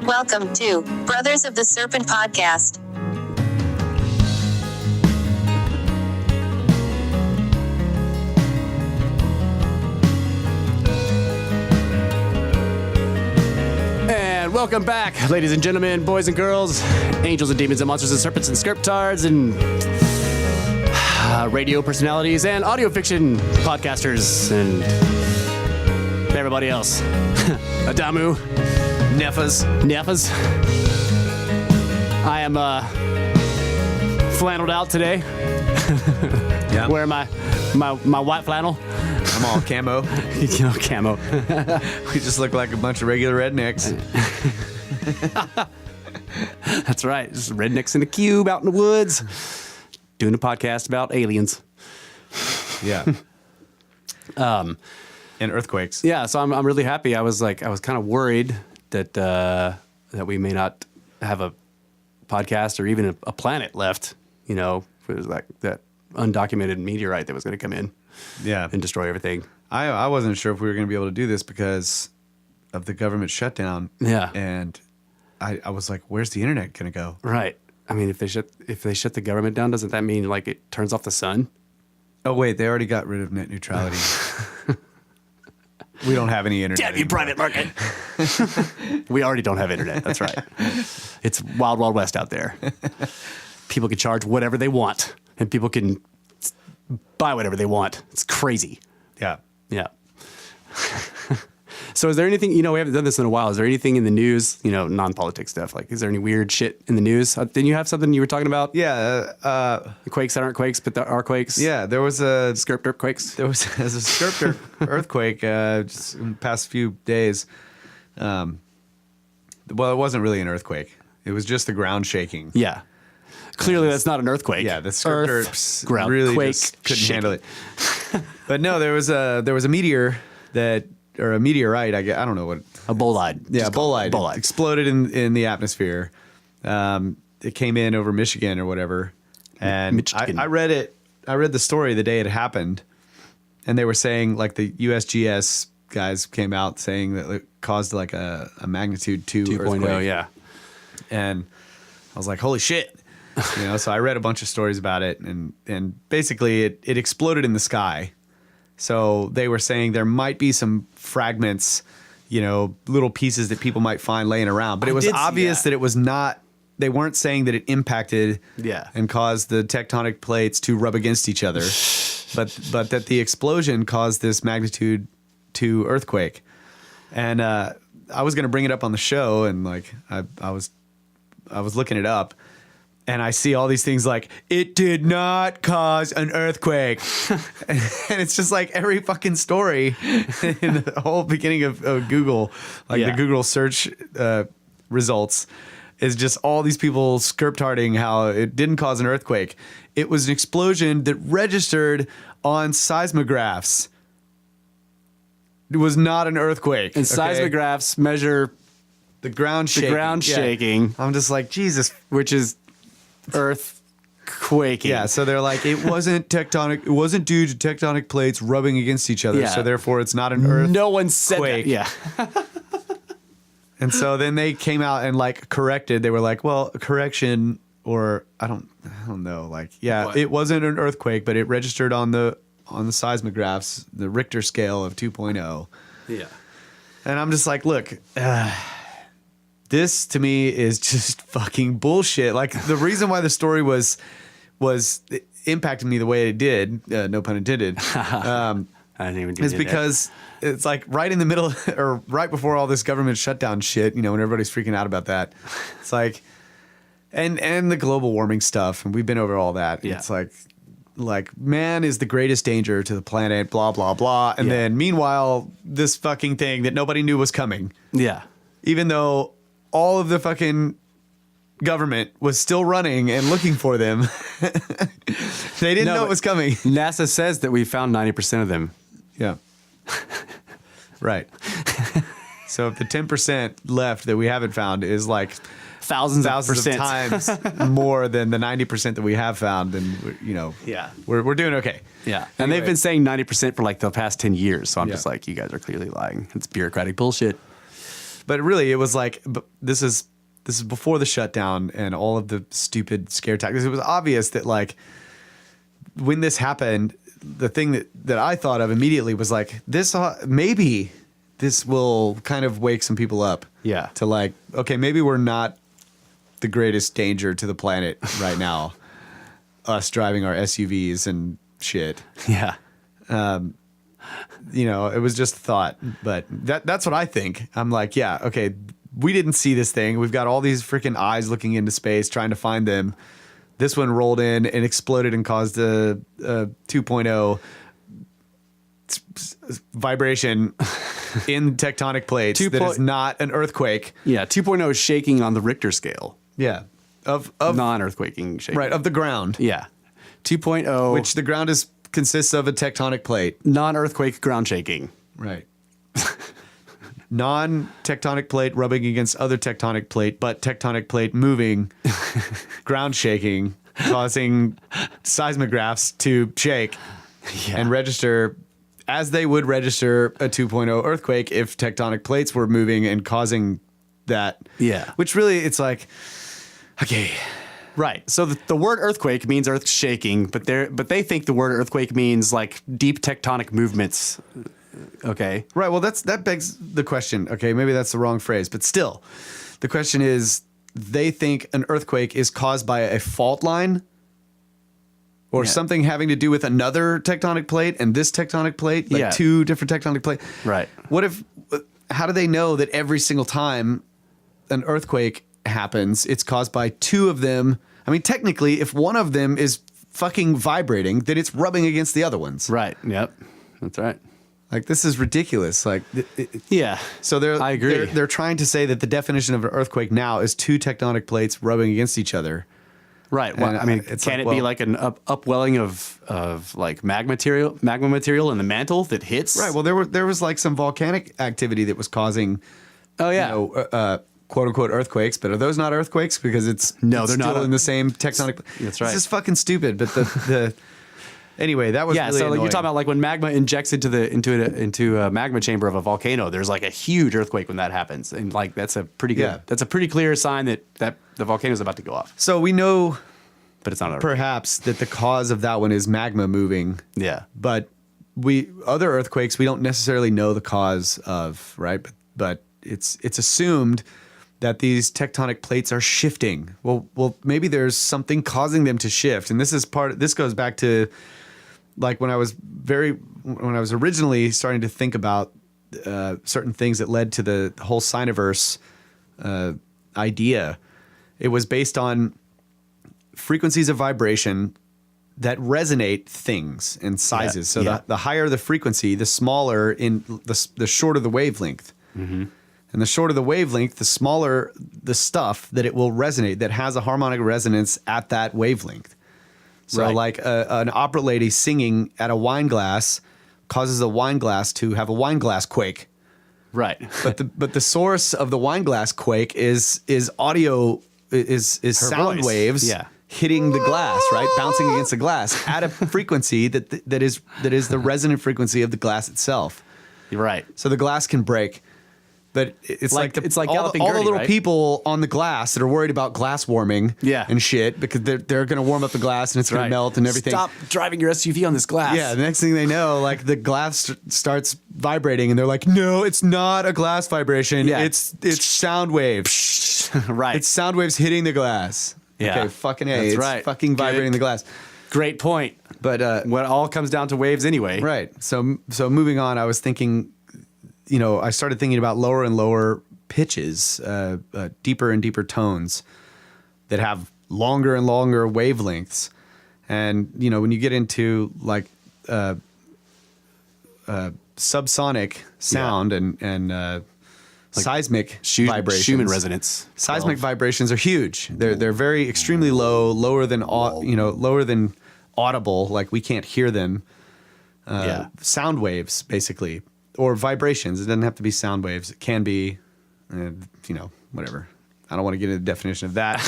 Welcome to Brothers of the Serpent podcast. And welcome back, ladies and gentlemen, boys and girls, angels and demons and monsters and serpents and skerptards and radio personalities and audio fiction podcasters and everybody else. Adamu. Nefas. I am flanneled out today. Yeah. Wearing my white flannel. I'm all camo. Camo. We just look like a bunch of regular rednecks. That's right. Just rednecks in a cube out in the woods doing a podcast about aliens. Yeah. And earthquakes. Yeah, so I'm really happy. I was kind of worried that we may not have a podcast or even a planet left. You know, if it was like that undocumented meteorite that was going to come in, and destroy everything. I wasn't sure if we were going to be able to do this because of the government shutdown. Yeah, and I was like, where's the internet going to go? Right. I mean, if they shut the government down, doesn't that mean like it turns off the sun? Oh wait, they already got rid of net neutrality. We don't have any internet. Damn you, private market. We already don't have internet. That's right. It's wild, wild west out there. People can charge whatever they want, and people can buy whatever they want. It's crazy. Yeah. Yeah. So is there anything, we haven't done this in a while. Is there anything in the news, non-politics stuff? Like, is there any weird shit in the news? Didn't you have something you were talking about? Yeah. Quakes that aren't quakes, but that are quakes? Yeah, there was a... Skerpderp quakes? There was a skerpderp earthquake just in the past few days. Well, it wasn't really an earthquake. It was just the ground shaking. Yeah. Clearly, that's not an earthquake. Yeah, the skerpderps ground really quake just couldn't shaking. handle it. But no, there was a meteor or a meteorite. I don't know what. A bolide. Yeah, bolide. Bolide. Exploded in the atmosphere. It came in over Michigan or whatever, and I read it. I read the story the day it happened, and they were saying like the USGS guys came out saying that it caused like a magnitude 2 earthquake. Yeah. And I was like, holy shit. So I read a bunch of stories about it, and basically it exploded in the sky. So they were saying there might be some fragments, little pieces that people might find laying around, but it was obvious that it was not. They weren't saying that it impacted and caused the tectonic plates to rub against each other, but that the explosion caused this magnitude 2 earthquake. And I was going to bring it up on the show, and like I was looking it up. And I see all these things like, it did not cause an earthquake. And it's just like every fucking story in the whole beginning of Google, like the Google search results, is just all these people skerptarding how it didn't cause an earthquake. It was an explosion that registered on seismographs. It was not an earthquake. And seismographs measure the ground shaking. shaking. I'm just like, Jesus. Which is earth quaking. Yeah, so they're like, it wasn't tectonic. It wasn't due to tectonic plates rubbing against each other. Yeah. So therefore, it's not an earth. No one said quake. that. Yeah. And so then they came out and like corrected. They were like, well, correction, or I don't know. Like, yeah, What? It wasn't an earthquake, but it registered on the seismographs, the Richter scale of 2.0. Yeah. And I'm just like, look. This to me is just fucking bullshit. Like the reason why the story was impacting me the way it did, no pun intended, I didn't even do is that. because it's like right in the middle or right before all this government shutdown shit, when everybody's freaking out about that. It's like, and the global warming stuff, and we've been over all that. Yeah. It's like man is the greatest danger to the planet, blah, blah, blah. And then meanwhile, this fucking thing that nobody knew was coming. Yeah. Even though all of the fucking government was still running and looking for them. They didn't know it was coming. NASA says that we found 90% of them. Yeah. Right. So if the 10% left that we haven't found is like thousands of times more than the 90% that we have found, then we're doing okay. Yeah. And they've been saying 90% for like the past 10 years. So I'm just like, you guys are clearly lying. It's bureaucratic bullshit. But really, it was like this is before the shutdown and all of the stupid scare tactics. It was obvious that like when this happened, the thing that I thought of immediately was like this maybe this will kind of wake some people up. Yeah. To like, okay, maybe we're not the greatest danger to the planet right now. Us driving our SUVs and shit. Yeah. You know, it was just a thought, but that's what I think. I'm like, yeah, okay, we didn't see this thing. We've got all these freaking eyes looking into space trying to find them. This one rolled in and exploded and caused a 2.0 vibration in tectonic plates that is not an earthquake. Yeah, 2.0 is shaking on the Richter scale. Yeah. Of non-earthquaking shaking. Right, of the ground. Yeah. 2.0. Which the ground consists of a tectonic plate. Non-earthquake ground shaking. Right. Non-tectonic plate rubbing against other tectonic plate, but tectonic plate moving, ground shaking, causing seismographs to shake and register as they would register a 2.0 earthquake if tectonic plates were moving and causing that. Yeah. Which really, it's like, okay. Right. So the word earthquake means earth shaking, but they think the word earthquake means like deep tectonic movements. Okay. Right. Well, that begs the question. Okay, maybe that's the wrong phrase, but still, the question is, they think an earthquake is caused by a fault line or something having to do with another tectonic plate and this tectonic plate, like two different tectonic plates. Right. How do they know that every single time an earthquake happens, it's caused by two of them? I mean, technically, if one of them is fucking vibrating, then it's rubbing against the other ones. Right. Yep. That's right. Like, this is ridiculous. Like, yeah. So I agree. They're trying to say that the definition of an earthquake now is two tectonic plates rubbing against each other. Right. Well, I mean, can it be like an upwelling of like magma material in the mantle that hits? Right. Well, there was like some volcanic activity that was causing, quote unquote earthquakes. But are those not earthquakes? Because they're still not in the same tectonic. That's right. This is fucking stupid. But the anyway, that was really so annoying. you're talking about like when magma injects into a magma chamber of a volcano. There's like a huge earthquake when that happens, and like that's a pretty good. Yeah. That's a pretty clear sign that the volcano is about to go off. So we know, but it's not perhaps that the cause of that one is magma moving. Yeah, but other earthquakes we don't necessarily know the cause of, right? But it's assumed that these tectonic plates are shifting. Well, maybe there's something causing them to shift, and this goes back to like when I was originally starting to think about certain things that led to the whole Sinoverse idea. It was based on frequencies of vibration that resonate things and sizes. So the higher the frequency, the smaller in the shorter the wavelength. Mm-hmm. And the shorter the wavelength, the smaller the stuff that it will resonate, that has a harmonic resonance at that wavelength. So like an opera lady singing at a wine glass causes a wine glass to have a wine glass quake. Right. But the source of the wine glass quake is audio, is sound voice. Waves hitting the glass, right? Bouncing against the glass at a frequency that is the resonant frequency of the glass itself. You're right. So the glass can break. But it's like all the little people on the glass that are worried about glass warming and shit, because they're going to warm up the glass and it's going to melt and everything. Stop driving your SUV on this glass. Yeah, the next thing they know, like the glass starts vibrating and they're like, no, it's not a glass vibration. Yeah. It's sound waves. Right. It's sound waves hitting the glass. Yeah. Okay, fucking A. That's it's right. fucking vibrating the glass. Great point. But when it all comes down to waves anyway. Right. So moving on, I was thinking, I started thinking about lower and lower pitches, deeper and deeper tones that have longer and longer wavelengths. And, when you get into like subsonic sound and like seismic vibrations. Schumann resonance. Seismic vibrations are huge. They're very extremely low, lower than audible, like we can't hear them. Sound waves, basically. Or vibrations. It doesn't have to be sound waves. It can be, whatever. I don't want to get into the definition of that.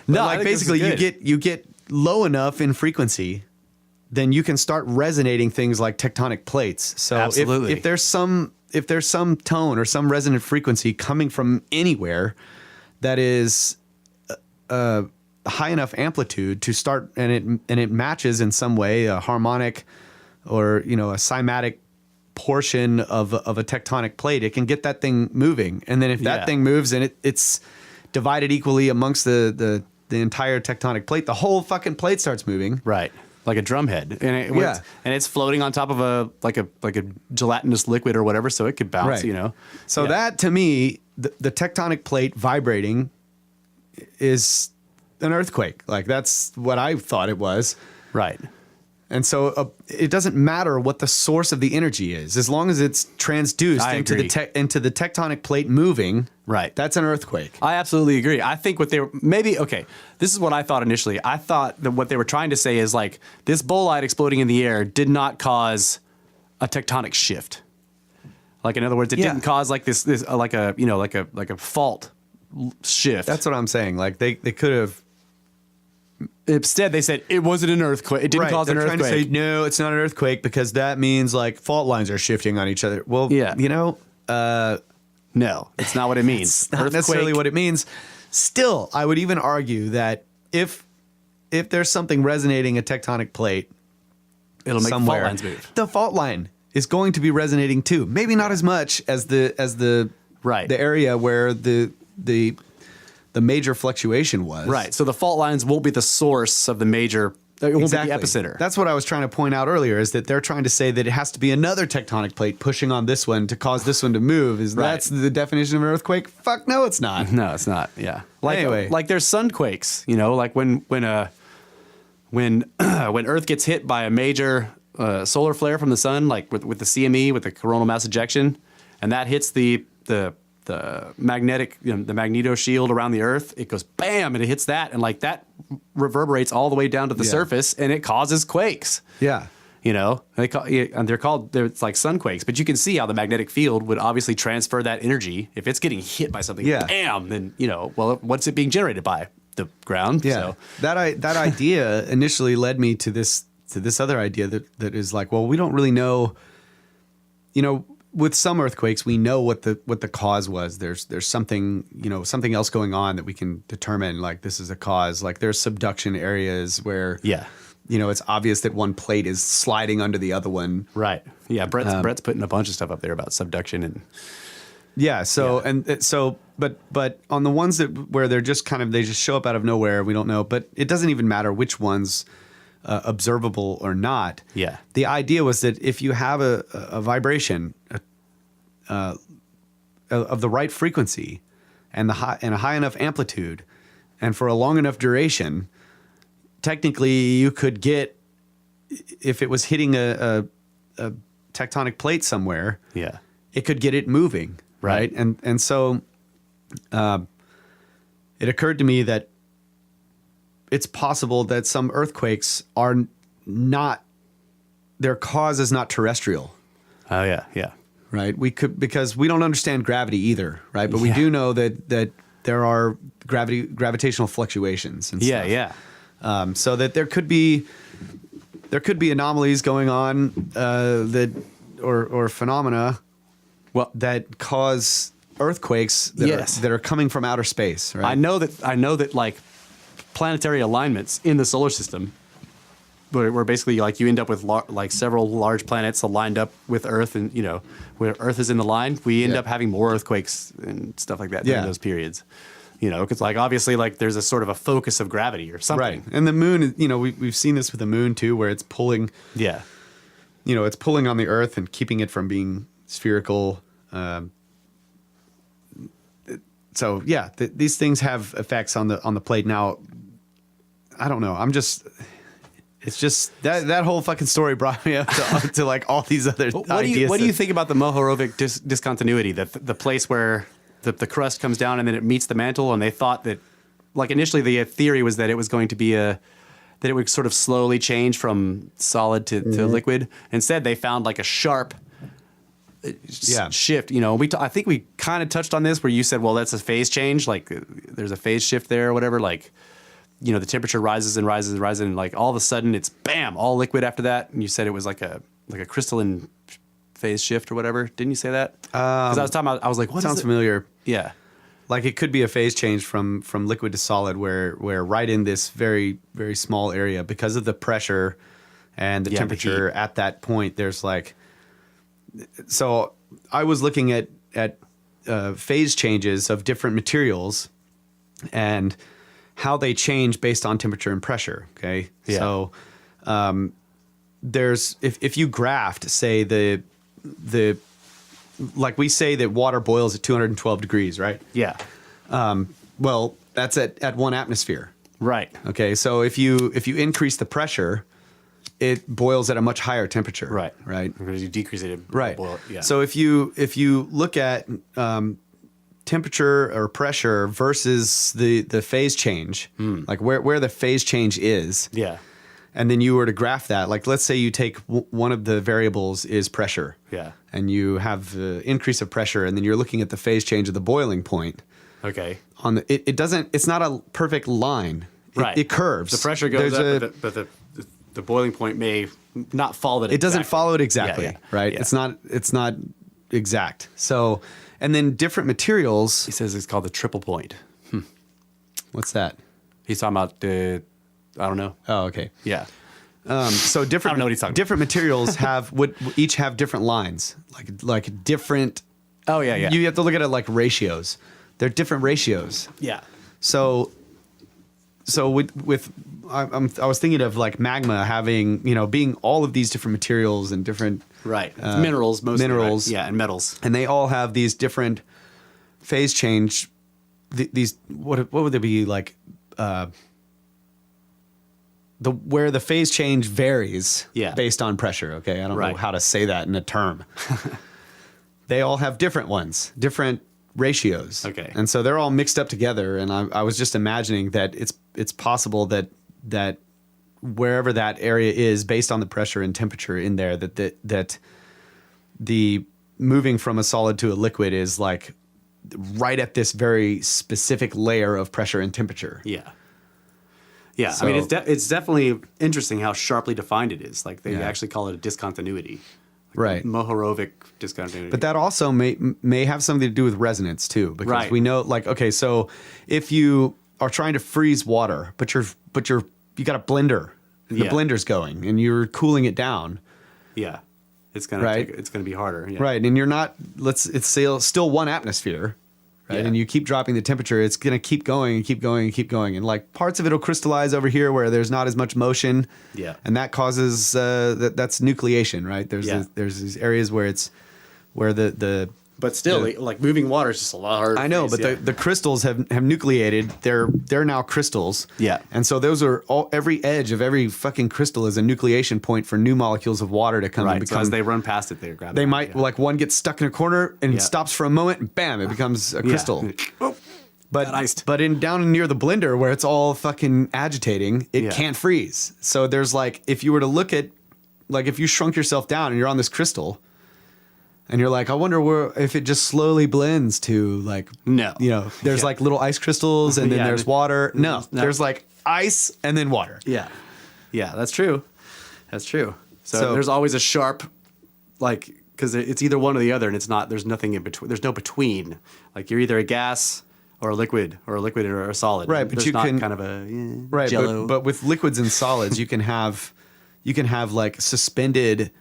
No, like basically you get low enough in frequency then you can start resonating things like tectonic plates. So Absolutely. if there's some tone or some resonant frequency coming from anywhere that is high enough amplitude to start, and it matches in some way a harmonic or a cymatic portion of a tectonic plate, it can get that thing moving. And then if that thing moves and it's divided equally amongst the entire tectonic plate, the whole fucking plate starts moving. Right. Like a drum head. And it's floating on top of a gelatinous liquid or whatever, so it could bounce, Right. So that, to me, the tectonic plate vibrating is an earthquake. Like, that's what I thought it was. Right. And so it doesn't matter what the source of the energy is, as long as it's transduced into the tectonic plate moving. Right. That's an earthquake. I absolutely agree. I think what they were this is what I thought initially. I thought that what they were trying to say is like this bolide exploding in the air did not cause a tectonic shift. Like, in other words, it didn't cause like this like a fault shift. That's what I'm saying. Like they could have. Instead, they said it wasn't an earthquake. It didn't cause an earthquake. They're trying to say, no, it's not an earthquake because that means like fault lines are shifting on each other. Well, no, it's not what it means. It's not necessarily what it means. Still, I would even argue that if there's something resonating a tectonic plate, it'll make somewhere, fault lines move. The fault line is going to be resonating too. Maybe not as much as the area where the major fluctuation was. Right. So the fault lines won't be the source of the major. It won't be the epicenter. That's what I was trying to point out earlier, is that they're trying to say that it has to be another tectonic plate pushing on this one to cause this one to move. That's the definition of an earthquake? Fuck no, it's not. No, it's not. Yeah. Anyway. Like there's sunquakes, like when Earth gets hit by a major solar flare from the sun, like with the CME, with the coronal mass ejection, and that hits the magnetic, the magneto shield around the Earth, it goes bam, and it hits that, and like that reverberates all the way down to the surface, and it causes quakes. Yeah. It's like sunquakes, but you can see how the magnetic field would obviously transfer that energy. If it's getting hit by something, bam, then what's it being generated by? The ground. Yeah. So that idea initially led me to this other idea that is like, well, we don't really know. With some earthquakes, we know what the cause was. There's something something else going on that we can determine. Like, this is a cause. Like, there's subduction areas where it's obvious that one plate is sliding under the other one. Right. Yeah. Brett's putting a bunch of stuff up there about subduction and. Yeah. So but on the ones where they're just they just show up out of nowhere, we don't know. But it doesn't even matter which ones. Observable or not. Yeah. The idea was that if you have a vibration of the right frequency and a high enough amplitude, and for a long enough duration, technically you could get, if it was hitting a tectonic plate somewhere, it could get it moving, right? And so it occurred to me that it's possible that some earthquakes are not, their cause is not terrestrial. Oh yeah, yeah. Right. Because we don't understand gravity either, right? But we do know that there are gravitational fluctuations and stuff. Yeah. So that there could be anomalies going on or phenomena that cause earthquakes that are coming from outer space, right? I know that like planetary alignments in the solar system, where basically like you end up with like several large planets aligned up with Earth, and where Earth is in the line, we end up having more earthquakes and stuff like that during those periods. Because like obviously like there's a sort of a focus of gravity or something. Right. And the moon, we've seen this with the moon too, where it's pulling. Yeah. It's pulling on the Earth and keeping it from being spherical. So yeah, these things have effects on the plate. Now, I don't know. It's just that whole fucking story brought me up to like all these other ideas. What do you think about the MohoRobic discontinuity? The place where the crust comes down and then it meets the mantle, and they thought that, like initially the theory was that it was going to be that it would sort of slowly change from solid to liquid. Instead, they found like a sharp shift. I think we kind of touched on this where you said, well, that's a phase change. Like there's a phase shift there or whatever. Like the temperature rises and rises and rises, and like all of a sudden it's bam, all liquid after that. And you said it was like a crystalline phase shift or whatever. Didn't you say that? Because I was talking about, I was like, what Sounds is it? familiar. Yeah. Like it could be a phase change from liquid to solid where right in this very, very small area, because of the pressure and the temperature at that point, there's like, so I was looking at phase changes of different materials and how they change based on temperature and pressure. Okay. Yeah. So there's, if you graphed, say the like we say that water boils at 212 degrees, right? Yeah. Well, that's at 1 atmosphere. Right. Okay. So if you increase the pressure, it boils at a much higher temperature. Right. Right. Because you decrease it. Right. Boil, yeah. So if you look at temperature or pressure versus the phase change, like where the phase change is, yeah. and then you were to graph that, like let's say you take one of the variables is pressure, Yeah. and you have the increase of pressure, and then you're looking at the phase change of the boiling point. Okay. On the it's not a perfect line. Right. It curves. The pressure goes up, but the boiling point may not follow it. It doesn't follow it exactly, Yeah. right? Yeah. It's not exact. So, and then different materials. He says it's called the triple point. What's that? He's talking about I don't know. Oh, okay. Yeah. So different. I don't know what he's talking about. Different materials would each have different lines, like different. Oh yeah, yeah. You have to look at it like ratios. They're different ratios. Yeah. So I was thinking of like magma having, being all of these different materials and different minerals, mostly. minerals. Right? Yeah, and metals. And they all have these different phase change. These what would they be like? Where the phase change varies based on pressure. Okay, I don't know how to say that in a term. They all have different ones, different ratios. Okay, and so they're all mixed up together. And I was just imagining that it's possible that wherever that area is, based on the pressure and temperature in there, that the moving from a solid to a liquid is like right at this very specific layer of pressure and temperature. Yeah. Yeah, So, I mean, it's definitely interesting how sharply defined it is. Like they actually call it a discontinuity, right? MohoRobic discontinuity. But that also may have something to do with resonance too, because we know, like, okay, so if you are trying to freeze water, but you got a blender, and the blender's going, and you're cooling it down. Yeah, it's gonna be harder. Yeah. Right, and you're not. It's still 1 atmosphere. Right. Yeah. And you keep dropping the temperature, it's going to keep going and keep going and keep going. And like parts of it will crystallize over here where there's not as much motion. Yeah. And that causes that's nucleation, right? There's these areas where the but still, like moving water is just a lot harder. I know, but the crystals have nucleated. They're now crystals. Yeah. And so those are every edge of every fucking crystal is a nucleation point for new molecules of water to come and become. Because they run past it, they grab it. They might like one gets stuck in a corner and stops for a moment, and bam, it becomes a crystal. Oh, But down near the blender where it's all fucking agitating, it can't freeze. So there's like, if you were to look at, like if you shrunk yourself down and you're on this crystal, and you're like, I wonder if it just slowly blends to like, there's like little ice crystals and then there's water. No, there's like ice and then water. Yeah. Yeah, that's true. That's true. So there's always a sharp, like, because it's either one or the other, and it's not, there's nothing in between. There's no between. Like you're either a gas or a liquid or a solid. Right. But there's you not can kind of a right. jello. But with liquids and solids, you can have like suspended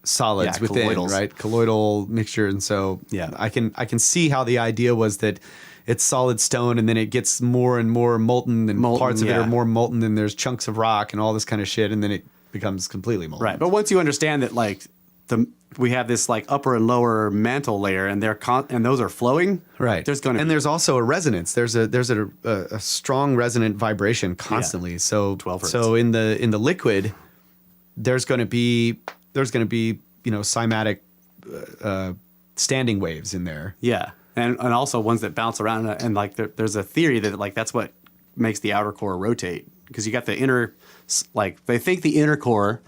solids within, colloidals. Right? Colloidal mixture. And so I can see how the idea was that it's solid stone and then it gets more and more molten and parts of it are more molten and there's chunks of rock and all this kind of shit and then it becomes completely molten. Right. But once you understand that like we have this like upper and lower mantle layer and and those are flowing, right? There's also a resonance. There's a strong resonant vibration constantly. So 12 hertz. So in the liquid there's going to be cymatic standing waves in there. Yeah, and also ones that bounce around, and like there's a theory that like that's what makes the outer core rotate, because you got the inner, like they think the inner core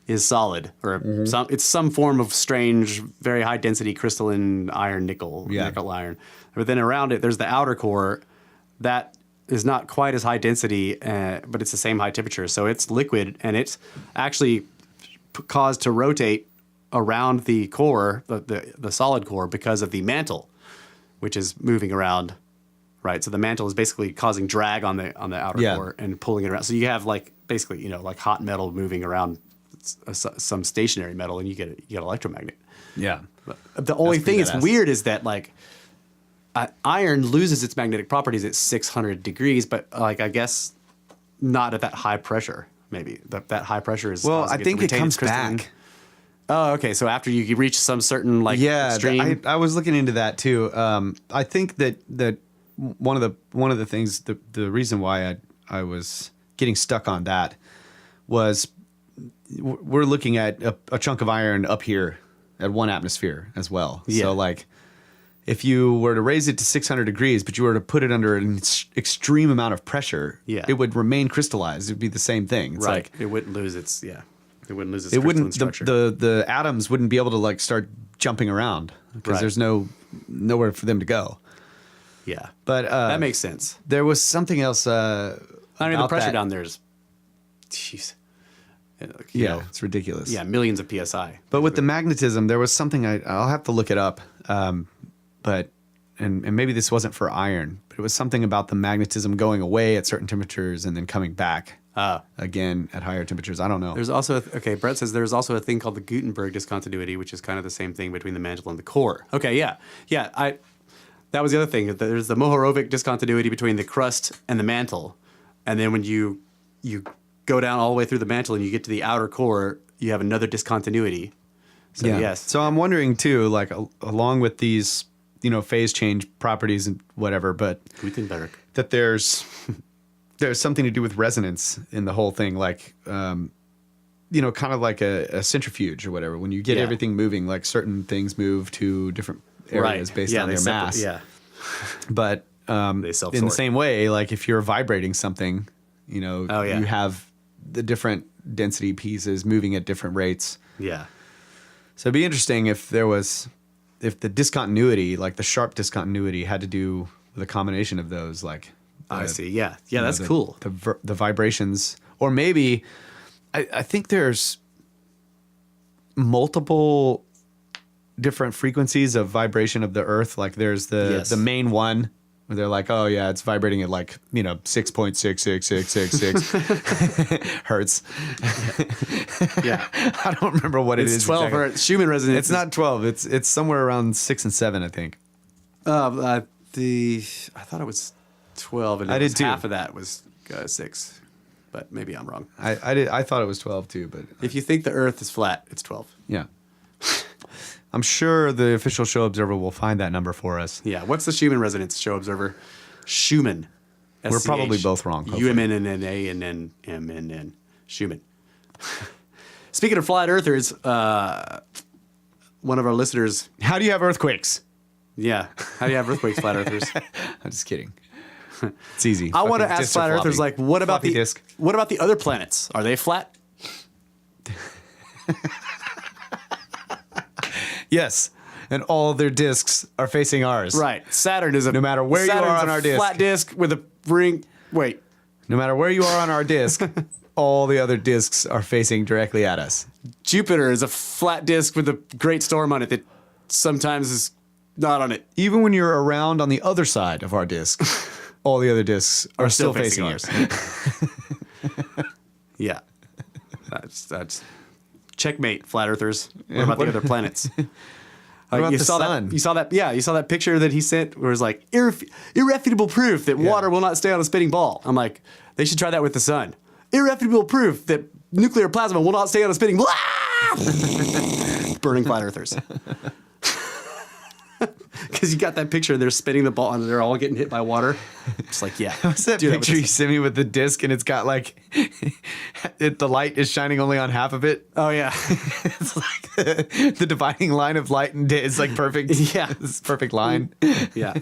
is solid or it's some form of strange, very high density crystalline iron, nickel iron, but then around it there's the outer core that is not quite as high density, but it's the same high temperature. So it's liquid, and it's actually caused to rotate around the core, the solid core, because of the mantle, which is moving around, right? So the mantle is basically causing drag on the outer core and pulling it around. So you have like basically, like hot metal moving around some stationary metal, and you get electromagnet. Yeah. But the only thing that's weird is that like iron loses its magnetic properties at 600 degrees, but like I guess not at that high pressure. Maybe that high pressure is. Well, I think it comes back. Oh, okay. So after you reach some certain like extreme. I was looking into that too. I think that one of the things, the reason why I was getting stuck on that was we're looking at a chunk of iron up here at 1 atmosphere as well. Yeah. So like if you were to raise it to 600 degrees, but you were to put it under an extreme amount of pressure, it would remain crystallized. It would be the same thing. It's like it wouldn't lose its It wouldn't lose its crystalline structure. The atoms wouldn't be able to like start jumping around because there's nowhere for them to go. Yeah, but that makes sense. There was something else. I mean, the pressure down there is, jeez. It's ridiculous. Yeah, millions of psi. But with the magnetism, there was something I'll have to look it up. But maybe this wasn't for iron, but it was something about the magnetism going away at certain temperatures and then coming back. Again at higher temperatures. I don't know. There's also Brett says there's also a thing called the Gutenberg discontinuity, which is kind of the same thing between the mantle and the core. Okay, yeah. That was the other thing. There's the MohoRobic discontinuity between the crust and the mantle, and then when you go down all the way through the mantle and you get to the outer core, you have another discontinuity. So yes. So I'm wondering too, like along with these, phase change properties and whatever, but Gutenberg, that there's something to do with resonance in the whole thing, like, kind of like a centrifuge or whatever. When you get everything moving, like certain things move to different areas based on their mass. Yeah. But they self-sort. In the same way, like if you're vibrating something, you have the different density pieces moving at different rates. Yeah. So it'd be interesting if the discontinuity, like the sharp discontinuity, had to do with a combination of those, like. I see. Yeah. Yeah, that's cool. The vibrations, or maybe I think there's multiple different frequencies of vibration of the Earth. Like there's the main one where they're like, oh yeah, it's vibrating at like 6.66666 hertz. Yeah, I don't remember what it's it is. 12 exactly. hertz. Schumann resonance. It's not 12. It's somewhere around 6 and 7, I think. I thought it was 12, and half of that was 6, but maybe I'm wrong. I thought it was 12 too, but if you think the Earth is flat, it's 12. Yeah. I'm sure the official show observer will find that number for us. Yeah. What's the Schumann resonance show observer? Schumann. We're probably both wrong. UMNNA and then MNN. Schumann. Speaking of flat earthers, one of our listeners. How do you have earthquakes? Yeah. How do you have earthquakes, flat earthers? I'm just kidding. It's easy. I want to ask flat earthers, like, what about the other planets? Are they flat? Yes, and all their discs are facing ours. Right. Saturn is no matter where you are on our disc. Flat disc with a ring. Wait. No matter where you are on our disc, all the other discs are facing directly at us. Jupiter is a flat disc with a great storm on it that sometimes is not on it. Even when you're around on the other side of our disc, all the other discs are still facing ours. Yeah. That's checkmate, flat earthers. What about the other planets? What about the sun? You saw that picture that he sent where it was like irrefutable proof that water will not stay on a spinning ball. I'm like, they should try that with the sun. Irrefutable proof that nuclear plasma will not stay on a spinning ball. Burning flat earthers. Because you got that picture, they're spinning the ball and they're all getting hit by water. It's like, yeah. What's that picture you sent me with the disc and it's got like, the light is shining only on half of it? Oh, yeah. It's like the dividing line of light and day is like perfect. Yeah. This perfect line. Yeah.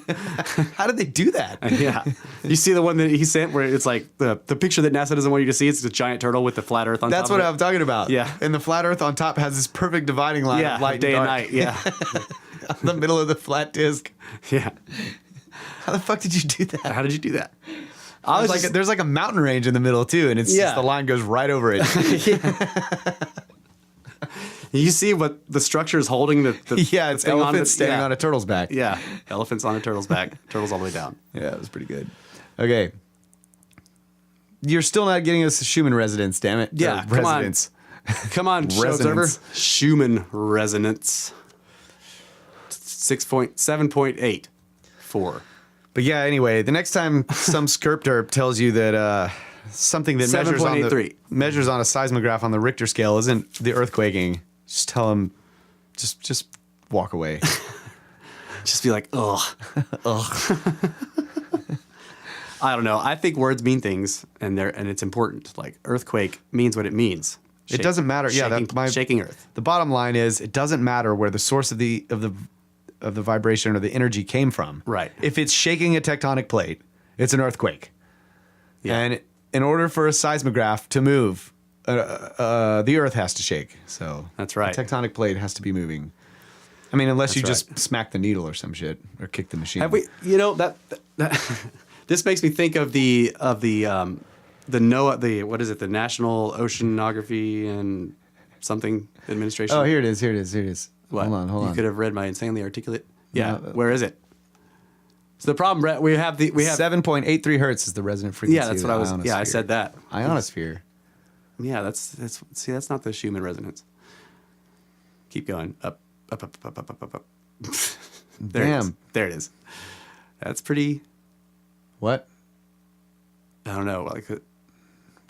How did they do that? Yeah. You see the one that he sent where it's like the picture that NASA doesn't want you to see? It's a giant turtle with the flat earth on top. That's what I'm talking about. Yeah. And the flat earth on top has this perfect dividing line of light day and night. Yeah. On the middle of the flat disc. Yeah. How the fuck did you do that? How did you do that? I was There's like a mountain range in the middle too, and it's just the line goes right over it. You see what the structure is holding the It's thing elephants standing on a turtle's back. Yeah, elephants on a turtle's back. Turtles all the way down. Yeah, it was pretty good. Okay. You're still not getting us the Schumann resonance, damn it. Yeah, Or residence. Come on, show observer. Resonance. Schumann resonance. 7.84. But yeah, anyway, the next time some skerpderp tells you that something that measures on a seismograph on the Richter scale isn't the earthquaking, just tell him, just walk away. Just be like, ugh. Ugh. I don't know. I think words mean things, and it's important. Like earthquake means what it means. It doesn't matter. Shaking earth. The bottom line is, it doesn't matter where the source of the vibration or the energy came from. Right. If it's shaking a tectonic plate, it's an earthquake. Yeah. And in order for a seismograph to move, the earth has to shake. So that's right. The tectonic plate has to be moving. I mean, unless you just smack the needle or some shit, or kick the machine. Have we? You know that this makes me think of the NOAA, what is it? The National Oceanography and something Administration. Oh, here it is. What? Hold on. You could have read my insanely articulate. Yeah. No, Where is it? So the problem, Brett, we have 7.83 hertz is the resonant frequency. Yeah, that's what I was. Ionosphere. Yeah, I said that. Ionosphere. Yeah, that's not the Schumann resonance. Keep going up. There Damn. it is. There it is. That's pretty. What? I don't know. Like,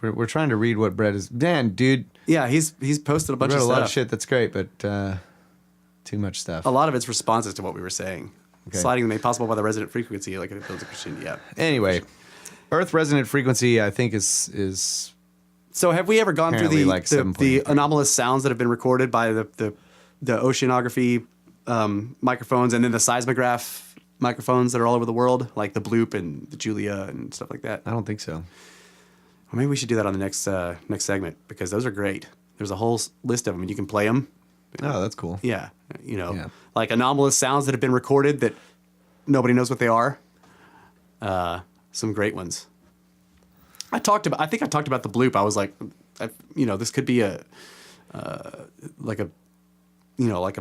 We're trying to read what Brett is. Dan, dude. yeah, he's posted a bunch of Read a stuff. lot of shit. That's great, but too much stuff. A lot of it's responses to what we were saying. Okay. Sliding made possible by the resonant frequency, like it builds a machine. Yeah. Anyway, Earth resonant frequency, I think is So have we ever gone through Apparently the like the 7.83. anomalous sounds that have been recorded by the oceanography microphones and then the seismograph microphones that are all over the world, like the Bloop and the Julia and stuff like that? I don't think so. Well, maybe we should do that on the next segment because those are great. There's a whole list of them, and you can play them. Oh, that's cool. Yeah, Yeah. like anomalous sounds that have been recorded that nobody knows what they are. Some great ones. I think I talked about the Bloop. I was like, this could be like a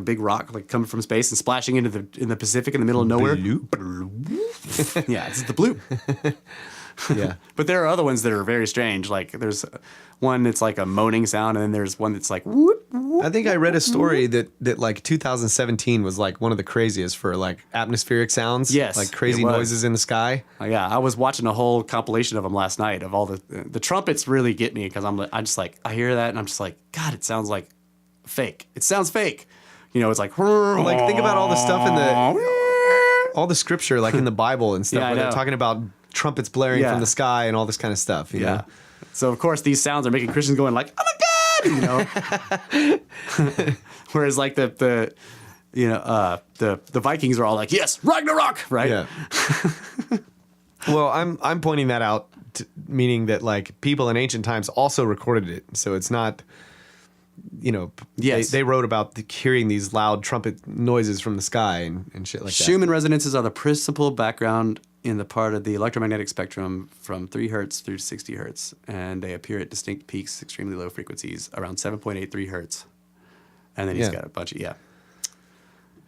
big rock like coming from space and splashing into the Pacific in the middle of nowhere. Bloop. Yeah, it's the Bloop. Yeah. But there are other ones that are very strange. Like there's one that's like a moaning sound, and then there's one that's like whoop, whoop. I think I read a story that like 2017 was like one of the craziest for like atmospheric sounds. Yes, Like crazy it was. noises in the sky. Yeah, I was watching a whole compilation of them last night of all the trumpets really get me because I hear that and I'm just like, God, it sounds like fake. It sounds fake. It's like Think about all the stuff in all the scripture like in the Bible and stuff Yeah, I where they're know. talking about trumpets blaring Yeah. from the sky and all this kind of stuff. You know? yeah. So of course these sounds are making Christians going like, oh my God, whereas like the Vikings are all like, yes, Ragnarok, right? Yeah. Well, I'm pointing that out, meaning that like people in ancient times also recorded it, so it's not. Yes. They wrote about hearing these loud trumpet noises from the sky and shit like that. Schumann resonances are the principal background in the part of the electromagnetic spectrum from 3 hertz through 60 hertz, and they appear at distinct peaks, extremely low frequencies, around 7.83 hertz. And then he's got a bunch of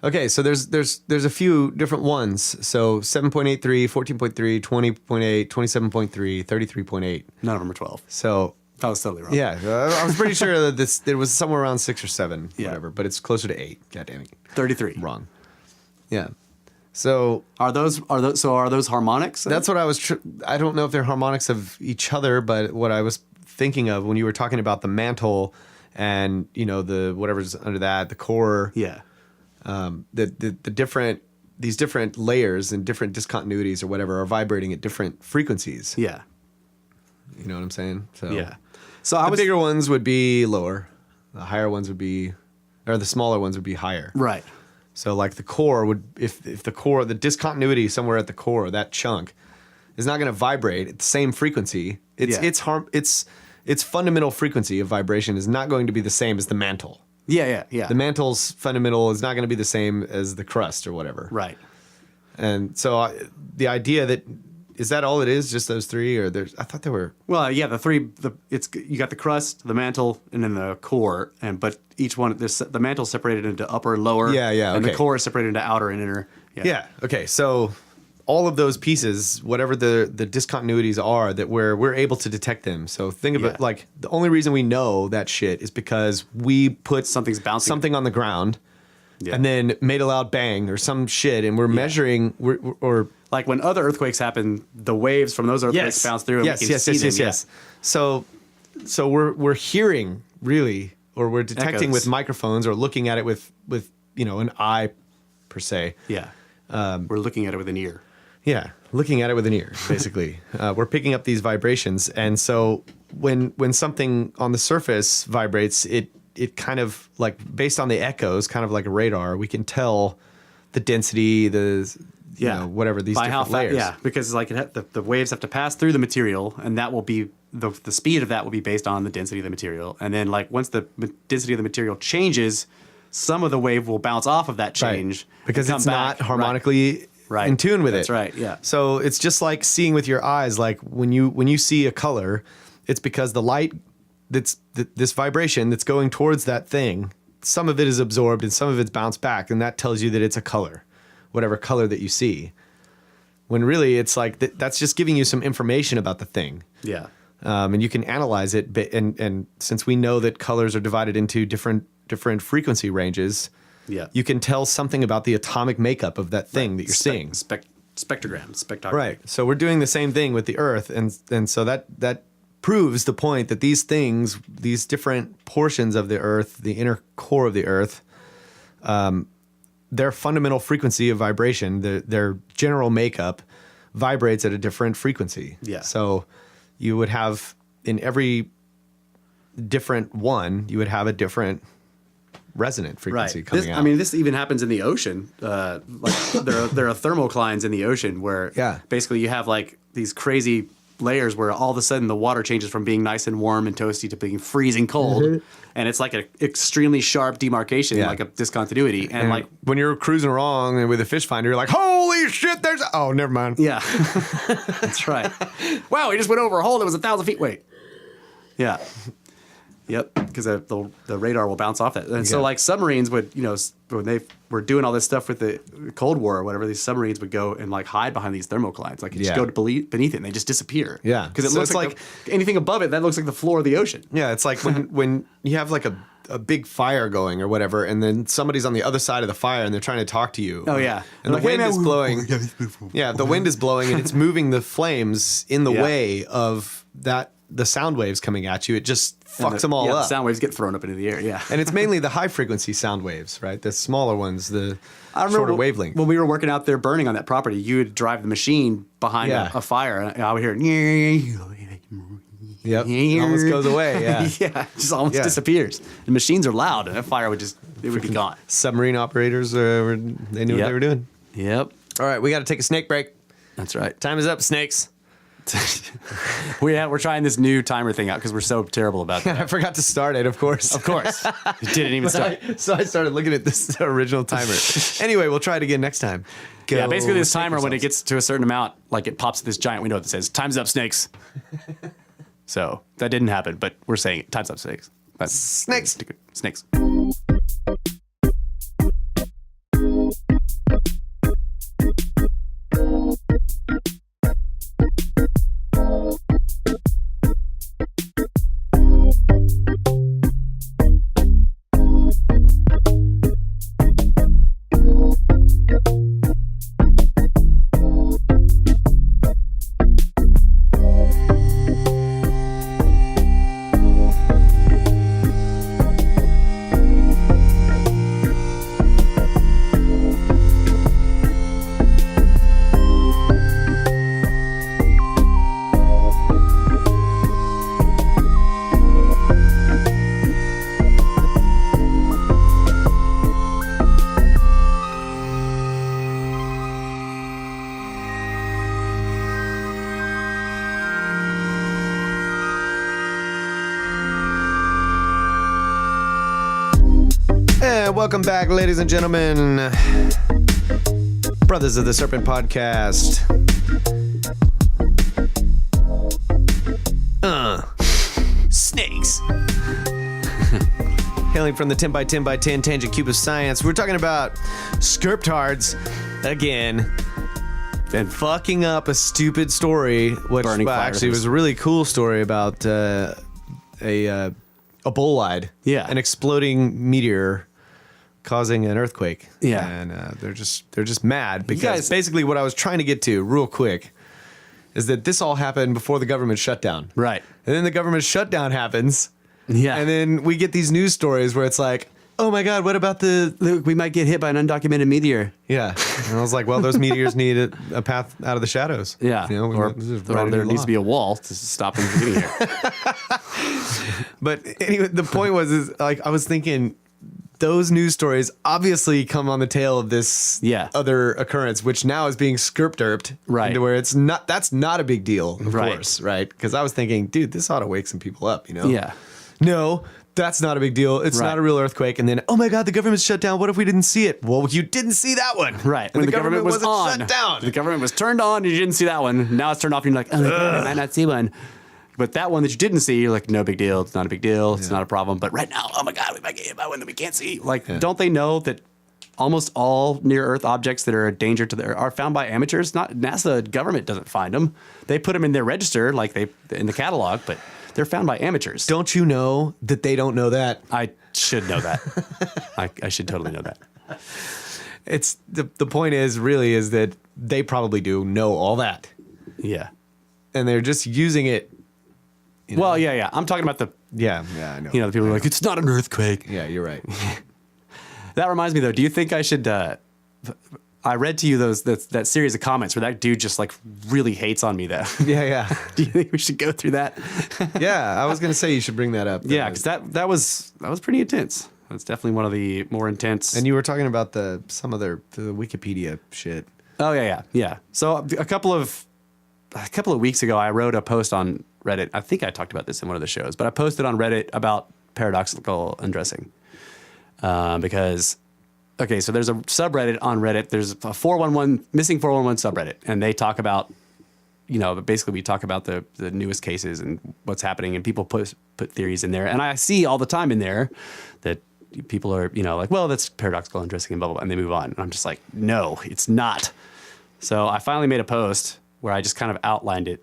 Okay, so there's a few different ones. So 7.83, 14.3, 20.8, 27.3, 33.8. None of them are 12. So I was totally wrong. yeah, I was pretty sure that it was somewhere around 6 or 7, Yeah. whatever, but it's closer to 8. God damn it. 33. Wrong. Yeah. So Are those harmonics? that's what I was. I don't know if they're harmonics of each other, but what I was thinking of when you were talking about the mantle and the whatever's under that, the core, Yeah. these different layers and different discontinuities or whatever are vibrating at different frequencies. Yeah. You know what I'm saying? So Yeah. So the bigger ones would be lower, the higher ones would be, or the smaller ones would be higher. Right. So like the core would, if the core, the discontinuity somewhere at the core, that chunk, is not going to vibrate at the same frequency. Its fundamental frequency of vibration is not going to be the same as the mantle. Yeah. The mantle's fundamental is not going to be the same as the crust or whatever. Right. And so the idea that is that all it is? Just those three, or I thought there were. Well, yeah, the three. You got the crust, the mantle, and then the core. But each one, the mantle is separated into upper and lower. Yeah. And okay. the core is separated into outer and inner. Yeah. Okay. So all of those pieces, whatever the discontinuities are, that we're able to detect them. So think of it like the only reason we know that shit is because we put Something's bouncing. something on the ground. Yeah. And then made a loud bang or some shit, and we're measuring, or like when other earthquakes happen, the waves from those earthquakes bounce through. And we can see them. Yes. So we're hearing really, or we're detecting Echoes. with microphones, or looking at it with an eye per se. Yeah, we're looking at it with an ear. Yeah, looking at it with an ear, basically. We're picking up these vibrations, and so when something on the surface vibrates, it kind of like, based on the echoes, kind of like a radar, we can tell the density, whatever these by different how layers. Yeah, because like the waves have to pass through the material, and that will be the speed of that will be based on the density of the material. And then like once the density of the material changes, some of the wave will bounce off of that change because and it's come not back. harmonically in tune with it. That's right. Yeah. So it's just like seeing with your eyes. Like when you see a color, it's because the light this vibration that's going towards that thing, some of it is absorbed and some of it's bounced back, and that tells you that it's a color, whatever color that you see. When really it's like that's just giving you some information about the thing. Yeah. And you can analyze it, and since we know that colors are divided into different frequency ranges, you can tell something about the atomic makeup of that thing that you're seeing. Spectrograms. Right. So we're doing the same thing with the Earth, and so that proves the point that these things, these different portions of the Earth, the inner core of the Earth, their fundamental frequency of vibration, their general makeup, vibrates at a different frequency. Yeah. So you would have, in every different one, you would have a different resonant frequency coming out. I mean, this even happens in the ocean. Like there are thermoclines in the ocean where basically you have like these crazy layers where all of a sudden the water changes from being nice and warm and toasty to being freezing cold, and it's like an extremely sharp demarcation, like a discontinuity, and like when you're cruising along with a fish finder, you're like, holy shit, oh, never mind. Yeah. That's right. Wow, we just went over a hole that was 1,000 feet. Wait. Yeah. Yep, because the radar will bounce off that. And so like submarines would, when they were doing all this stuff with the Cold War or whatever, these submarines would go and like hide behind these thermoclines. Like you just go beneath it and they just disappear. Yeah. Because it looks like anything above it, that looks like the floor of the ocean. Yeah, it's like when you have like a big fire going or whatever, and then somebody's on the other side of the fire and they're trying to talk to you. Oh, yeah. And the wind is blowing. Yeah, the wind is blowing and it's moving the flames in the way of the sound waves coming at you. It just fucks them all up. The sound waves get thrown up into the air, yeah. And it's mainly the high frequency sound waves, right? The smaller ones, the shorter wavelength. When we were working out there burning on that property, you would drive the machine behind a fire, and I would hear, yep, it almost goes away, yeah. Yeah, it just almost disappears. The machines are loud, and that fire would be gone. Submarine operators, they knew what they were doing. Yep. All right, we got to take a snake break. That's right. Time is up, snakes. We're trying this new timer thing out because we're so terrible about that. I forgot to start it, of course. Of course. It didn't even start. So I started looking at this original timer. Anyway, we'll try it again next time. Yeah, basically this timer, when it gets to a certain amount, like it pops this giant window that says, time's up, snakes. So that didn't happen, but we're saying it. Time's up, snakes. Snakes. Snakes. Welcome back, ladies and gentlemen, brothers of the Serpent podcast. weeks. Hailing from the 10 by 10 by 10 tangent Cubas Science, we're talking about skerptards again. And fucking up a stupid story, which actually was a really cool story about a bolide, an exploding meteor causing an earthquake. Yeah, and they're just mad because basically what I was trying to get to real quick is that this all happened before the government shutdown, right? And then the government shutdown happens, and then we get these news stories where it's like, oh my God, what about we might get hit by an undocumented meteor? Yeah. And I was like, well, those meteors need a path out of the shadows. Yeah. You know, or there needs to be a wall to stop them from getting here. But anyway, the point was, like, I was thinking those news stories obviously come on the tail of this other occurrence, which now is being skerpderped. Right. Into where that's not a big deal, of course, right? Because I was thinking, dude, this ought to wake some people up, you know? Yeah. No, that's not a big deal. It's not a real earthquake. And then, oh my God, the government's shut down. What if we didn't see it? Well, you didn't see that one. Right. And when the government was wasn't on. shut down. The government was turned on and you didn't see that one. Now it's turned off and you're like, oh my God, I might not see one. But that one that you didn't see, you're like, no big deal. It's not a big deal. It's not a problem. But right now, oh my God, we might get hit by one that we can't see. Like, don't they know that almost all near-Earth objects that are a danger to are found by amateurs? Not NASA government doesn't find them. They put them in their register, like in the catalog, but they're found by amateurs. Don't you know that they don't know that? I should know that. I should totally know that. It's the point is that they probably do know all that. Yeah. And they're just using it. Well, yeah. I'm talking about the... Yeah, I know. You know, the people are like, it's not an earthquake. Yeah, you're right. That reminds me, though. Do you think I should... I read to you that series of comments where that dude just like really hates on me. Yeah. Do you think we should go through that? Yeah, I was gonna say you should bring that up. Yeah, because that was pretty intense. That's definitely one of the more intense. And you were talking about some of the Wikipedia shit. Oh yeah. So a couple of weeks ago, I wrote a post on Reddit. I think I talked about this in one of the shows, but I posted on Reddit about paradoxical undressing because. Okay, so there's a subreddit on Reddit. There's a 411 missing 411 subreddit, and they talk about, basically we talk about the newest cases and what's happening, and people put theories in there. And I see all the time in there that people are, like, well, that's paradoxical undressing and blah, blah, blah, and they move on. And I'm just like, no, it's not. So I finally made a post where I just kind of outlined it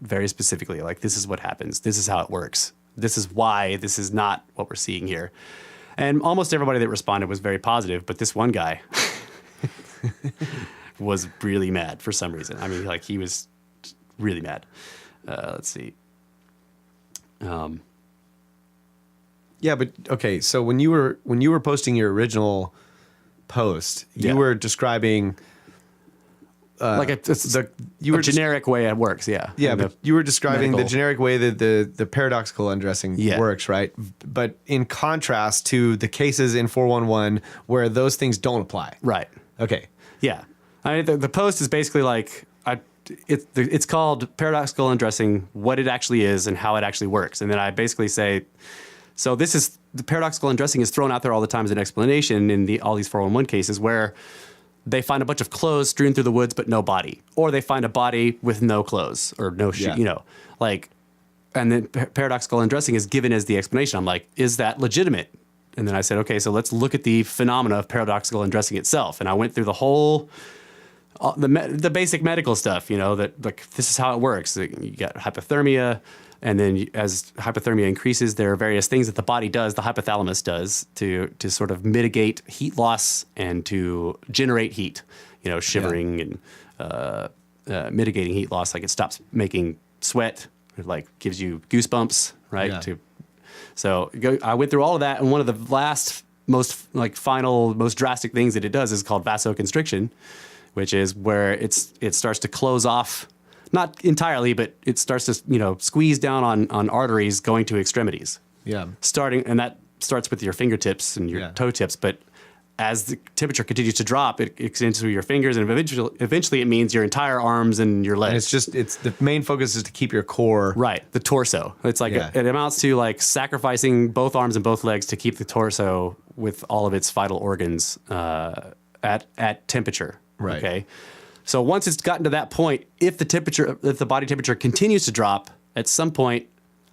very specifically, like, this is what happens. This is how it works. This is why this is not what we're seeing here. And almost everybody that responded was very positive, but this one guy was really mad for some reason. I mean, like, he was really mad. Let's see. Yeah, but okay. So when you were posting your original post, you were describing like a generic way it works. Yeah. Yeah, but you were describing the generic way that the paradoxical undressing works, right? But in contrast to the cases in 411 where those things don't apply. Right. Okay. Yeah. I mean, the post is basically like, it's called Paradoxical Undressing, what it actually is and how it actually works. And then I basically say, so the paradoxical undressing is thrown out there all the time as an explanation in all these 411 cases where they find a bunch of clothes strewn through the woods, but no body, or they find a body with no clothes or no shoe, and then paradoxical undressing is given as the explanation. I'm like, is that legitimate? And then I said, okay, so let's look at the phenomena of paradoxical undressing itself. And I went through the whole, the basic medical stuff, that like, this is how it works. You got hypothermia. And then as hypothermia increases, there are various things that the body does, the hypothalamus does, to sort of mitigate heat loss and to generate heat, shivering and mitigating heat loss. Like, it stops making sweat, it like gives you goosebumps, right? Yeah. I went through all of that, and one of the last, most drastic things that it does is called vasoconstriction, which is where it starts to close off. Not entirely, but it starts to, squeeze down on arteries going to extremities. Yeah. And that starts with your fingertips and your toe tips. But as the temperature continues to drop, it extends through your fingers, and eventually it means your entire arms and your legs. And it's the main focus is to keep your core. Right. The torso. It's like, it amounts to like sacrificing both arms and both legs to keep the torso with all of its vital organs at temperature. Right. Okay. So once it's gotten to that point, if the body temperature continues to drop, at some point,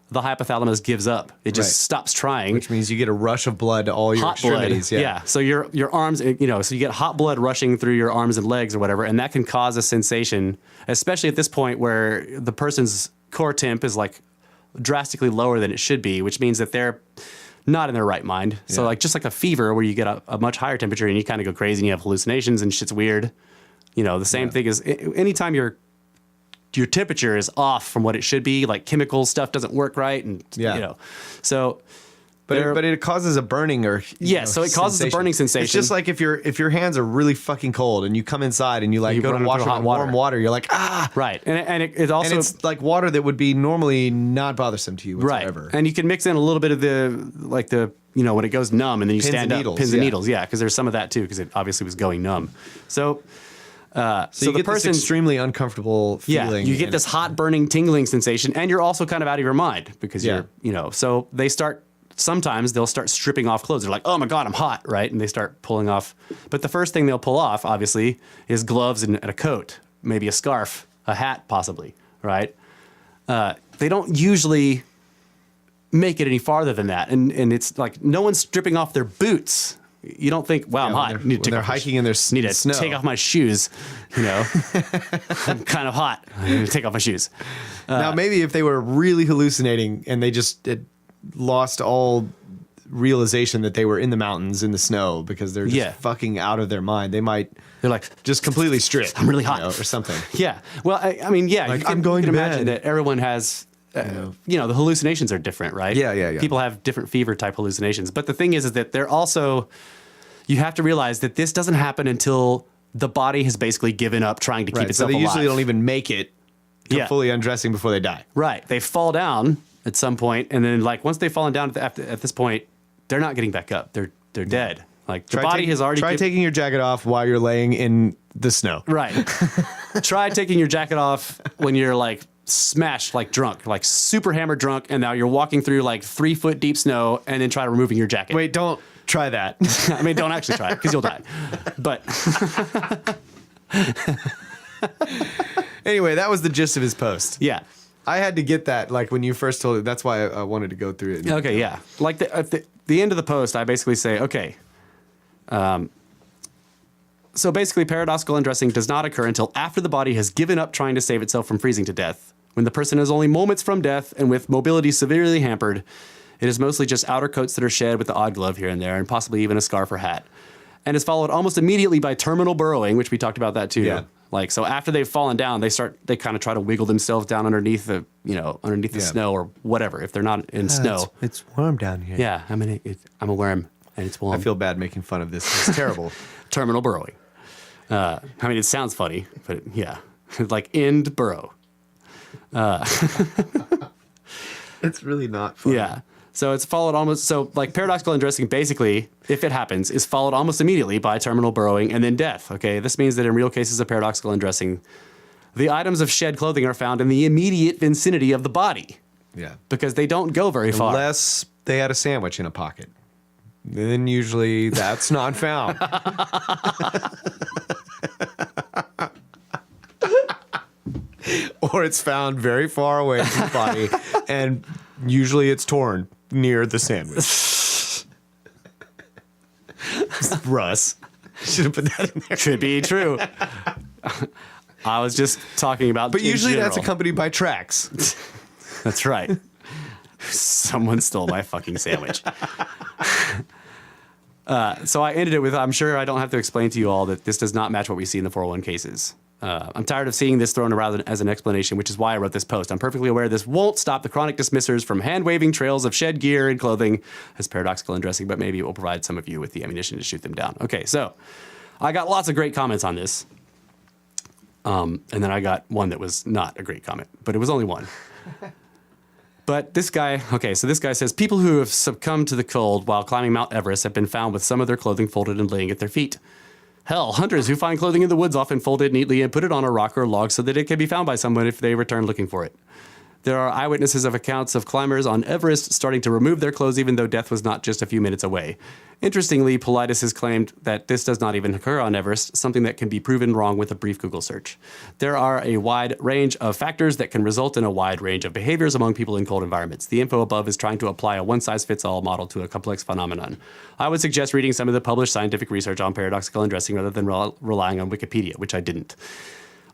the hypothalamus gives up. It just Right. stops trying. Which means you get a rush of blood to all your Hot blood. extremities. Yeah. So your arms, so you get hot blood rushing through your arms and legs or whatever, and that can cause a sensation, especially at this point where the person's core temp is like drastically lower than it should be, which means that they're not in their right mind. So Yeah. like just like a fever where you get a much higher temperature and you kind of go crazy and you have hallucinations and shit's weird. The same thing is anytime your temperature is off from what it should be, like chemical stuff doesn't work right, and so. But it causes a burning or so it causes a burning sensation. It's just like if your hands are really fucking cold and you come inside and you go run to wash into them hot in water. warm water, you're like right, and it also and it's like water that would be normally not bothersome to you whatsoever. Right, and you can mix in a little bit of the when it goes numb and then you Pins stand and up, needles, pins and yeah. needles, because there's some of that too because it obviously was going numb. So So you the get this extremely uncomfortable feeling. you get this hot burning tingling sensation, and you're also kind of out of your mind because so they start. Sometimes they'll start stripping off clothes. They're like, oh my God, I'm hot, right? And they start pulling off. But the first thing they'll pull off, obviously, is gloves and a coat, maybe a scarf, a hat, possibly, right? They don't usually make it any farther than that. And it's like no one's stripping off their boots. You don't think, wow, I'm hot. When they're hiking in their need to snow. take off my shoes. I'm kind of hot. I need to take off my shoes. Now, maybe if they were really hallucinating and they just lost all realization that they were in the mountains in the snow because they're just fucking out of their mind, they're like just completely strip. I'm really hot, or something. Yeah. Well, I mean, Like, I'm going you can to imagine bed. that everyone has. The hallucinations are different, right? Yeah. People have different fever type hallucinations, but the thing is that they're also. You have to realize that this doesn't happen until the body has basically given up trying to keep Right. So itself they alive. usually don't even make it to fully undressing before they die. Right. They fall down at some point, and then once they've fallen down at this point, they're not getting back up. They're dead. Like the body has already. Try taking your jacket off while you're laying in the snow. Right. Try taking your jacket off when you're smashed, drunk, super hammered drunk, and now you're walking through 3 foot deep snow, and then try removing your jacket. Wait, don't try that. I mean, don't actually try it because you'll die. But anyway, that was the gist of his post. yeah. I had to get that when you first told it. That's why I wanted to go through it. Okay. Yeah. At the end of the post, I basically say, okay. So basically, paradoxical undressing does not occur until after the body has given up trying to save itself from freezing to death. When the person is only moments from death and with mobility severely hampered, it is mostly just outer coats that are shed with the odd glove here and there, and possibly even a scarf or hat. And is followed almost immediately by terminal burrowing, which we talked about that too. Yeah. So after they've fallen down, they kind of try to wiggle themselves down underneath the snow or whatever. If they're not in snow, It's warm down here. yeah, I'm a worm and it's warm. I feel bad making fun of this. It's terrible. Terminal burrowing. It sounds funny, but yeah, end burrow. It's really not fun. Yeah. So it's followed paradoxical undressing basically, if it happens, is followed almost immediately by terminal burrowing and then death. Okay. This means that in real cases of paradoxical undressing, the items of shed clothing are found in the immediate vicinity of the body. Yeah. Because they don't go very far. Unless they had a sandwich in a pocket. Then usually that's not found. Or it's found very far away from the body, and usually it's torn near the sandwich. Russ. Should have put that in there. Could be true. I was just talking about. But in usually that's general. accompanied by tracks. That's right. Someone stole my fucking sandwich. So I ended it with, I'm sure I don't have to explain to you all that this does not match what we see in the 401 cases. I'm tired of seeing this thrown around as an explanation, which is why I wrote this post. I'm perfectly aware this won't stop the chronic dismissers from hand-waving trails of shed gear and clothing as paradoxical undressing, but maybe it will provide some of you with the ammunition to shoot them down. Okay, so I got lots of great comments on this. And then I got one that was not a great comment, but it was only one. But this guy says, people who have succumbed to the cold while climbing Mount Everest have been found with some of their clothing folded and laying at their feet. Hell, hunters who find clothing in the woods often fold it neatly and put it on a rock or log so that it can be found by someone if they return looking for it. There are eyewitnesses of accounts of climbers on Everest starting to remove their clothes even though death was not just a few minutes away. Interestingly, Paulides has claimed that this does not even occur on Everest, something that can be proven wrong with a brief Google search. There are a wide range of factors that can result in a wide range of behaviors among people in cold environments. The info above is trying to apply a one-size-fits-all model to a complex phenomenon. I would suggest reading some of the published scientific research on paradoxical undressing rather than relying on Wikipedia, which I didn't.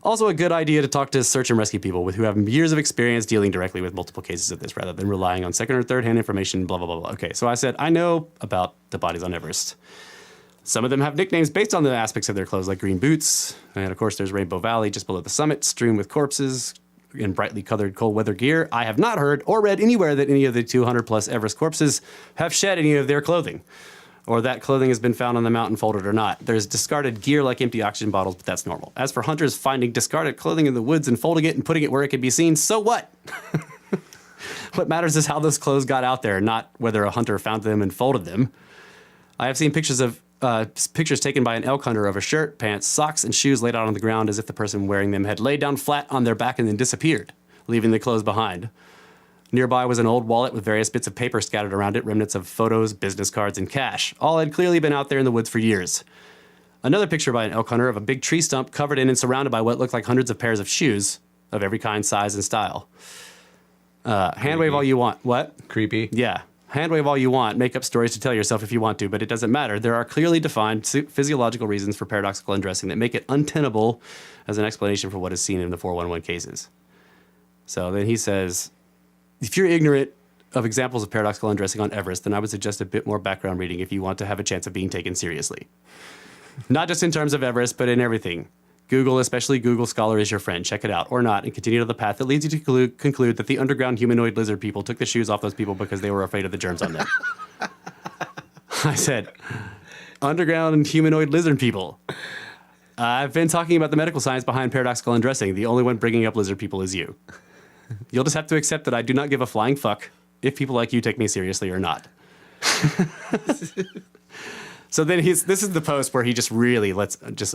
Also a good idea to talk to search and rescue people who have years of experience dealing directly with multiple cases of this rather than relying on second or third hand information, blah, blah, blah, blah. Okay, so I said, I know about the bodies on Everest. Some of them have nicknames based on the aspects of their clothes, like green boots. And of course, there's Rainbow Valley just below the summit, strewn with corpses in brightly colored cold weather gear. I have not heard or read anywhere that any of the 200 plus Everest corpses have shed any of their clothing, or that clothing has been found on the mountain folded or not. There's discarded gear like empty oxygen bottles, but that's normal. As for hunters finding discarded clothing in the woods and folding it and putting it where it can be seen, so what? What matters is how those clothes got out there, not whether a hunter found them and folded them. I have seen pictures taken by an elk hunter of a shirt, pants, socks, and shoes laid out on the ground as if the person wearing them had laid down flat on their back and then disappeared, leaving the clothes behind. Nearby was an old wallet with various bits of paper scattered around it, remnants of photos, business cards, and cash. All had clearly been out there in the woods for years. Another picture by an elk hunter of a big tree stump covered in and surrounded by what looked like hundreds of pairs of shoes of every kind, size, and style. Hand wave all you want. What? Creepy. Yeah. Hand wave all you want. Make up stories to tell yourself if you want to, but it doesn't matter. There are clearly defined physiological reasons for paradoxical undressing that make it untenable as an explanation for what is seen in the 411 cases. So then he says, if you're ignorant of examples of paradoxical undressing on Everest, then I would suggest a bit more background reading if you want to have a chance of being taken seriously. Not just in terms of Everest, but in everything. Google, especially Google Scholar, is your friend. Check it out, or not, and continue to the path that leads you to conclude that the underground humanoid lizard people took the shoes off those people because they were afraid of the germs on them. I said, underground and humanoid lizard people. I've been talking about the medical science behind paradoxical undressing. The only one bringing up lizard people is you. You'll just have to accept that I do not give a flying fuck if people like you take me seriously or not. So then this is the post where he just really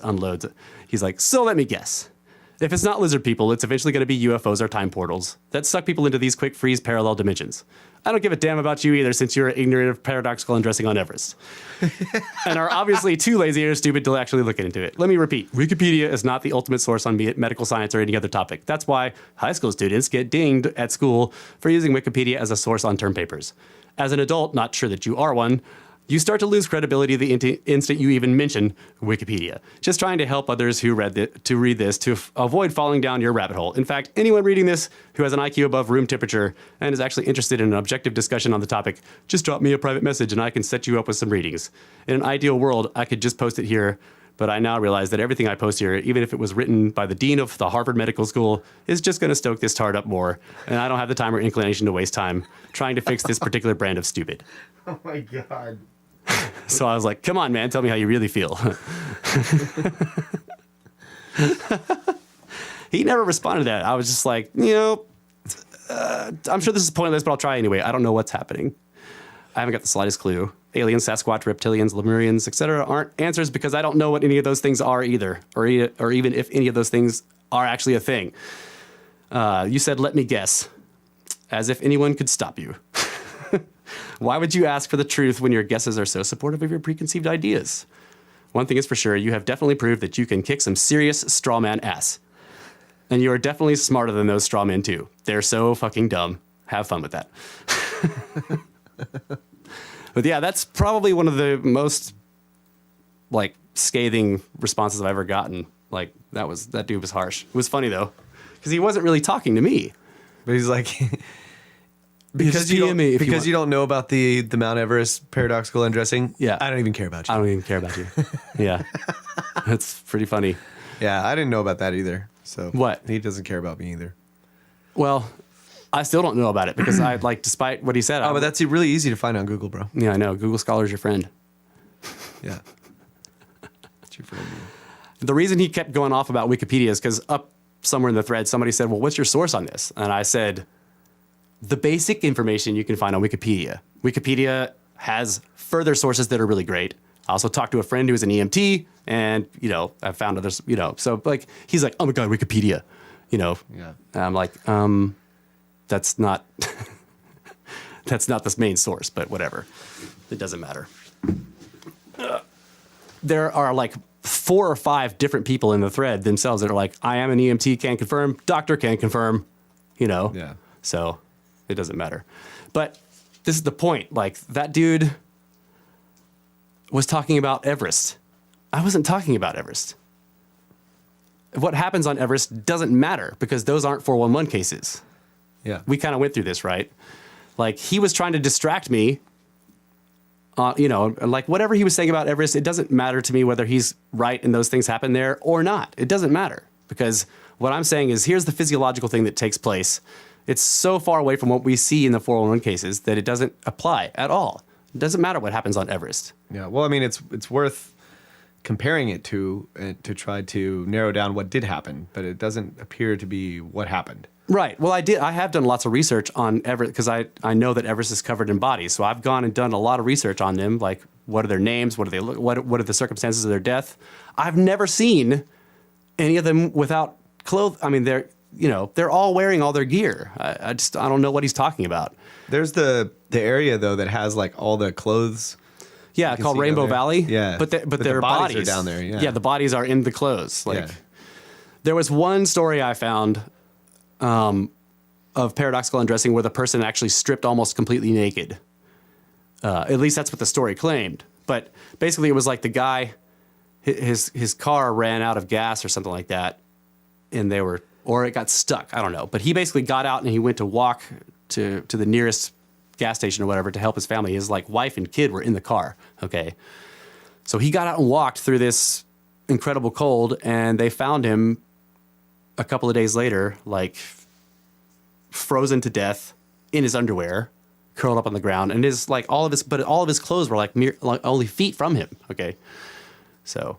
unloads it. He's like, so let me guess. If it's not lizard people, it's eventually going to be UFOs or time portals that suck people into these quick freeze parallel dimensions. I don't give a damn about you either, since you're ignorant of paradoxical undressing on Everest. And are obviously too lazy or stupid to actually look into it. Let me repeat, Wikipedia is not the ultimate source on medical science or any other topic. That's why high school students get dinged at school for using Wikipedia as a source on term papers. As an adult, not sure that you are one, you start to lose credibility the instant you even mention Wikipedia. Just trying to help others who read this to avoid falling down your rabbit hole. In fact, anyone reading this who has an IQ above room temperature and is actually interested in an objective discussion on the topic, just drop me a private message and I can set you up with some readings. In an ideal world, I could just post it here, but I now realize that everything I post here, even if it was written by the dean of the Harvard Medical School, is just going to stoke this tard up more, and I don't have the time or inclination to waste time trying to fix this particular brand of stupid. Oh my God. So I was like, come on, man, tell me how you really feel. He never responded to that. I was just like, I'm sure this is pointless, but I'll try anyway. I don't know what's happening. I haven't got the slightest clue. Aliens, Sasquatch, reptilians, Lemurians, etc. aren't answers because I don't know what any of those things are either, or even if any of those things are actually a thing. You said, let me guess, as if anyone could stop you. Why would you ask for the truth when your guesses are so supportive of your preconceived ideas? One thing is for sure, you have definitely proved that you can kick some serious straw man ass. And you are definitely smarter than those straw men too. They're so fucking dumb. Have fun with that. But yeah, that's probably one of the most scathing responses I've ever gotten. That dude was harsh. It was funny though, because he wasn't really talking to me. But he's like, because you don't know about the Mount Everest paradoxical undressing. Yeah, I don't even care about you. I don't even care about you. Yeah, that's pretty funny. Yeah, I didn't know about that either. So what? He doesn't care about me either. Well, I still don't know about it because despite what he said. But that's really easy to find on Google, bro. Yeah, I know. Google Scholar is your friend. Yeah. It's your friend. The reason he kept going off about Wikipedia is because up somewhere in the thread, somebody said, well, what's your source on this? And I said, the basic information you can find on Wikipedia. Wikipedia has further sources that are really great. I also talked to a friend who was an EMT and, I found others, so he's like, oh my God, Wikipedia, Yeah. And I'm like, that's not that's not the main source, but whatever. It doesn't matter. There are like 4 or 5 different people in the thread themselves that are like, I am an EMT, can confirm, doctor can confirm, you know? Yeah. So it doesn't matter. But this is the point. Like, that dude was talking about Everest. I wasn't talking about Everest. What happens on Everest doesn't matter because those aren't 411 cases. Yeah. We kind of went through this, right? Like, he was trying to distract me. You know, like whatever he was saying about Everest, it doesn't matter to me whether he's right and those things happen there or not. It doesn't matter because what I'm saying is here's the physiological thing that takes place. It's so far away from what we see in the 411 cases that it doesn't apply at all. It doesn't matter what happens on Everest. Yeah. Well, I mean, it's worth comparing it to try to narrow down what did happen, but it doesn't appear to be what happened. Right. Well, I have done lots of research on Everest because I know that Everest is covered in bodies. So I've gone and done a lot of research on them. Like, what are their names? What do they look? What are the circumstances of their death? I've never seen any of them without clothes. I mean, they're all wearing all their gear. I don't know what he's talking about. There's the area though that has like all the clothes. Yeah, called Rainbow Valley. Yeah. But their bodies are down there. Yeah. Yeah, the bodies are in the clothes. Like, Yeah. There was one story I found of paradoxical undressing where the person actually stripped almost completely naked. At least that's what the story claimed. But basically, it was like the guy, his car ran out of gas or something like that, and or it got stuck. I don't know. But he basically got out and he went to walk to the nearest gas station or whatever to help his family. His like wife and kid were in the car. Okay, so he got out and walked through this incredible cold, and they found him a couple of days later, like frozen to death in his underwear, curled up on the ground, and all of his clothes were like only feet from him. Okay, so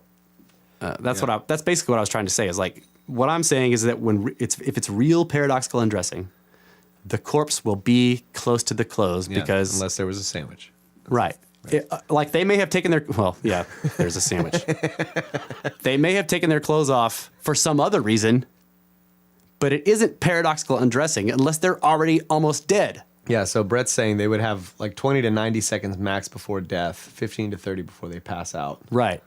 that's basically what I was trying to say. Is like what I'm saying is that if it's real paradoxical undressing, the corpse will be close to the clothes because unless there was a sandwich. Right. Like they may have taken there's a sandwich. They may have taken their clothes off for some other reason, but it isn't paradoxical undressing unless they're already almost dead. Yeah, so Brett's saying they would have like 20 to 90 seconds max before death, 15 to 30 before they pass out. Right.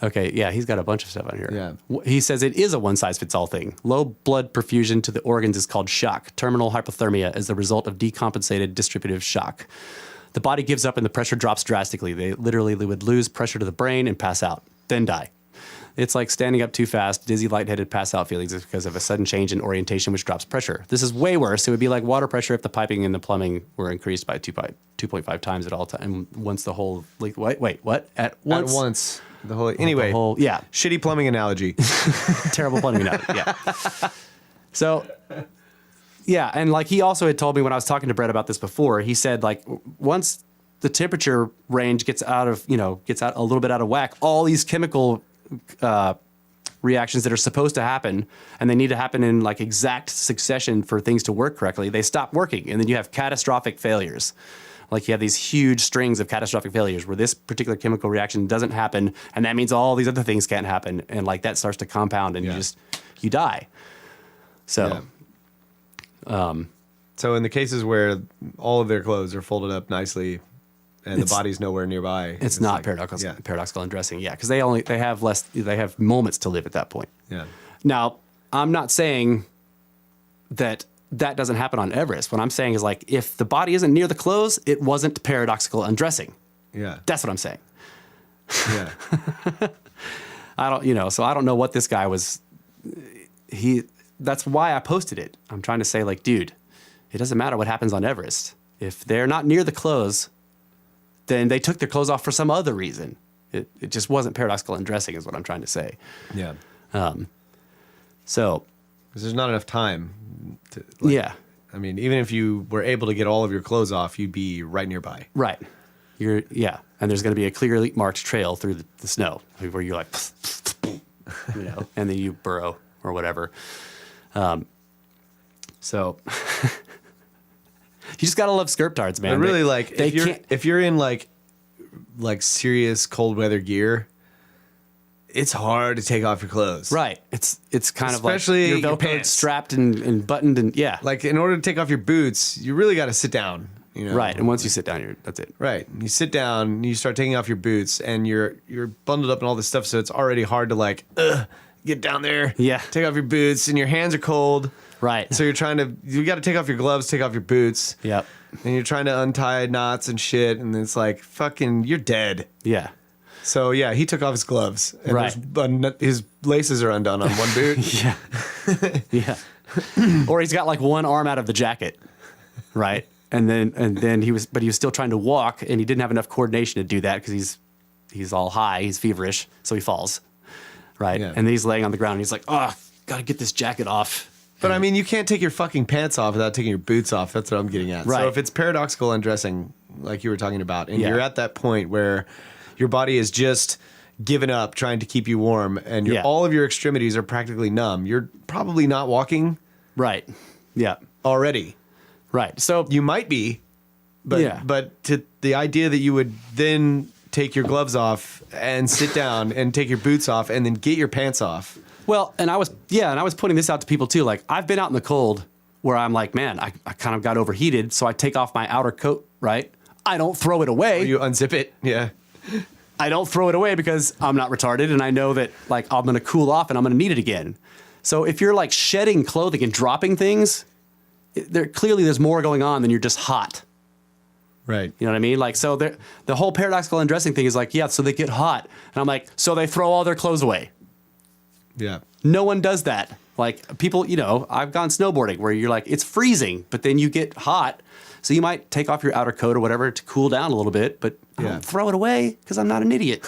Okay, yeah, he's got a bunch of stuff on here. Yeah. He says it is a one-size-fits-all thing. Low blood perfusion to the organs is called shock. Terminal hypothermia is the result of decompensated distributive shock. The body gives up and the pressure drops drastically. They would lose pressure to the brain and pass out, then die. It's like standing up too fast, dizzy, lightheaded, pass out feelings is because of a sudden change in orientation, which drops pressure. This is way worse. It would be like water pressure if the piping and the plumbing were increased by 2.5 times at all time. Once the whole, like, wait, what? At once? The whole, anyway, yeah. Shitty plumbing analogy. Terrible plumbing analogy, yeah. So, yeah, and like he also had told me when I was talking to Brett about this before, he said like once the temperature range gets out a little bit out of whack, all these chemical reactions that are supposed to happen and they need to happen in like exact succession for things to work correctly, they stop working, and then you have catastrophic failures. Like you have these huge strings of catastrophic failures where this particular chemical reaction doesn't happen, and that means all these other things can't happen, and like that starts to compound, and you die. So, so in the cases where all of their clothes are folded up nicely, and the body's nowhere nearby, it's not like, paradoxical undressing. Yeah, because they have moments to live at that point. Yeah. Now, I'm not saying that doesn't happen on Everest. What I'm saying is like if the body isn't near the clothes, it wasn't paradoxical undressing. Yeah. That's what I'm saying. Yeah. So I don't know what this guy was. That's why I posted it. I'm trying to say like, dude, it doesn't matter what happens on Everest. If they're not near the clothes, then they took their clothes off for some other reason. It just wasn't paradoxical undressing is what I'm trying to say. Yeah. So. Because there's not enough time. Yeah. I mean, even if you were able to get all of your clothes off, you'd be right nearby. Right. And there's going to be a clearly marked trail through the snow where you're like, and then you burrow or whatever. So you just got to love skerptards, man. But really, like, if you're in like serious cold weather gear, it's hard to take off your clothes. Right. It's kind Especially of like your your Velcroed, pants. strapped and buttoned and yeah. Like in order to take off your boots, you really got to sit down. You know? Right. And once you sit down, that's it. Right. You sit down, you start taking off your boots, and you're bundled up in all this stuff, so it's already hard to like get down there. Yeah. Take off your boots, and your hands are cold. Right. So you got to take off your gloves, take off your boots. Yep. And you're trying to untie knots and shit, and it's like fucking, you're dead. Yeah. So yeah, he took off his gloves. And Right. his laces are undone on one boot. Yeah. Yeah. Or he's got like one arm out of the jacket. Right. And then he was still trying to walk, and he didn't have enough coordination to do that because he's all high, he's feverish, so he falls. Right. Yeah. And then he's laying on the ground and he's like, oh, gotta get this jacket off. But I mean, you can't take your fucking pants off without taking your boots off. That's what I'm getting at. Right. So if it's paradoxical undressing, like you were talking about, and Yeah. you're at that point where your body is just given up trying to keep you warm, and Yeah. all of your extremities are practically numb, you're probably not walking Right. Yeah. already. Right. So You might be, but Yeah. but to the idea that you would then take your gloves off and sit down and take your boots off and then get your pants off. well, and I was pointing this out to people too. Like I've been out in the cold where I'm like, man, I kind of got overheated, so I take off my outer coat, right? I don't throw it away. You unzip it, yeah. I don't throw it away because I'm not retarded and I know that like I'm gonna cool off and I'm gonna need it again. So if you're like shedding clothing and dropping things, there's more going on than you're just hot. Right. You know what I mean? Like so the whole paradoxical undressing thing is like, yeah, so they get hot. And I'm like, so they throw all their clothes away. Yeah. No one does that. Like people, you know, I've gone snowboarding where you're like, it's freezing, but then you get hot. So you might take off your outer coat or whatever to cool down a little bit, but I Yeah. don't throw it away because I'm not an idiot.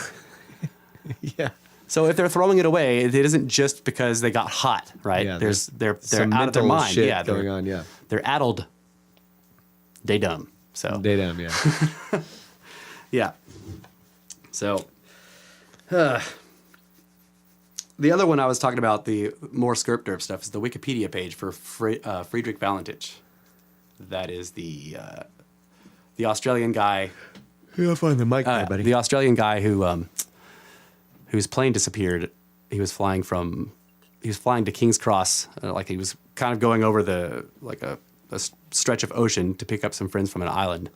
Yeah. So if they're throwing it away, it isn't just because they got hot, right? Yeah, they're some out of their mental mind. shit Yeah, going on, yeah. They're addled. They dumb. So Daydam, yeah. yeah. So the other one I was talking about, the more skerpderp stuff, is the Wikipedia page for Friedrich Valentino. That is the Australian guy. You'll find the mic there, buddy. The Australian guy whose plane disappeared. He was flying to King's Cross, like he was kind of going over a stretch of ocean to pick up some friends from an island.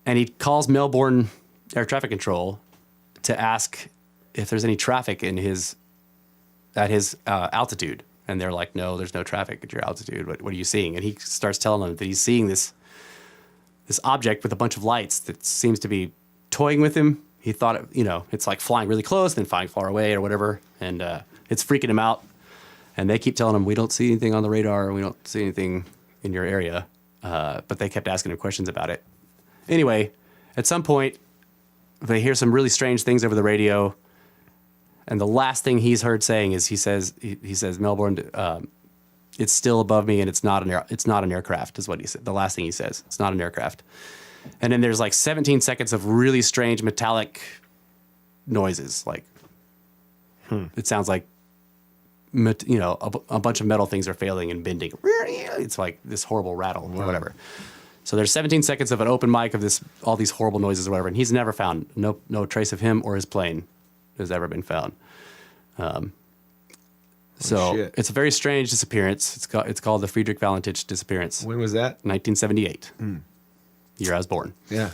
And he calls Melbourne air traffic control to ask if there's any traffic at his altitude. And they're like, no, there's no traffic at your altitude. What are you seeing? And he starts telling them that he's seeing this object with a bunch of lights that seems to be toying with him. He thought, it's like flying really close, then flying far away or whatever. And it's freaking him out. And they keep telling him, we don't see anything on the radar. We don't see anything in your area. But they kept asking him questions about it. Anyway, at some point, they hear some really strange things over the radio. And the last thing he's heard saying is he says, Melbourne, it's still above me and it's not an aircraft, is what he said. The last thing he says, it's not an aircraft. And then there's like 17 seconds of really strange metallic noises. Like, it sounds like, a bunch of metal things are failing and bending. It's like this horrible rattle or whatever. So there's 17 seconds of an open mic of all these horrible noises or whatever. And he's never found, no trace of him or his plane has ever been found. So it's a very strange disappearance. It's called the Friedrich Valentino disappearance. When was that? 1978. Year I was born. Yeah.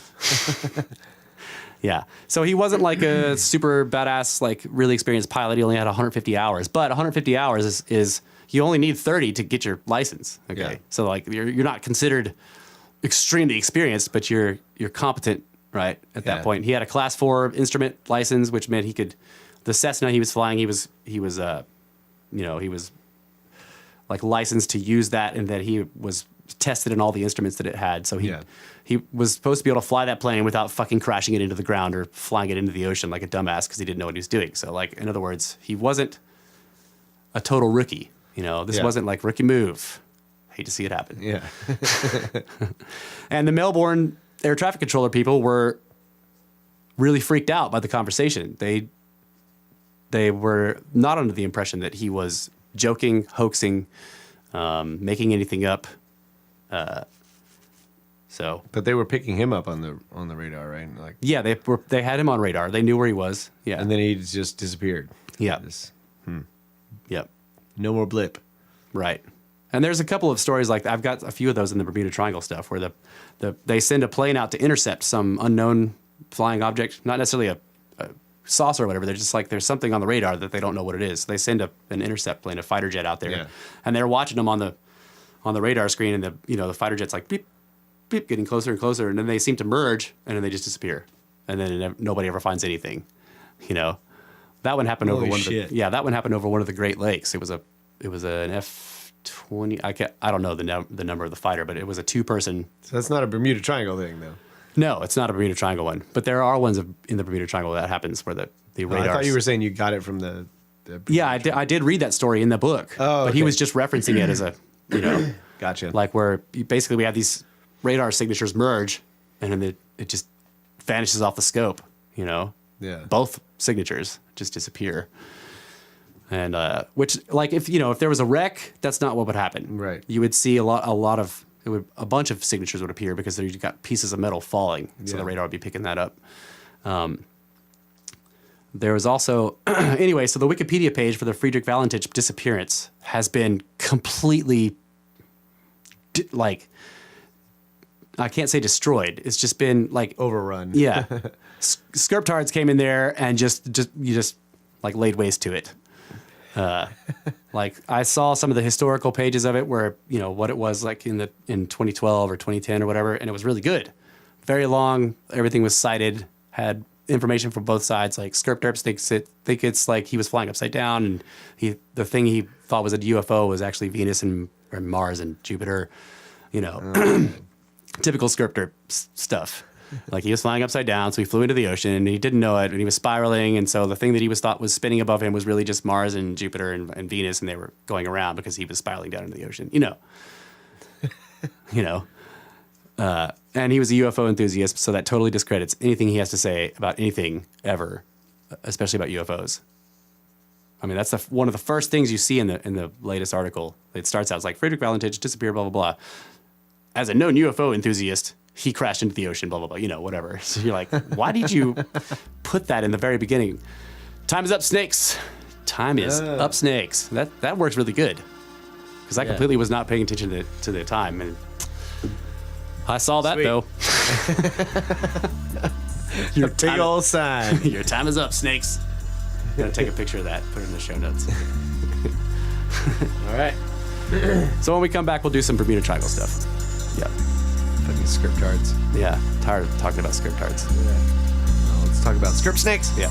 Yeah. So he wasn't like a super badass, like really experienced pilot. He only had 150 hours. But 150 hours is you only need 30 to get your license. Okay. Yeah. So like you're not considered extremely experienced, but you're competent, right? At that point. He had a class 4 instrument license, which meant he could the Cessna he was flying, he was like licensed to use that, and that he was tested in all the instruments that it had. So he was supposed to be able to fly that plane without fucking crashing it into the ground or flying it into the ocean like a dumbass because he didn't know what he was doing. So like, in other words, he wasn't a total rookie. This wasn't like rookie move. Hate to see it happen. Yeah. And the Melbourne air traffic controller people were really freaked out by the conversation. They were not under the impression that he was joking, hoaxing, making anything up. So, But they were picking him up on the radar, right? Like, yeah, they had him on radar. They knew where he was. Yeah. and then he just disappeared. Yeah. Just, Yep. no more blip. Right. And there's a couple of stories like I've got a few of those in the Bermuda Triangle stuff where they send a plane out to intercept some unknown flying object, not necessarily a saucer or whatever. They're just like there's something on the radar that they don't know what it is. So they send an intercept plane, a fighter jet out there, Yeah. and they're watching them on the radar screen, and the fighter jet's like beep beep, getting closer and closer, and then they seem to merge, and then they just disappear, and then nobody ever finds anything. That one happened over Holy one. shit. That one happened over one of the Great Lakes. It was an F-20. I don't know the number of the fighter, but it was a 2-person. So that's not a Bermuda Triangle thing, though. No, it's not a Bermuda Triangle one, but there are ones in the Bermuda Triangle that happens where the radar. I thought you were saying you got it from the Yeah, I did read that story in the book, Oh, but he okay. was just referencing it as a, Gotcha. like where basically we have these radar signatures merge, and then it just vanishes off the scope. Yeah. Both signatures just disappear. And which, like, if there was a wreck, that's not what would happen. Right. You would see a bunch of signatures would appear because you got pieces of metal falling, so the Yeah. radar would be picking that up. There was also, anyway, so the Wikipedia page for the Friedrich Valentino disappearance has been completely, I can't say destroyed. It's just been like Overrun. Yeah, skerptards came in there and just like laid waste to it. Like I saw some of the historical pages of it where what it was like in 2012 or 2010 or whatever, and it was really good, very long. Everything was cited, had information from both sides. Like skerpderps think it's like he was flying upside down, and the thing he thought was a UFO was actually Venus or Mars and Jupiter. Typical skerpderp stuff. Like he was flying upside down, so he flew into the ocean, and he didn't know it, and he was spiraling, and so the thing that he thought was spinning above him was really just Mars and Jupiter and Venus, and they were going around because he was spiraling down into the ocean. And he was a UFO enthusiast, so that totally discredits anything he has to say about anything ever, especially about UFOs. I mean, that's one of the first things you see in the latest article. It starts out as like Friedrich Valentino disappeared, blah blah blah. As a known UFO enthusiast, he crashed into the ocean, blah, blah, blah, whatever. So you're like, why did you put that in the very beginning? Time is up, snakes. Time is up, snakes. That works really good. Because I completely was not paying attention to the time. And I saw that, Sweet. though. Your big old sign. Your time is up, snakes. I'm going to take a picture of that, put it in the show notes. All right. So when we come back, we'll do some Bermuda Triangle stuff. Yeah. Fucking skerptards. Yeah. Tired of talking about skerptards. Well, let's talk about skerp snakes. Yeah.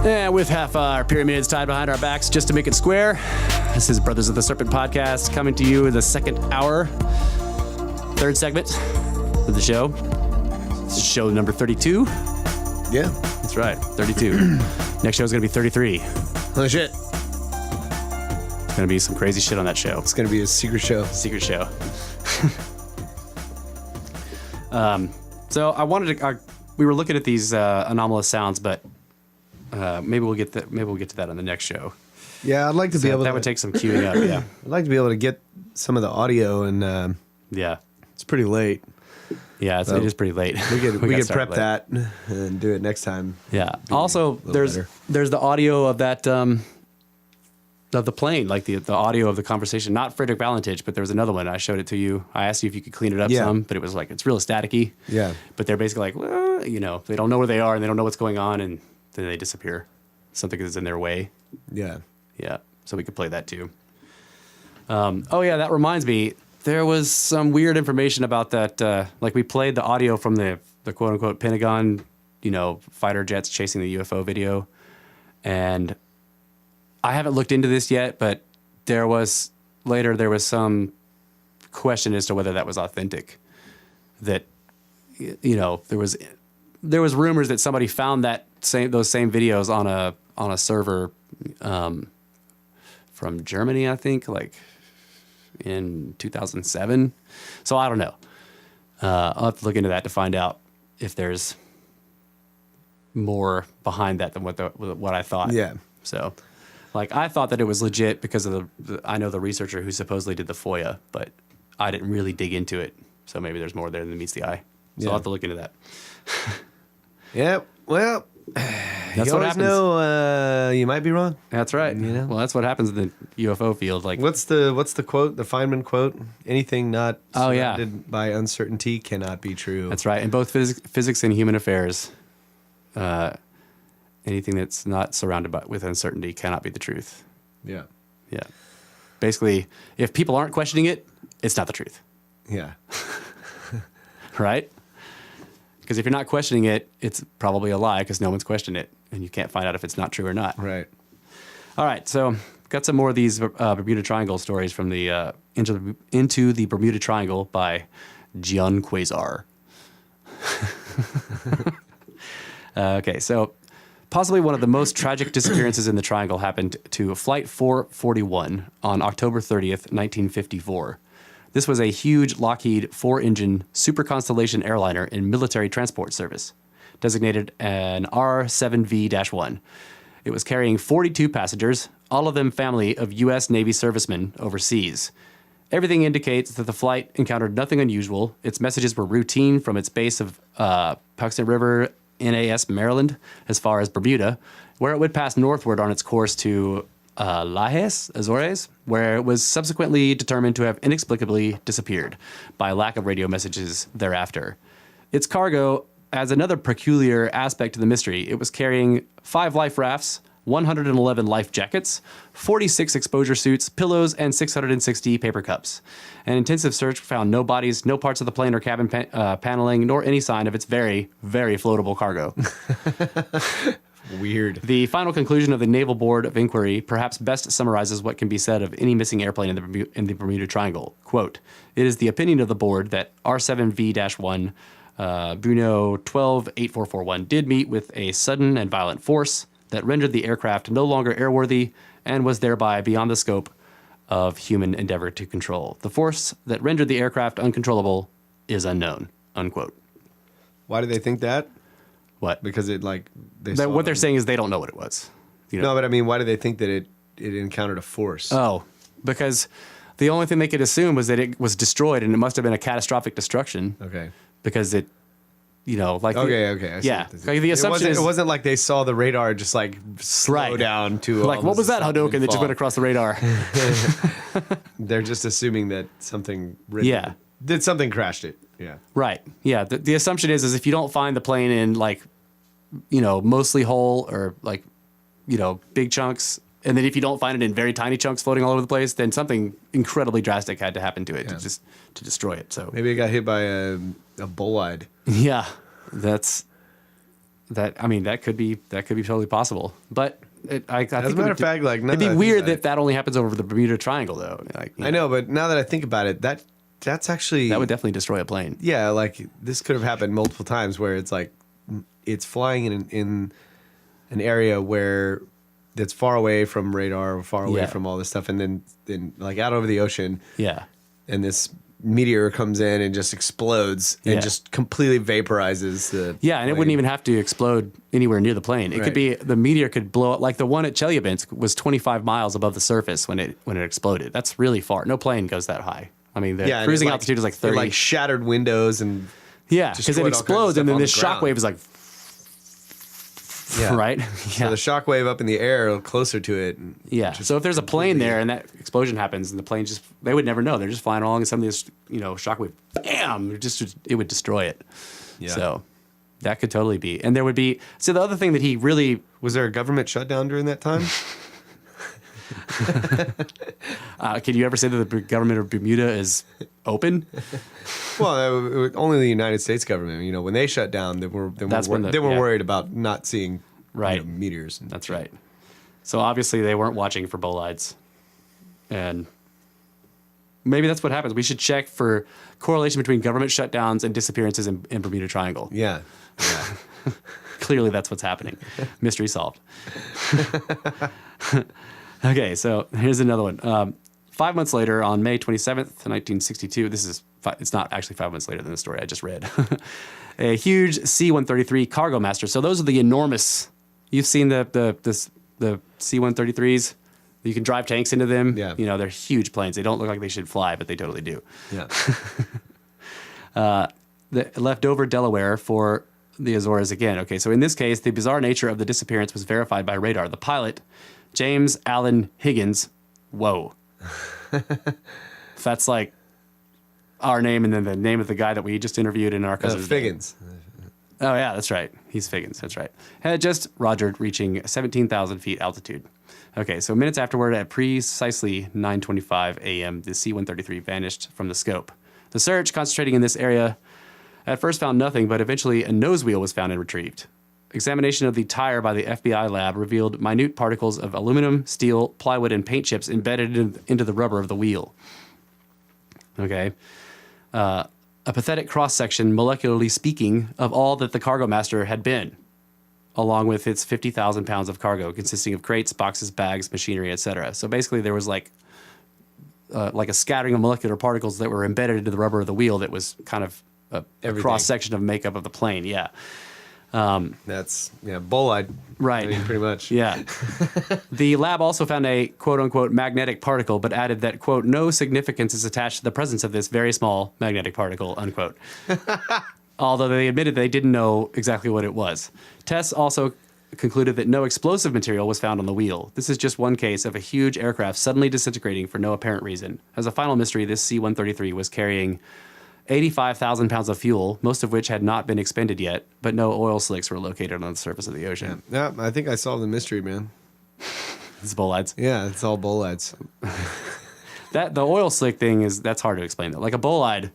And with half our pyramids tied behind our backs just to make it square, this is Brothers of the Serpent podcast coming to you in the second hour, third segment of the show. This is show number 32. Yeah. That's right, 32. Next show is going to be 33. Holy shit. It's going to be some crazy shit on that show. It's going to be a secret show. Secret show. So I wanted to. We were looking at these anomalous sounds, but maybe we'll get to that on the next show. Yeah, I'd like to be able to. That would take some queuing up. Yeah. I'd like to be able to get some of the audio, and Yeah. it's pretty late. Yeah. It is pretty late. We could got prep started late. that and do it next time. Yeah. Also, better. there's the audio of that of the plane, like the audio of the conversation. Not Friedrich Valentino, but there was another one. I showed it to you. I asked you if you could clean it up Yeah. some, but it was like it's real staticky. Yeah. But they're basically like, well, they don't know where they are and they don't know what's going on, and then they disappear. Something is in their way. Yeah. Yeah. So we could play that too. Oh yeah, that reminds me. There was some weird information about that. Like we played the audio from the quote unquote Pentagon, fighter jets chasing the UFO video. And I haven't looked into this yet, but there was some question as to whether that was authentic. That, you know, there was rumors that somebody found those same videos on a server from Germany, I think, like in 2007. So I don't know. I'll have to look into that to find out if there's more behind that than what I thought. Yeah. So, like, I thought that it was legit because of I know the researcher who supposedly did the FOIA, but I didn't really dig into it. So maybe there's more there than meets the eye. So I'll have to look into that. Yeah. Well, That's you what always happens. know you might be wrong. That's right. You know? Well, that's what happens in the UFO field. Like, What's the quote? The Feynman quote? Anything not Oh, yeah. surrounded by uncertainty cannot be true. that's right. In both physics and human affairs, anything that's not surrounded with uncertainty cannot be the truth. Yeah. Yeah. Basically, if people aren't questioning it, it's not the truth, Yeah. right? Because if you're not questioning it, it's probably a lie because no one's questioned it, and you can't find out if it's not true or not. Right. All right, so got some more of these Bermuda Triangle stories from the Into the Bermuda Triangle by Gian Quasar. Okay, so possibly one of the most tragic disappearances in the triangle happened to Flight 441 on October 30th, 1954. This was a huge Lockheed 4-engine Super Constellation airliner in military transport service, designated an R-7V-1. It was carrying 42 passengers, all of them family of U.S. Navy servicemen overseas. Everything indicates that the flight encountered nothing unusual. Its messages were routine from its base of Puxton River, NAS, Maryland, as far as Bermuda, where it would pass northward on its course to Lajes, Azores, where it was subsequently determined to have inexplicably disappeared by lack of radio messages thereafter. Its cargo adds another peculiar aspect to the mystery. It was carrying 5 life rafts, 111 life jackets, 46 exposure suits, pillows, and 660 paper cups. An intensive search found no bodies, no parts of the plane or cabin paneling, nor any sign of its very, very floatable cargo. Weird. The final conclusion of the Naval Board of Inquiry perhaps best summarizes what can be said of any missing airplane in the Bermuda Triangle. Quote, "It is the opinion of the board that R7V-1 Bruno 128441 did meet with a sudden and violent force that rendered the aircraft no longer airworthy and was thereby beyond the scope of human endeavor to control. The force that rendered the aircraft uncontrollable is unknown." Unquote. Why do they think that? What? Because it like What they're saying is they don't know what it was. You know? No, but I mean, why do they think that it encountered a force? Oh, because the only thing they could assume was that it was destroyed, and it must have been a catastrophic destruction. Okay. Because it, you know, like Okay. I see yeah, what this is. like the assumption it wasn't like they saw the radar just like slow Right. down to like what was that Hadouken that just went across? across the radar? They're just assuming that something did something crashed it. Yeah. Right. Yeah. The assumption is if you don't find the plane in like, you know, mostly whole or like, you know, big chunks, and then if you don't find it in very tiny chunks floating all over the place, then something incredibly drastic had to happen to it to destroy it. So Maybe it got hit by a bolide. yeah, I mean, that could be totally possible. But I think As a matter of fact, like it'd be weird that only happens over the Bermuda Triangle, though. Like, I know, but now that I think about it, that's actually that would definitely destroy a plane. yeah, like this could have happened multiple times where it's like it's flying in an area where that's far away from radar, far away Yeah. from all this stuff, and then like out over the ocean, Yeah. and this meteor comes in and just explodes and Yeah. just completely vaporizes the Yeah, and it wouldn't plane. even have to explode anywhere near the plane. It could be the meteor could blow up like the one at Chelyabinsk was 25 miles above the surface when it exploded. That's really far. No plane goes that high. I mean, the and cruising it, altitude is like it 30. like shattered windows and yeah, because it destroyed all kinds of explodes and stuff then on this the ground. shockwave is like yeah. right? So the shockwave up in the air closer to it. and Yeah. just So if there's a plane completely- there and that explosion happens and the plane they would never know. They're just flying along and suddenly this, you know, shockwave, bam, it would destroy it. Yeah. So that could totally be. And there would be, so the other thing that he really, Was there a government shutdown during that time? can you ever say that the government of Bermuda is open? Well, only the United States government. You know, when they shut down, they were That's when they were yeah. worried about not seeing Right. meteors. And That's shit. right. So obviously they weren't watching for bolides. And maybe that's what happens. We should check for correlation between government shutdowns and disappearances in Bermuda Triangle. Yeah. Clearly that's what's happening. Mystery solved. Okay, so here's another one. 5 months later, on May 27th, 1962, it's not actually 5 months later than the story I just read. A huge C-133 cargo master. So those are the enormous. You've seen the C-133s. You can drive tanks into them. Yeah. You know, they're huge planes. They don't look like they should fly, but they totally do. Yeah. Left over Delaware for the Azores again. Okay, so in this case, the bizarre nature of the disappearance was verified by radar. The pilot, James Allen Higgins, whoa. That's like our name and then the name of the guy that we just interviewed in our cousin's Figgins. Oh, yeah, that's right. He's Figgins. That's right. Had just rogered, reaching 17,000 feet altitude. Okay, so minutes afterward, at precisely 9:25 a.m., the C-133 vanished from the scope. The search, concentrating in this area, at first found nothing, but eventually a nose wheel was found and retrieved. Examination of the tire by the FBI lab revealed minute particles of aluminum, steel, plywood, and paint chips embedded into the rubber of the wheel. Okay. A pathetic cross-section, molecularly speaking, of all that the cargo master had been, along with its 50,000 pounds of cargo, consisting of crates, boxes, bags, machinery, etc. So basically there was like a scattering of molecular particles that were embedded into the rubber of the wheel that was kind of a cross-section of makeup of the plane, yeah. That's, bolide. Right. I mean, pretty much. Yeah. The lab also found a quote-unquote magnetic particle, but added that, quote, no significance is attached to the presence of this very small magnetic particle, unquote. Although they admitted they didn't know exactly what it was. Tests also concluded that no explosive material was found on the wheel. This is just one case of a huge aircraft suddenly disintegrating for no apparent reason. As a final mystery, this C-133 was carrying 85,000 pounds of fuel, most of which had not been expended yet, but no oil slicks were located on the surface of the ocean. Yeah, I think I solved the mystery, man. It's bolides. Yeah, it's all bolides. The oil slick thing that's hard to explain though. Like a bolide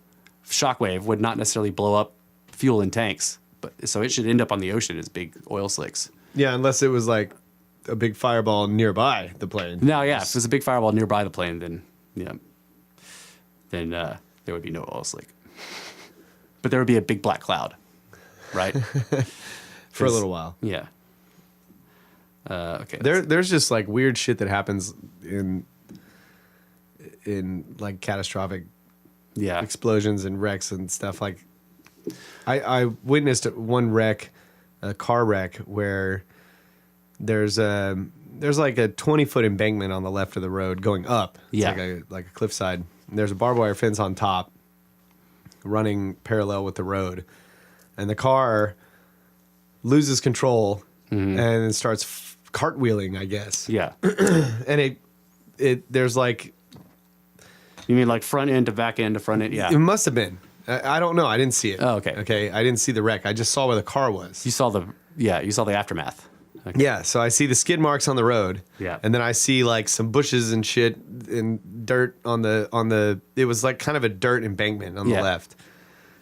shockwave would not necessarily blow up fuel in tanks, but so it should end up on the ocean as big oil slicks. Yeah, unless it was like a big fireball nearby the plane. No, yeah, if it was a big fireball nearby the plane, then there would be no oil slick. But there would be a big black cloud, right? For a little while. Yeah. Okay. There's just like weird shit that happens in like catastrophic explosions and wrecks and stuff. Like I witnessed one wreck, a car wreck, where there's like a 20-foot embankment on the left of the road going up. It's like a cliffside. And there's a barbed wire fence on top running parallel with the road. And the car loses control and starts cartwheeling, I guess. Yeah. And there's like... You mean like front end to back end to front end? Yeah. It must have been. I don't know. I didn't see it. Oh, okay. Okay. I didn't see the wreck. I just saw where the car was. You saw the aftermath. Okay. Yeah, so I see the skid marks on the road. Yeah. And then I see like some bushes and shit and dirt on the it was like kind of a dirt embankment on the left.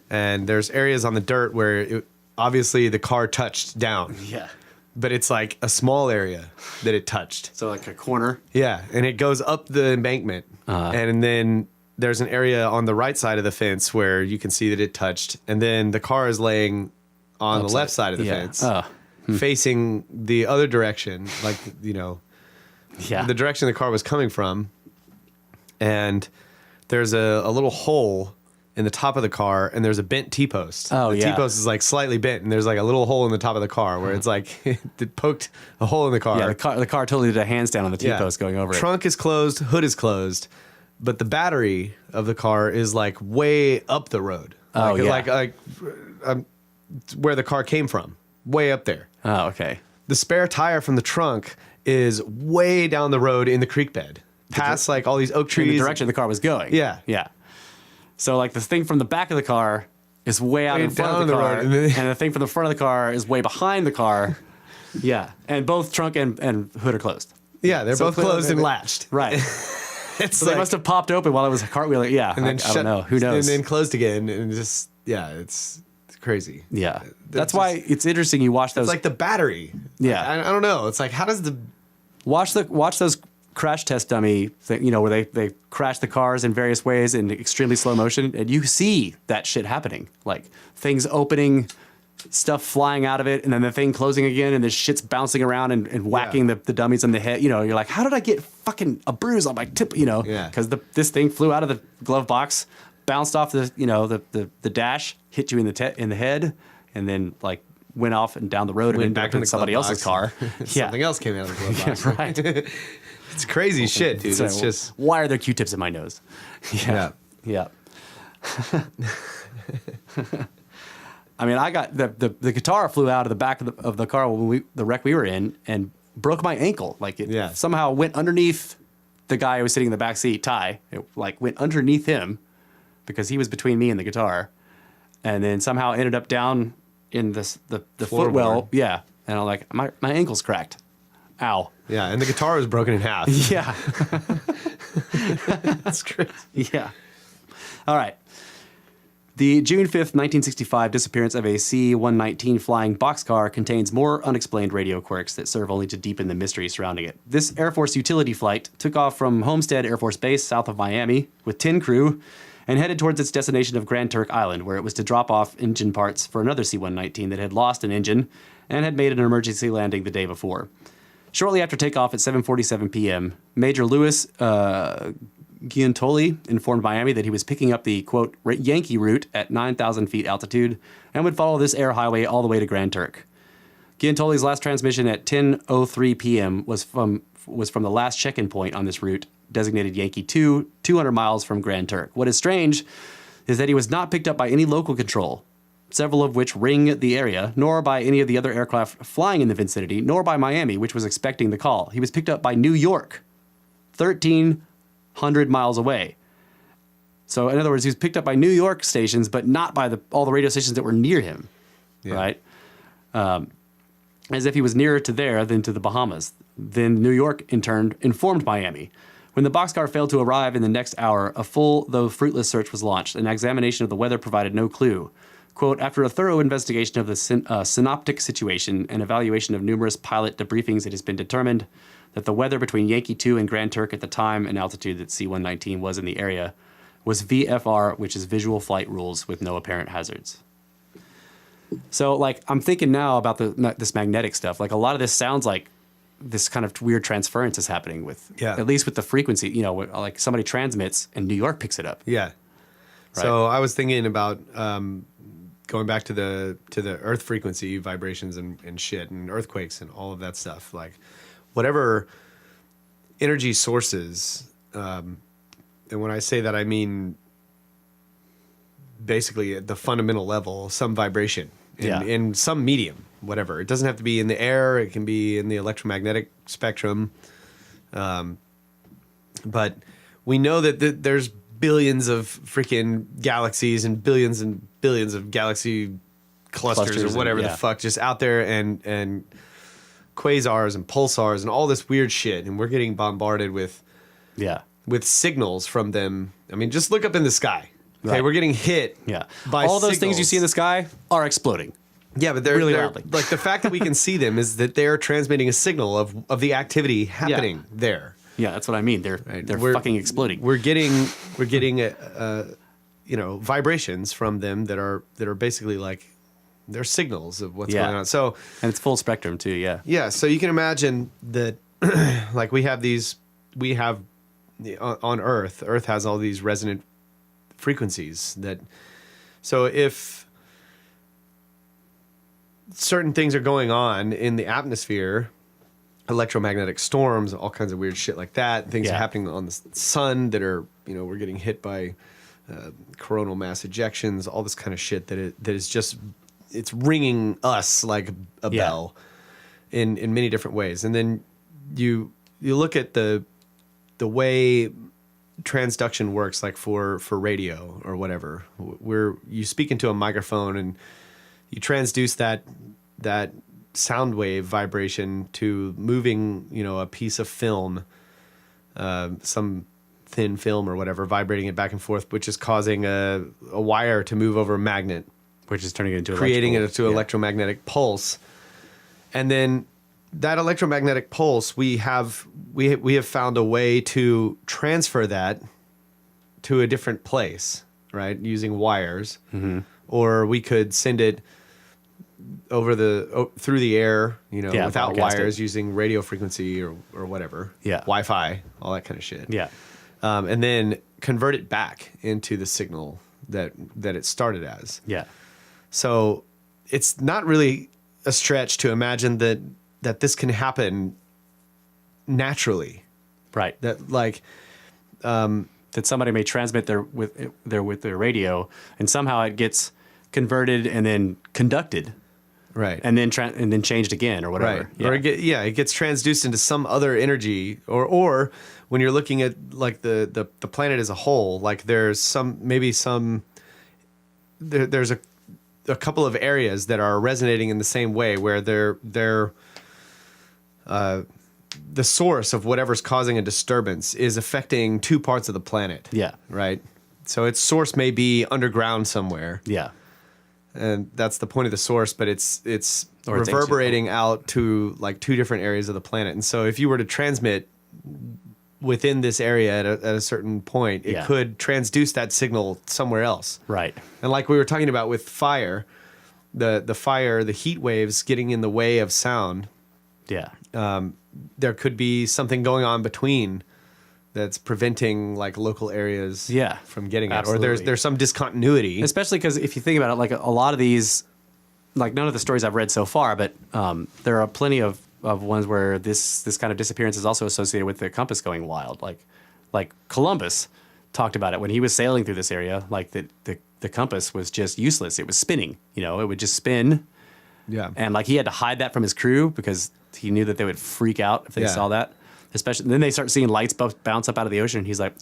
And there's areas on the dirt where obviously the car touched down. Yeah. But it's like a small area that it touched. So like a corner. Yeah, and it goes up the embankment. And then there's an area on the right side of the fence where you can see that it touched. And then the car is laying on the left side of the fence. Facing the other direction, like, the direction the car was coming from. And there's a little hole in the top of the car, and there's a bent T-post. Oh, the yeah. T-post is like slightly bent, and there's like a little hole in the top of the car where it's like it poked a hole in the car. Yeah, the car totally did a handstand on the T-post going over it. Trunk is closed, hood is closed, but the battery of the car is like way up the road. Like where the car came from, way up there. Oh, okay. The spare tire from the trunk is way down the road in the creek bed, past like all these oak trees. In the direction the car was going. Yeah. Yeah. So like the thing from the back of the car is way out in front of the car, road. and the thing from the front of the car is way behind the car. Yeah. And both trunk and hood are closed. Yeah, they're So both clearly closed and latched. Right. It's So like, they must have popped open while it was cartwheeling. Yeah. and then I don't know. Who knows? And then closed again, and just it's crazy. Yeah. That's why it's interesting you watch those. It's like the battery. Yeah. I don't know. It's like, how does the Watch those crash test dummy thing, you know, where they crash the cars in various ways in extremely slow motion, and you see that shit happening, like things opening, stuff flying out of it, and then the thing closing again, and this shit's bouncing around and whacking the dummies on the head. You know, you're like, how did I get fucking a bruise on my tip? You know, because this thing flew out of the glove box, bounced off the dash, hit you in the head, and then like went off and down the road and back into somebody else's car. Something else came out of the glove box. Yeah, right. It's crazy shit, dude. So, it's just why are there Q-tips in my nose? Yeah. I mean, I got the guitar flew out of the back of the car when the wreck we were in and broke my ankle. Like it somehow went underneath the guy who was sitting in the back seat, Ty. It like went underneath him because he was between me and the guitar, and then somehow ended up down in the footwell. Yeah, and I'm like, my ankle's cracked. Ow. Yeah, and the guitar was broken in half. Yeah. That's crazy. Yeah. All right. The June 5th, 1965 disappearance of a C-119 flying boxcar contains more unexplained radio quirks that serve only to deepen the mystery surrounding it. This Air Force utility flight took off from Homestead Air Force Base south of Miami with 10 crew and headed towards its destination of Grand Turk Island, where it was to drop off engine parts for another C-119 that had lost an engine and had made an emergency landing the day before. Shortly after takeoff at 7:47 p.m., Major Louis Giantoli informed Miami that he was picking up the, quote, Yankee route at 9,000 feet altitude and would follow this air highway all the way to Grand Turk. Giantoli's last transmission at 10:03 p.m. was from the last check-in point on this route, designated Yankee 2, 200 miles from Grand Turk. What is strange is that he was not picked up by any local control, several of which ring the area, nor by any of the other aircraft flying in the vicinity, nor by Miami, which was expecting the call. He was picked up by New York, 1,300 miles away. So, in other words, he was picked up by New York stations, but not by all the radio stations that were near him, right? As if he was nearer to there than to the Bahamas. Then New York, in turn, informed Miami. When the boxcar failed to arrive in the next hour, a full, though fruitless, search was launched. An examination of the weather provided no clue. Quote, after a thorough investigation of the synoptic situation and evaluation of numerous pilot debriefings, it has been determined that the weather between Yankee 2 and Grand Turk at the time and altitude that C-119 was in the area was VFR, which is visual flight rules with no apparent hazards. So, like, I'm thinking now about this magnetic stuff. Like, a lot of this sounds like this kind of weird transference is happening with, at least with the frequency, you know, like somebody transmits and New York picks it up. Yeah. Right? So I was thinking about going back to the earth frequency vibrations and shit and earthquakes and all of that stuff, like whatever energy sources, and when I say that, I mean basically at the fundamental level, some vibration in some medium, whatever. It doesn't have to be in the air. It can be in the electromagnetic spectrum. But we know that there's billions of freaking galaxies and billions of galaxy clusters or whatever the fuck just out there, and quasars and pulsars and all this weird shit, and we're getting bombarded with signals from them. I mean, just look up in the sky. Okay, we're getting hit. By all those signals. things you see in the sky are exploding. Yeah, but they're really loudly. Like the fact that we can see them is that they're transmitting a signal of the activity happening there. Yeah, that's what I mean. They're fucking exploding. We're getting vibrations from them that are basically like they're signals of what's going on. So, and it's full spectrum too. Yeah. Yeah. So you can imagine that, like we have on Earth. Earth has all these resonant frequencies that. So if certain things are going on in the atmosphere, electromagnetic storms, all kinds of weird shit like that. Things are happening on the sun that are, we're getting hit by coronal mass ejections, all this kind of shit that is just, it's ringing us like a bell in many different ways. And then you look at the way transduction works, like for radio or whatever, where you speak into a microphone and you transduce that sound wave vibration to moving, a piece of film, some thin film or whatever, vibrating it back and forth, which is causing a wire to move over a magnet, which is turning it into creating it into electromagnetic pulse. And then that electromagnetic pulse, we have found a way to transfer that to a different place, right? Using wires, or we could send it through the air, without broadcast wires, it. using radio frequency or whatever, Wi-Fi, all that kind of shit, and then convert it back into the signal that it started as. So it's not really a stretch to imagine that this can happen naturally, Right. that like that somebody may transmit with their radio, and somehow it gets converted and then conducted, right, and then and then changed again or whatever. right, or it gets transduced into some other energy, or when you're looking at like the planet as a whole, like there's a couple of areas that are resonating in the same way, where they're the source of whatever's causing a disturbance is affecting two parts of the planet. Yeah. Right. So its source may be underground somewhere. Yeah. And that's the point of the source, but it's Or it's reverberating out to like two different areas of the planet. And so if you were to transmit within this area at a certain point, it could transduce that signal somewhere else. Right. And like we were talking about with fire, the heat waves getting in the way of sound. Yeah. There could be something going on between that's preventing like local areas from getting it. Absolutely. Or there's some discontinuity. Especially because if you think about it, like a lot of these, like none of the stories I've read so far, but there are plenty of ones where this kind of disappearance is also associated with the compass going wild. Like Columbus talked about it when he was sailing through this area, like the compass was just useless. It was spinning, it would just spin. Yeah. And like he had to hide that from his crew because he knew that they would freak out if they saw that. Especially then they start seeing lights bounce up out of the ocean. And he's like,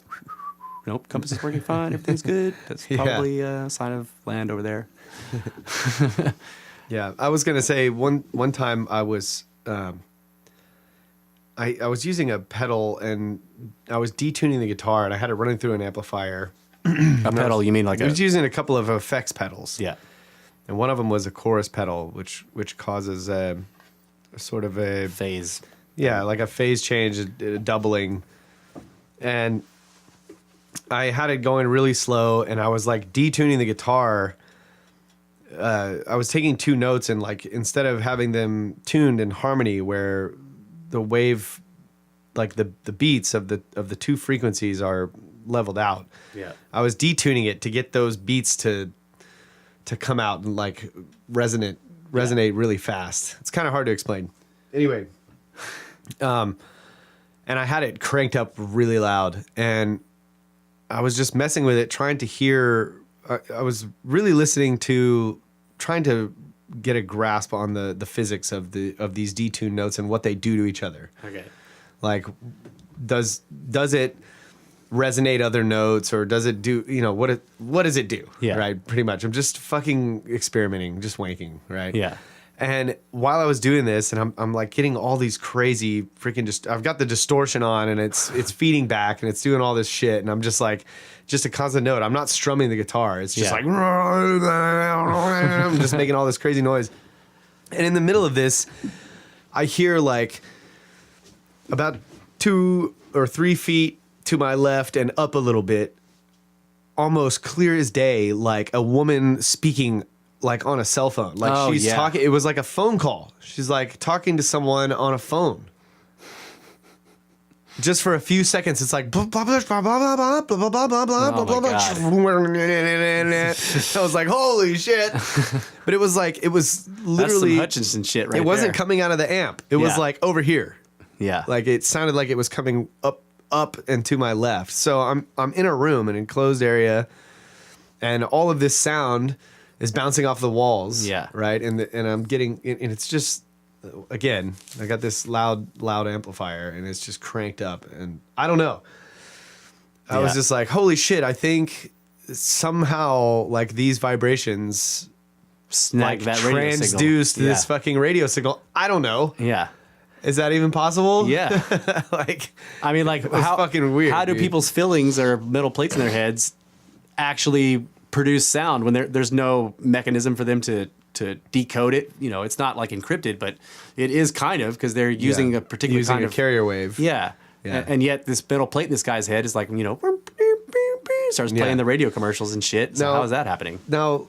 nope, compass is working fine. Everything's good. That's probably a sign of land over there. Yeah. I was going to say one time I was I was using a pedal and I was detuning the guitar and I had it running through an amplifier. A pedal, you mean like I was using a couple of effects pedals. Yeah. And one of them was a chorus pedal, which causes a sort of a phase. Yeah, like a phase change, a doubling. And I had it going really slow, and I was like detuning the guitar. I was taking two notes, and like instead of having them tuned in harmony, where the wave, like the beats of the two frequencies are leveled out. Yeah. I was detuning it to get those beats to come out and like resonate really fast. It's kind of hard to explain. Anyway, and I had it cranked up really loud, and I was just messing with it, trying to hear. I was really listening to, trying to get a grasp on the physics of these detuned notes and what they do to each other. Okay. Like, does it resonate other notes, or does it do, what does it do? Yeah. Right. Pretty much. I'm just fucking experimenting, just wanking. Right. Yeah. And while I was doing this, and I'm like getting all these crazy freaking I've got the distortion on, and it's feeding back, and it's doing all this shit, and I'm just like, just a constant note. I'm not strumming the guitar. It's just like, I'm just making all this crazy noise. And in the middle of this, I hear like about 2 or 3 feet to my left and up a little bit, almost clear as day, like a woman speaking like on a cell phone. Like she's talking. It was like a phone call. She's like talking to someone on a phone. Just for a few seconds, it's like blah blah blah blah blah blah blah blah blah blah blah blah blah. I was like, holy shit! But it was like, it was literally That's some Hutchinson shit, right? It wasn't there. coming out of the amp. It was like over here. Yeah. Like it sounded like it was coming up and to my left. So I'm in a room, an enclosed area, and all of this sound is bouncing off the walls. Yeah. Right. And I'm getting, and it's just, again, I got this loud amplifier, and it's just cranked up, and I don't know. I was just like, holy shit! I think somehow like these vibrations Snag like that radio signal. transduced this fucking radio signal. I don't know. Yeah. Is that even possible? Yeah. Like, I mean, like, how fucking weird, How do dude. people's fillings or metal plates in their heads actually produce sound when there's no mechanism for them to to decode it. You know, it's not like encrypted, but it is kind of, because they're using a particular using kind a of carrier wave. Yeah. Yeah. And yet this metal plate in this guy's head is like, you know, starts playing the radio commercials and shit. So Now- how is that happening? Now,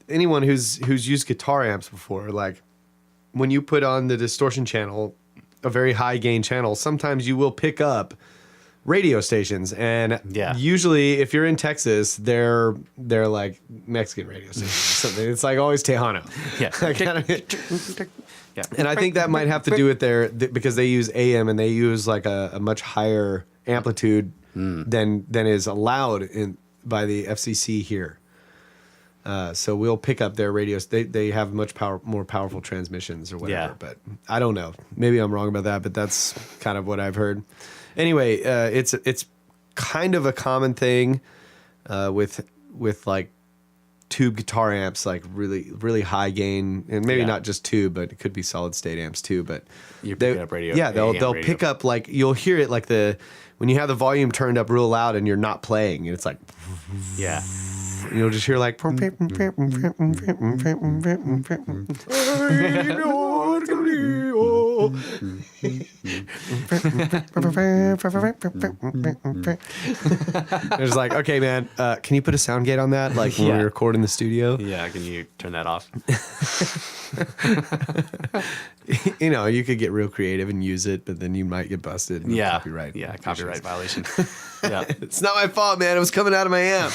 anyone who's used guitar amps before, like when you put on the distortion channel, a very high gain channel, sometimes you will pick up radio stations, and usually if you're in Texas, they're like Mexican radio stations. Something. It's like always Tejano. Yeah. Yeah. And I think that might have to do with because they use AM and they use like a much higher amplitude than is allowed by the FCC here. So we'll pick up their radios. They have much more powerful transmissions or whatever. Yeah. But I don't know. Maybe I'm wrong about that, but that's kind of what I've heard. Anyway, it's kind of a common thing with like tube guitar amps, like really high gain, and maybe not just tube, but it could be solid state amps too. But You're picking up radio. Yeah, they'll radio. pick up, like you'll hear it like when you have the volume turned up real loud and you're not playing, and it's like Yeah. you'll just hear like It's like, okay, man, can you put a sound gate on that? Like when we record in the studio? Yeah. Can you turn that off? You know, you could get real creative and use it, but then you might get busted. And Yeah. Copyright. Yeah. Copyright violation. Yeah. It's not my fault, man. It was coming out of my amp.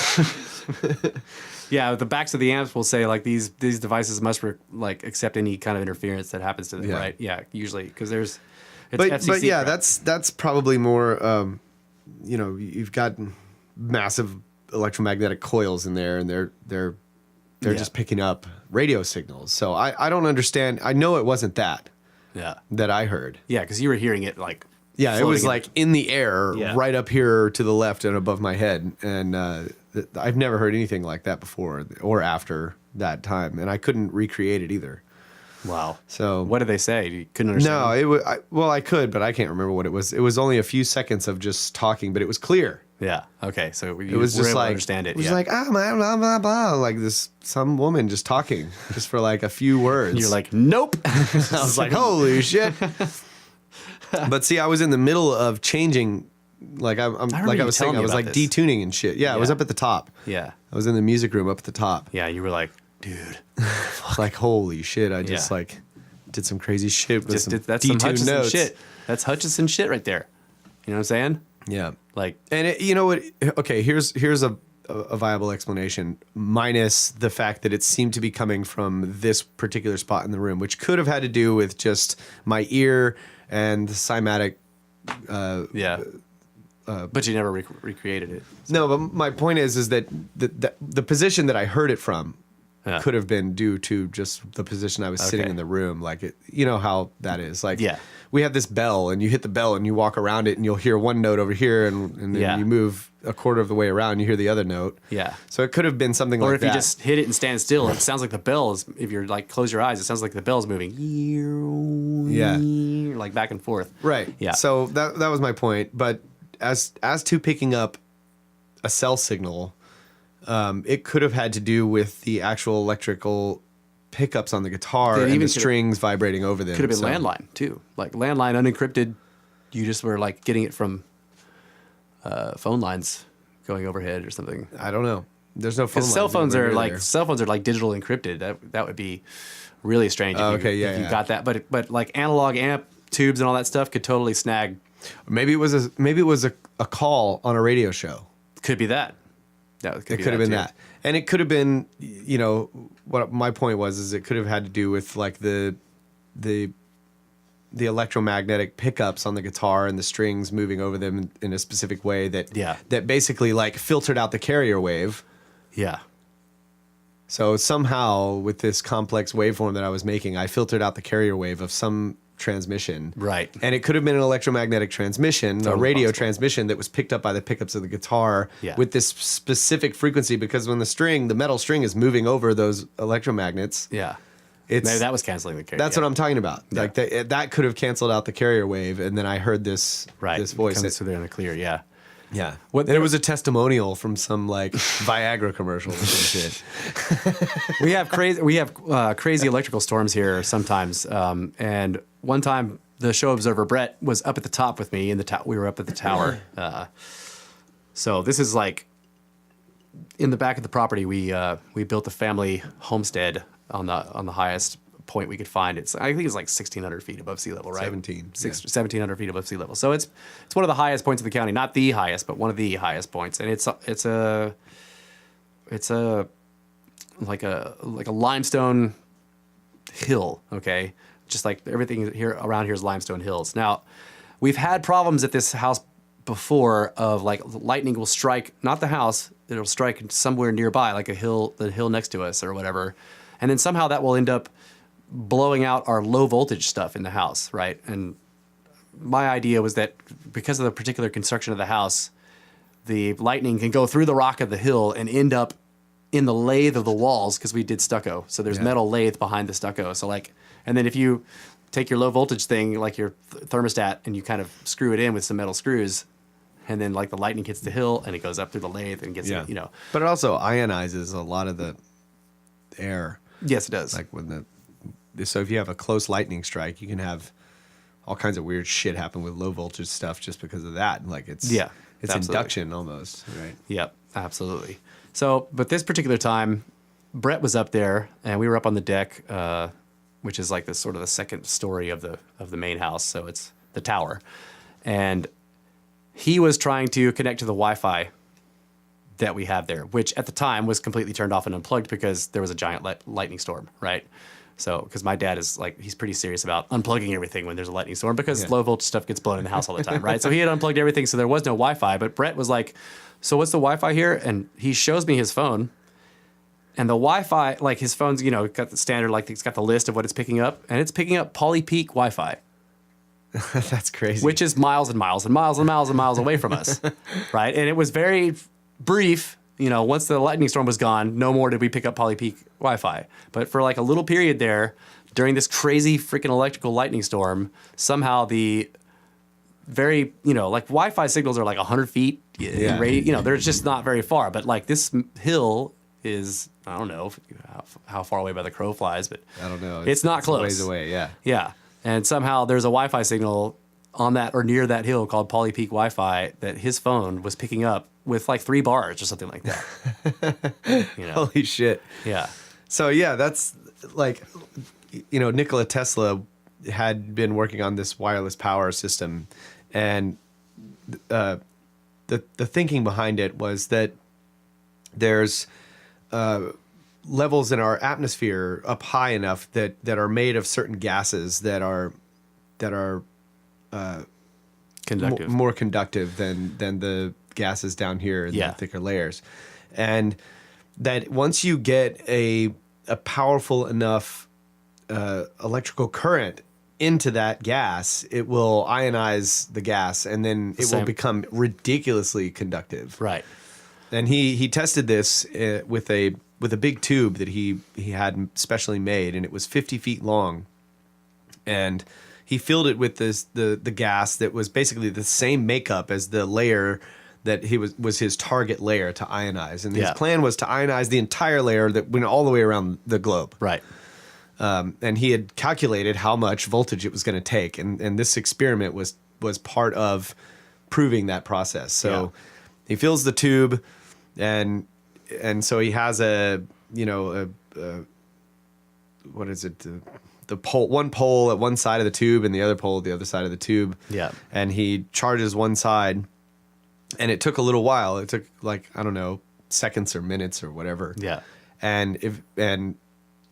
Yeah, the backs of the amps will say like these devices must accept any kind of interference that happens to them, right? Yeah, usually because it's FCC. But yeah, that's probably more. You know, you've got massive electromagnetic coils in there, and they're just picking up radio signals. So I don't understand. I know it wasn't that I heard. Yeah, because you were hearing it like it was floating like in the air, Yeah. right up here to the left and above my head, and I've never heard anything like that before or after that time, and I couldn't recreate it either. Wow. So what did they say? You couldn't understand? no, it was I could, but I can't remember what it was. It was only a few seconds of just talking, but it was clear. Yeah. Okay. So It was were just able to like understand it. It was Yeah. like blah blah blah blah, like some woman just talking, just for like a few words. You're like, nope. I was like, holy shit. But see, I was in the middle of changing. Like I'm remember like I you was saying, telling I me was about like this. detuning and shit. Yeah, I was Yeah. up at the top. Yeah. I was in the music room up at the top. Yeah. You were like, dude. Like, holy shit! I just Yeah. like did some crazy shit with some That's some detuned Hutchison notes. shit. That's Hutchison shit right there. You know what I'm saying? Yeah. Like, And you know what? Okay, here's a viable explanation, minus the fact that it seemed to be coming from this particular spot in the room, which could have had to do with just my ear and the cymatic. but you never recreated it. No, but my point is that the position that I heard it from Yeah. could have been due to just the position I was sitting Okay. in the room. Like you know how that is. Like Yeah. we have this bell, and you hit the bell, and you walk around it, and you'll hear one note over here, and then Yeah. you move a quarter of the way around, you hear the other note. Yeah. So it could have been something Or like if that. you just hit it and stand still, it sounds like the bell is. If you're like close your eyes, it sounds like the bell's moving. Yeah. Like back and forth. Right. Yeah. So that was my point. But as to picking up a cell signal, it could have had to do with the actual electrical pickups on the guitar It and even the could have- strings vibrating over them. Could have been So- landline too. Like landline unencrypted. You just were like getting it from phone lines going overhead or something. I don't know. There's no phone Because cell lines phones anywhere are near like there. cell phones are like digital encrypted. That would be really strange. If Oh, you, okay, yeah, if you yeah. got that. But like analog amp tubes and all that stuff could totally snag. Maybe it was a call on a radio show. Could be that. That could It be could have been too. that. And it could have been, you know, what my point was is it could have had to do with like the electromagnetic pickups on the guitar and the strings moving over them in a specific way that basically like filtered out the carrier wave. Yeah. So somehow with this complex waveform that I was making, I filtered out the carrier wave of some transmission. Right. And it could have been an electromagnetic transmission, a Totally radio possible. transmission that was picked up by the pickups of the guitar Yeah. with this specific frequency, because when the metal string is moving over those electromagnets, Yeah. it's Maybe that was canceling the carrier. that's what I'm talking about. Yeah. Like that could have canceled out the carrier wave, and then I heard this right. this voice. Comes through there in the clear. Yeah. Yeah. What There was a testimonial from some like Viagra commercial or some shit. we have crazy electrical storms here sometimes. And one time the show observer Brett was up at the top with me in the we were up at the tower. So this is like in the back of the property. We built a family homestead on the highest point we could find. I think it's like 1,600 feet above sea level, right? 1,700 feet above sea level. So it's one of the highest points of the county, not the highest, but one of the highest points. And it's like a limestone hill. Okay, just like everything here around here is limestone hills. Now, we've had problems at this house before of like lightning will strike not the house, it'll strike somewhere nearby, like the hill next to us or whatever, and then somehow that will end up blowing out our low voltage stuff in the house, right? And my idea was that because of the particular construction of the house, the lightning can go through the rock of the hill and end up in the lathe of the walls because we did stucco. So there's metal lathe behind the stucco. So like, and then if you take your low voltage thing, like your thermostat, and you kind of screw it in with some metal screws, and then like the lightning hits the hill and it goes up through the lathe and gets, But it also ionizes a lot of the air. Yes, it does. Like so if you have a close lightning strike, you can have all kinds of weird shit happen with low voltage stuff just because of that. Like it's induction almost, right? Yep, absolutely. So, but this particular time, Brett was up there and we were up on the deck, which is like the sort of the second story of the main house. So it's the tower. And he was trying to connect to the Wi-Fi that we have there, which at the time was completely turned off and unplugged because there was a giant lightning storm, right? So, because my dad is like, he's pretty serious about unplugging everything when there's a lightning storm because low voltage stuff gets blown in the house all the time, right? So he had unplugged everything, so there was no Wi-Fi. But Brett was like, so what's the Wi-Fi here? And he shows me his phone. And the Wi-Fi, like his phone's, got the standard, like it's got the list of what it's picking up. And it's picking up polypeak Wi-Fi. That's crazy. Which is miles and miles and miles and miles and miles away from us, right? And it was very brief. Once the lightning storm was gone, no more did we pick up polypeak Wi-Fi. But for like a little period there, during this crazy freaking electrical lightning storm, somehow the very, like Wi-Fi signals are like 100 feet in radius. They're just not very far. But like this hill is, I don't know how far away by the crow flies, but I don't know. It's not close. A ways away, yeah. Yeah. And somehow there's a Wi-Fi signal on that or near that hill called polypeak Wi-Fi that his phone was picking up with like 3 bars or something like that. Holy shit. Yeah. So yeah, that's like, Nikola Tesla had been working on this wireless power system, and the thinking behind it was that there's levels in our atmosphere up high enough that are made of certain gases that are Conductive. more conductive than the gases down here in the thicker layers, and that once you get a powerful enough electrical current into that gas, it will ionize the gas, and then it will become ridiculously conductive. Right. And he tested this with a big tube that he had specially made, and it was 50 feet long, and he filled it with the gas that was basically the same makeup as the layer that was his target layer to ionize. And his plan was to ionize the entire layer that went all the way around the globe. Right. And he had calculated how much voltage it was going to take. And this experiment was part of proving that process. So he fills the tube, and so he has what is it? The pole, one pole at one side of the tube and the other pole at the other side of the tube. Yeah. And he charges one side, and it took a little while. It took like, I don't know, seconds or minutes or whatever. Yeah. And it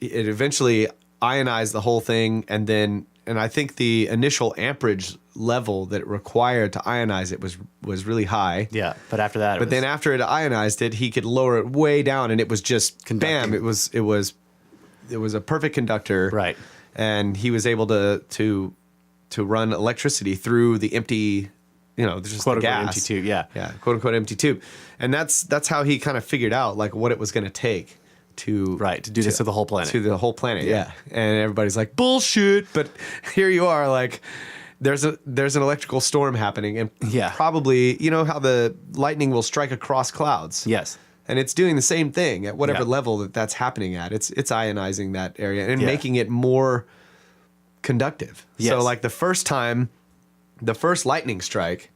eventually ionized the whole thing, and I think the initial amperage level that it required to ionize it was really high. Yeah. But after that, then after it ionized it, he could lower it way down, and it was just conducting. Bam! It was a perfect conductor. Right. And he was able to run electricity through the empty, just quote the gas. Empty tube. Yeah. Yeah. Quote unquote empty tube. And that's how he kind of figured out like what it was going to take to do this to the whole planet. To the whole planet. Yeah. And everybody's like, bullshit. But here you are, like there's an electrical storm happening, and Yeah. probably you know how the lightning will strike across clouds. Yes. And it's doing the same thing at whatever Yeah. level that's happening at. It's ionizing that area and Yeah. making it more conductive. Yes. So like the first lightning strike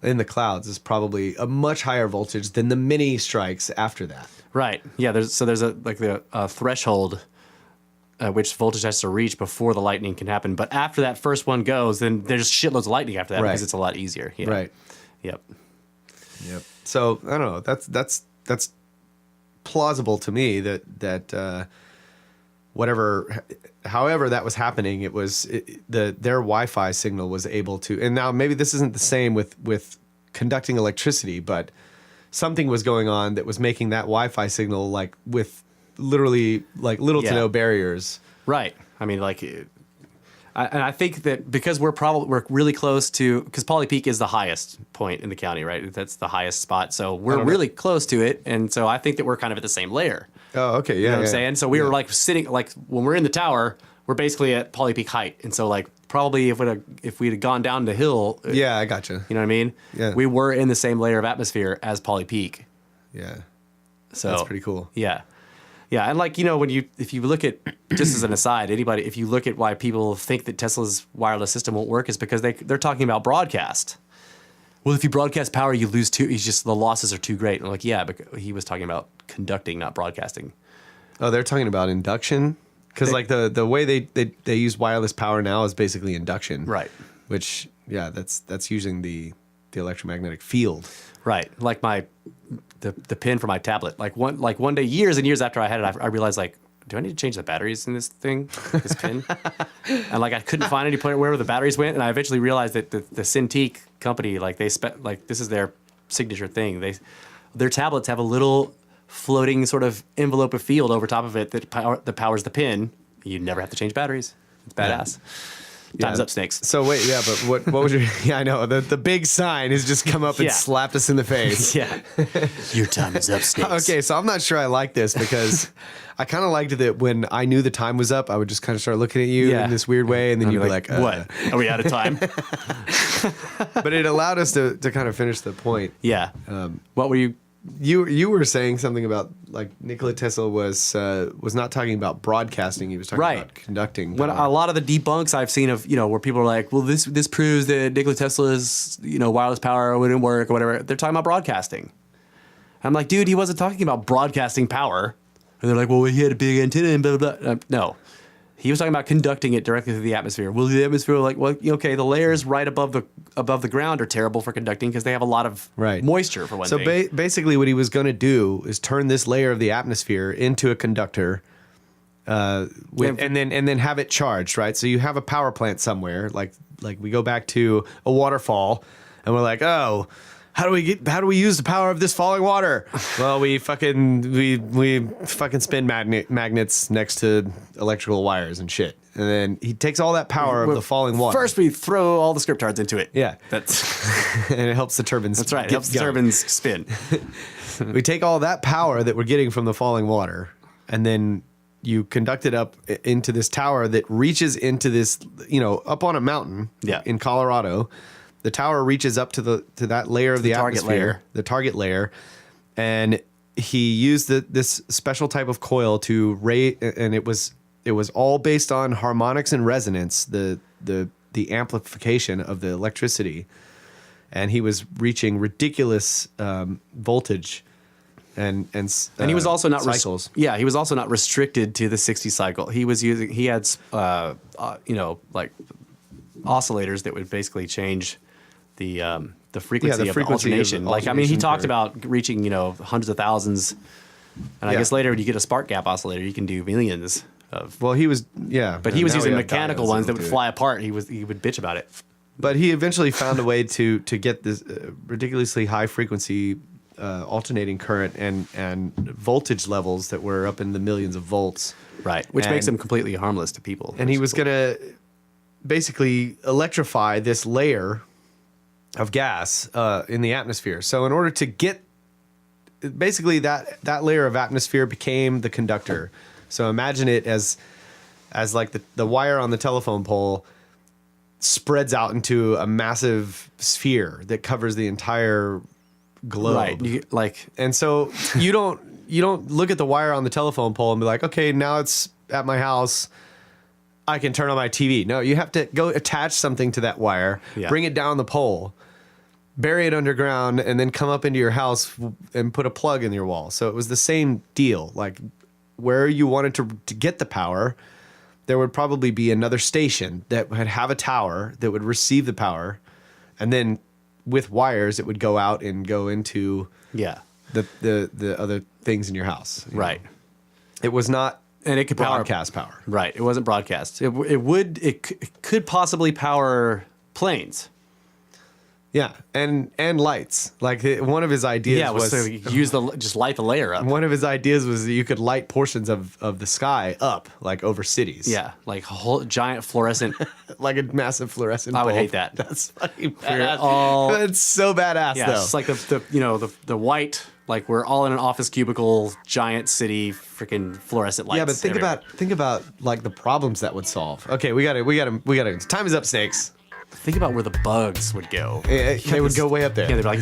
in the clouds is probably a much higher voltage than the mini strikes after that. Right. Yeah. There's a threshold which voltage has to reach before the lightning can happen. But after that first one goes, then there's shitloads of lightning after that Right. because it's a lot easier. Yeah. Right. Yep. Yep. So I don't know. That's plausible to me that however that was happening, their Wi-Fi signal was able to. And now maybe this isn't the same with conducting electricity, but something was going on that was making that Wi-Fi signal like with literally like little to Yeah. no barriers. Right. I mean, like, and I think that because we're really close to, because Poly Peak is the highest point in the county, right? That's the highest spot. So we're really close to it. And so I think that we're kind of at the same layer. Oh, okay. Yeah. You know what I'm saying? So we were like sitting, like when we're in the tower, we're basically at Poly Peak height. And so like probably if we'd have gone down the hill, Yeah, I gotcha. you know what I mean? Yeah. We were in the same layer of atmosphere as Poly Peak. Yeah. So That's pretty cool. Yeah. Yeah, and like, you know, if you look at, just as an aside, if you look at why people think that Tesla's wireless system won't work, is because they're talking about broadcast. Well, if you broadcast power, you lose too. The losses are too great. And I'm like, yeah, but he was talking about conducting, not broadcasting. Oh, they're talking about induction? Because like the way they use wireless power now is basically induction. Right. Which, yeah, that's using the electromagnetic field. Right. Like the pin for my tablet. Like one day, years and years after I had it, I realized, like, do I need to change the batteries in this thing, this pin? And like I couldn't find any point where the batteries went, and I eventually realized that the Cintiq company, like this is their signature thing. Their tablets have a little floating sort of envelope of field over top of it that powers the pin. You never have to change batteries. It's badass. Time's up, snakes. So wait, yeah, but what was your? Yeah, I know the big sign has just come up and Yeah. slapped us in the face. Yeah. Your time is up, snakes. Okay, so I'm not sure I like this because I kind of liked that when I knew the time was up, I would just kind of start looking at you Yeah. in this weird way, and then I'd you'd be like, what? Are we out of time? But it allowed us to kind of finish the point. Yeah. What were you? You were saying something about like Nikola Tesla was not talking about broadcasting. He was talking Right. about conducting. When power. a lot of the debunks I've seen of, where people are like, well, this proves that Nikola Tesla's, wireless power wouldn't work or whatever. They're talking about broadcasting. I'm like, dude, he wasn't talking about broadcasting power. And they're like, well, he had a big antenna and blah, blah, blah. No. He was talking about conducting it directly through the atmosphere. Well, the atmosphere, like, well, okay, the layers right above the ground are terrible for conducting because they have a lot of moisture, for one so thing. So basically what he was going to do is turn this layer of the atmosphere into a conductor and then have it charged, right? So you have a power plant somewhere, like we go back to a waterfall and we're like, oh, how do we use the power of this falling water? Well, we fucking spin magnets next to electrical wires and shit. And then he takes all that power of the falling water. First, we throw all the skerptards into it. Yeah. That's and it helps the turbines. that's right. It get helps the going. turbines spin. We take all that power that we're getting from the falling water, and then you conduct it up into this tower that reaches into this, up on a mountain in Colorado. The tower reaches up to that layer of the target atmosphere, layer. the target layer, and he used this special type of coil to rate, and it was all based on harmonics and resonance, the amplification of the electricity, and he was reaching ridiculous voltage. And he was also not cycles. he was also not restricted to the 60 cycle. He had like oscillators that would basically change the frequency of the alternation. Like, I mean, he talked about reaching, hundreds of thousands. And I guess later when you get a spark gap oscillator, you can do millions of. Well, he was, But he was using mechanical ones that would fly apart. He would bitch about it. But he eventually found a way to get this ridiculously high frequency alternating current and voltage levels that were up in the millions of volts. Right. Which makes him completely harmless to people. And he was going to basically electrify this layer of gas in the atmosphere. So in order to get basically that layer of atmosphere became the conductor. So imagine it as like the wire on the telephone pole spreads out into a massive sphere that covers the entire globe. Right. And so you don't look at the wire on the telephone pole and be like, okay, now it's at my house, I can turn on my TV. No, you have to go attach something to that wire, bring it down the pole, bury it underground, and then come up into your house and put a plug in your wall. So it was the same deal. Like where you wanted to get the power, there would probably be another station that would have a tower that would receive the power, and then with wires it would go out and go into the other things in your house. Right. It was not, and it could broadcast power. Right. It wasn't broadcast. It could possibly power planes. Yeah, and lights. Like one of his ideas was so just light the layer up. One of his ideas was that you could light portions of the sky up, like over cities. Yeah, like a whole giant fluorescent, like a massive fluorescent. I would bulb. hate that. That's fucking badass. That's so badass. Yeah, though. it's like the white. Like we're all in an office cubicle, giant city, freaking fluorescent lights. Yeah, but think about like the problems that would solve. Okay, we gotta. Time is up, snakes. Think about where the bugs would go. They would go way up there. Yeah, they'd be like,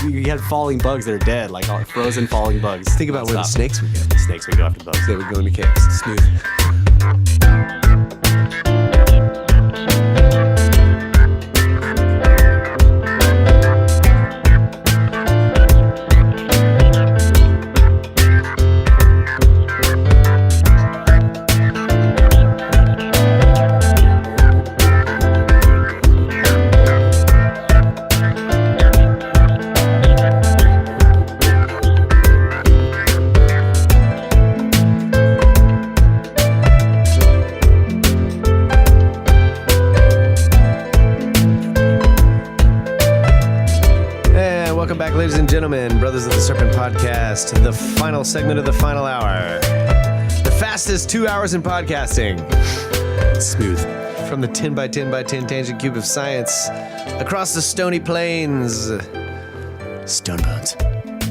you had falling bugs that are dead, like all frozen falling bugs. Think about where the snakes would go. The snakes would go after the bugs. They would go into caves. Smooth. Ladies and gentlemen, Brothers of the Serpent podcast, the final segment of the final hour. The fastest 2 hours in podcasting. Smooth. From the 10 by 10 by 10 tangent cube of science, across the stony plains. Stone bones.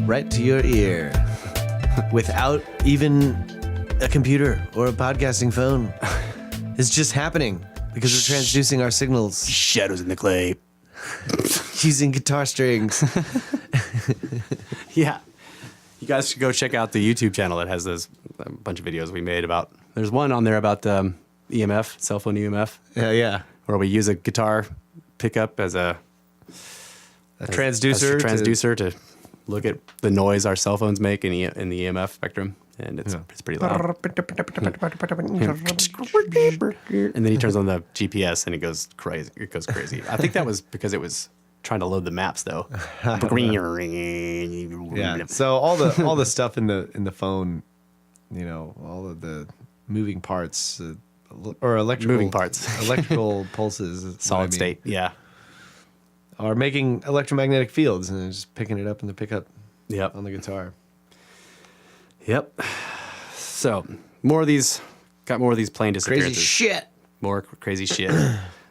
Right to your ear. Without even a computer or a podcasting phone. It's just happening because we're transducing our signals. Shadows in the clay. Using guitar strings. Yeah. You guys should go check out the YouTube channel. It has a bunch of videos we made about. There's one on there about EMF, cell phone EMF. Yeah. Where we use a guitar pickup as a transducer to look at the noise our cell phones make in the EMF spectrum. And it's pretty loud. And then he turns on the GPS and it goes crazy. I think that was because it was trying to load the maps though. Yeah. So all the stuff in the phone, you know, all of the moving parts or electrical pulses, solid state, yeah, are making electromagnetic fields and just picking it up in the pickup. Yep. On the guitar. Yep. So more of these plane disappearances. Crazy shit. More crazy shit.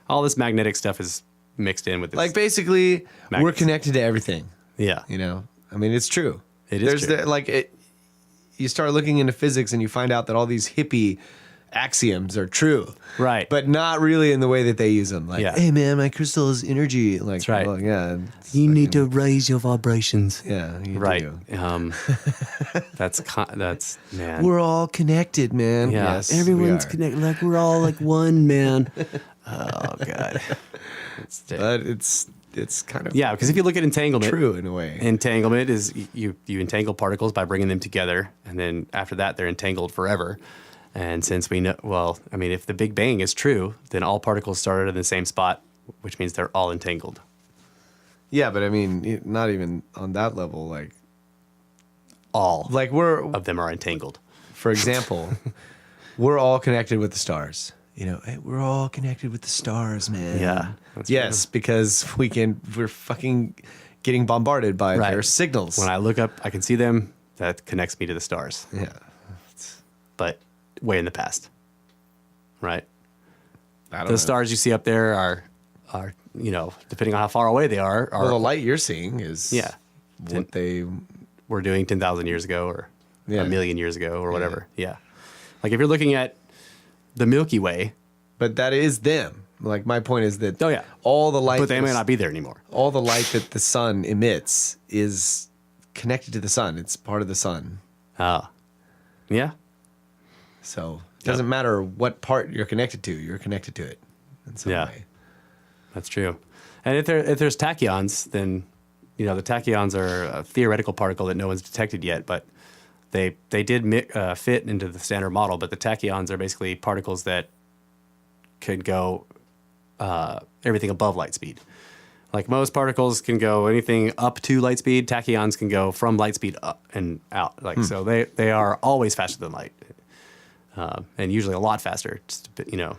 All this magnetic stuff is mixed in with this. Like basically, we're connected to everything. Yeah. You know, I mean, it's true. It is true. You start looking into physics and you find out that all these hippie axioms are true. Right. But not really in the way that they use them. Like, hey man, my crystal is energy. Like, that's right. Well, yeah. You need to raise your vibrations. Yeah. You right. do. That's man. We're all connected, man. Yeah. Yes, everyone's connected. Like we're all like one, man. Oh god. But it's kind of because if you look at entanglement, true in a way. Entanglement is you entangle particles by bringing them together, and then after that they're entangled forever. And since we know, well, I mean, if the Big Bang is true, then all particles started in the same spot, which means they're all entangled. Yeah, but I mean, not even on that level. Like all of them are entangled. For example, we're all connected with the stars. You know, hey, we're all connected with the stars, man. Yeah. Yes, because we're fucking getting bombarded by their signals. When I look up, I can see them. That connects me to the stars. Yeah. But way in the past. Right? The know. Stars you see up there are, you know, depending on how far away they are. Well, the light you're seeing is what they were doing 10,000 years ago or a million years ago or whatever. Yeah. Like if you're looking at the Milky Way, but that is them. Like my point is that Oh, yeah. all the light, But they may not be there anymore. all the light that the sun emits is connected to the sun. It's part of the sun. Oh. Yeah. So it doesn't matter what part you're connected to. You're connected to it in some Yeah. way. That's true. And if there's tachyons, then, you know, the tachyons are a theoretical particle that no one's detected yet, but they did fit into the standard model. But the tachyons are basically particles that could go everything above light speed. Like most particles can go anything up to light speed, tachyons can go from light speed up and out. Like so, they are always faster than light, and usually a lot faster. Just a bit, you know,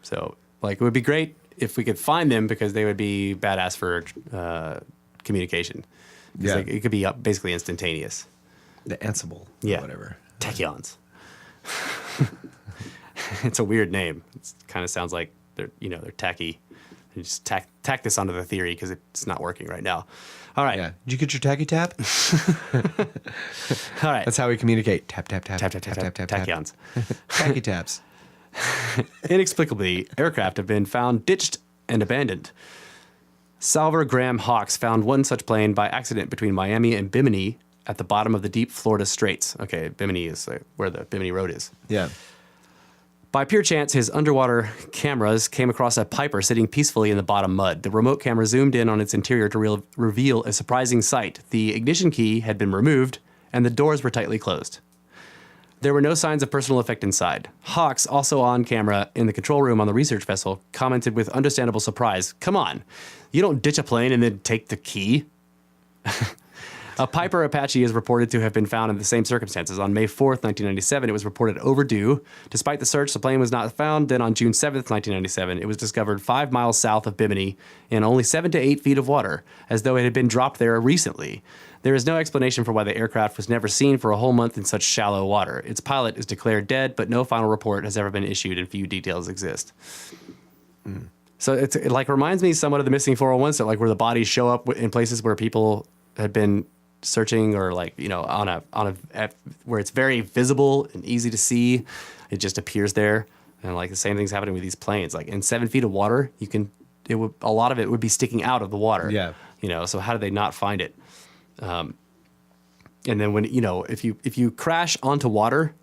so like it would be great if we could find them because they would be badass for communication. Yeah. Like, it could be basically instantaneous. The Ansible, Yeah. or whatever. Tachyons. It's a weird name. It kind of sounds like they're tacky. You just tack this onto the theory because it's not working right now. All right. Yeah. Did you get your tacky tap? All right. That's how we communicate. Tap, tap, tap. tap, tap, tap, tap, tachyons. Tacky taps. Inexplicably, aircraft have been found ditched and abandoned. Salver Graham Hawks found one such plane by accident between Miami and Bimini at the bottom of the deep Florida Straits. Okay, Bimini is where the Bimini Road is. Yeah. By pure chance, his underwater cameras came across a Piper sitting peacefully in the bottom mud. The remote camera zoomed in on its interior to reveal a surprising sight. The ignition key had been removed, and the doors were tightly closed. There were no signs of personal effect inside. Hawks, also on camera in the control room on the research vessel, commented with understandable surprise, "Come on, you don't ditch a plane and then take the key." A Piper Apache is reported to have been found in the same circumstances. On May 4th, 1997, it was reported overdue. Despite the search, the plane was not found. Then on June 7th, 1997, it was discovered 5 miles south of Bimini in only 7 to 8 feet of water, as though it had been dropped there recently. There is no explanation for why the aircraft was never seen for a whole month in such shallow water. Its pilot is declared dead, but no final report has ever been issued and few details exist. So it like reminds me somewhat of the missing 401 stuff, like where the bodies show up in places where people had been searching, or like, you know, on a where it's very visible and easy to see. It just appears there. And like the same thing's happening with these planes. Like in 7 feet of water, a lot of it would be sticking out of the water. Yeah. You know, so how did they not find it? And then when, you know, if you crash onto water,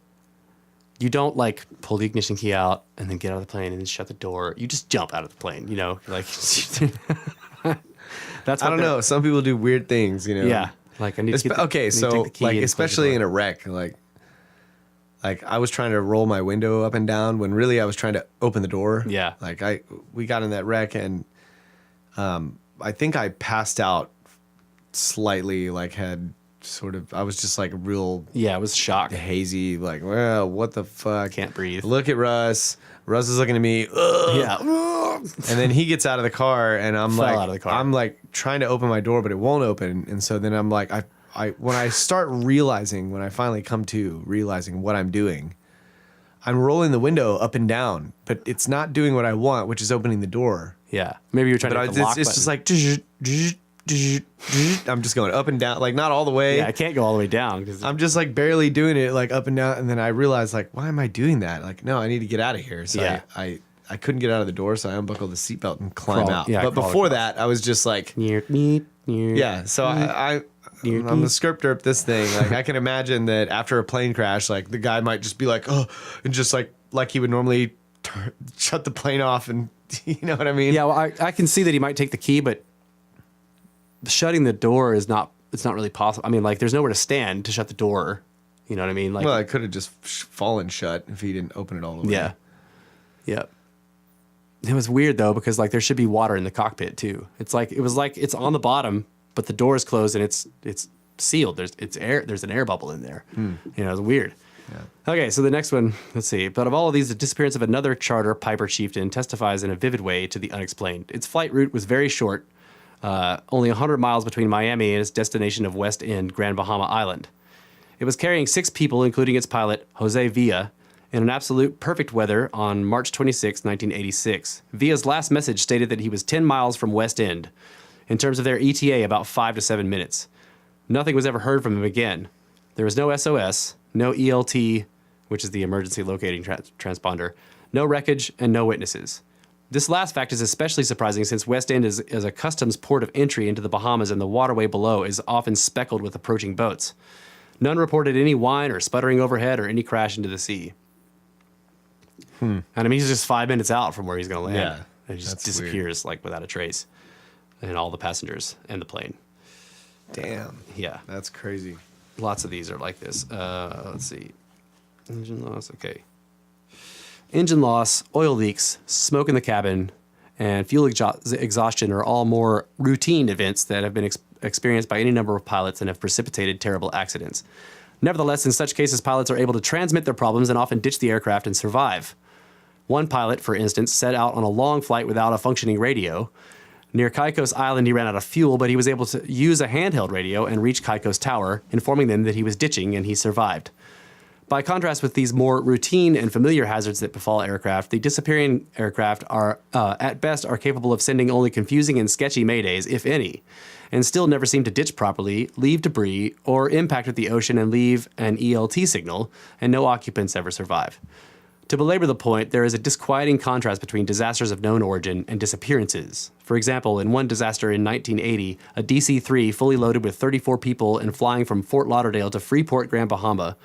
you don't like pull the ignition key out and then get out of the plane and then shut the door. You just jump out of the plane, you know, like that's what I don't know. Some people do weird things, you know? Yeah. Like I need to get the, Okay, I need to so take the key like and close the especially door. in a wreck, like I was trying to roll my window up and down when really I was trying to open the door. Yeah. Like we got in that wreck and I think I passed out slightly, like had sort of, I was just like real Yeah, it was shock. hazy, like, well, what the fuck? Can't breathe. Look at Russ. Russ is looking at me. Ugh. Yeah. And then he gets out of the car, and Fell out of the car. I'm like trying to open my door, but it won't open. And so then I'm like, when I start realizing, when I finally come to realizing what I'm doing, I'm rolling the window up and down, but it's not doing what I want, which is opening the door. Yeah. Maybe you're trying But to hit the lock it's just button. like, I'm just going up and down, like not all the way. Yeah, I can't go all the way down because I'm just like barely doing it, like up and down, and then I realized, like, why am I doing that? Like, no, I need to get out of here. So Yeah. I couldn't get out of the door, so I unbuckled the seatbelt and climb Crawl- out. yeah, but crawl before across. that, I was just like, yeah. yeah. So I'm the skerpderp this thing. Like, I can imagine that after a plane crash, like the guy might just be like, oh, and just like he would normally shut the plane off, and you know what I mean? Yeah, well, I can see that he might take the key, but shutting the door is not. It's not really possible. I mean, like, there's nowhere to stand to shut the door. You know what I mean? Like, Well, I could have just fallen shut if he didn't open it all the way. yeah, yeah. It was weird though because like there should be water in the cockpit too. It's like it's on the bottom, but the door is closed and it's sealed. There's an air bubble in there. You know, it's weird. Yeah. Okay, so the next one, let's see. But of all of these, the disappearance of another charter Piper chieftain testifies in a vivid way to the unexplained. Its flight route was very short, only 100 miles between Miami and its destination of West End, Grand Bahama Island. It was carrying 6 people, including its pilot, Jose Villa, in an absolute perfect weather on March 26, 1986. Villa's last message stated that he was 10 miles from West End. In terms of their ETA, about 5 to 7 minutes. Nothing was ever heard from him again. There was no SOS, no ELT, which is the emergency locating transponder, No wreckage and no witnesses. This last fact is especially surprising since West End is a customs port of entry into the Bahamas, and the waterway below is often speckled with approaching boats. None reported any whine or sputtering overhead or any crash into the sea. And I mean, he's just 5 minutes out from where he's going to land. Yeah, And he just that's disappears like without a trace. And all the passengers and the plane. Damn. Yeah. That's crazy. Lots of these are like this. Let's see. Engine loss. Okay. Engine loss, oil leaks, smoke in the cabin, and fuel exhaustion are all more routine events that have been experienced by any number of pilots and have precipitated terrible accidents. Nevertheless, in such cases, pilots are able to transmit their problems and often ditch the aircraft and survive. One pilot, for instance, set out on a long flight without a functioning radio. Near Caicos Island, he ran out of fuel, but he was able to use a handheld radio and reach Caicos Tower, informing them that he was ditching, and he survived. By contrast with these more routine and familiar hazards that befall aircraft, the disappearing aircraft are, at best, are capable of sending only confusing and sketchy maydays, if any, and still never seem to ditch properly, leave debris, or impact with the ocean and leave an ELT signal, and no occupants ever survive. To belabor the point, there is a disquieting contrast between disasters of known origin and disappearances. For example, in one disaster in 1980, a DC-3 fully loaded with 34 people and flying from Fort Lauderdale to Freeport, Grand Bahama,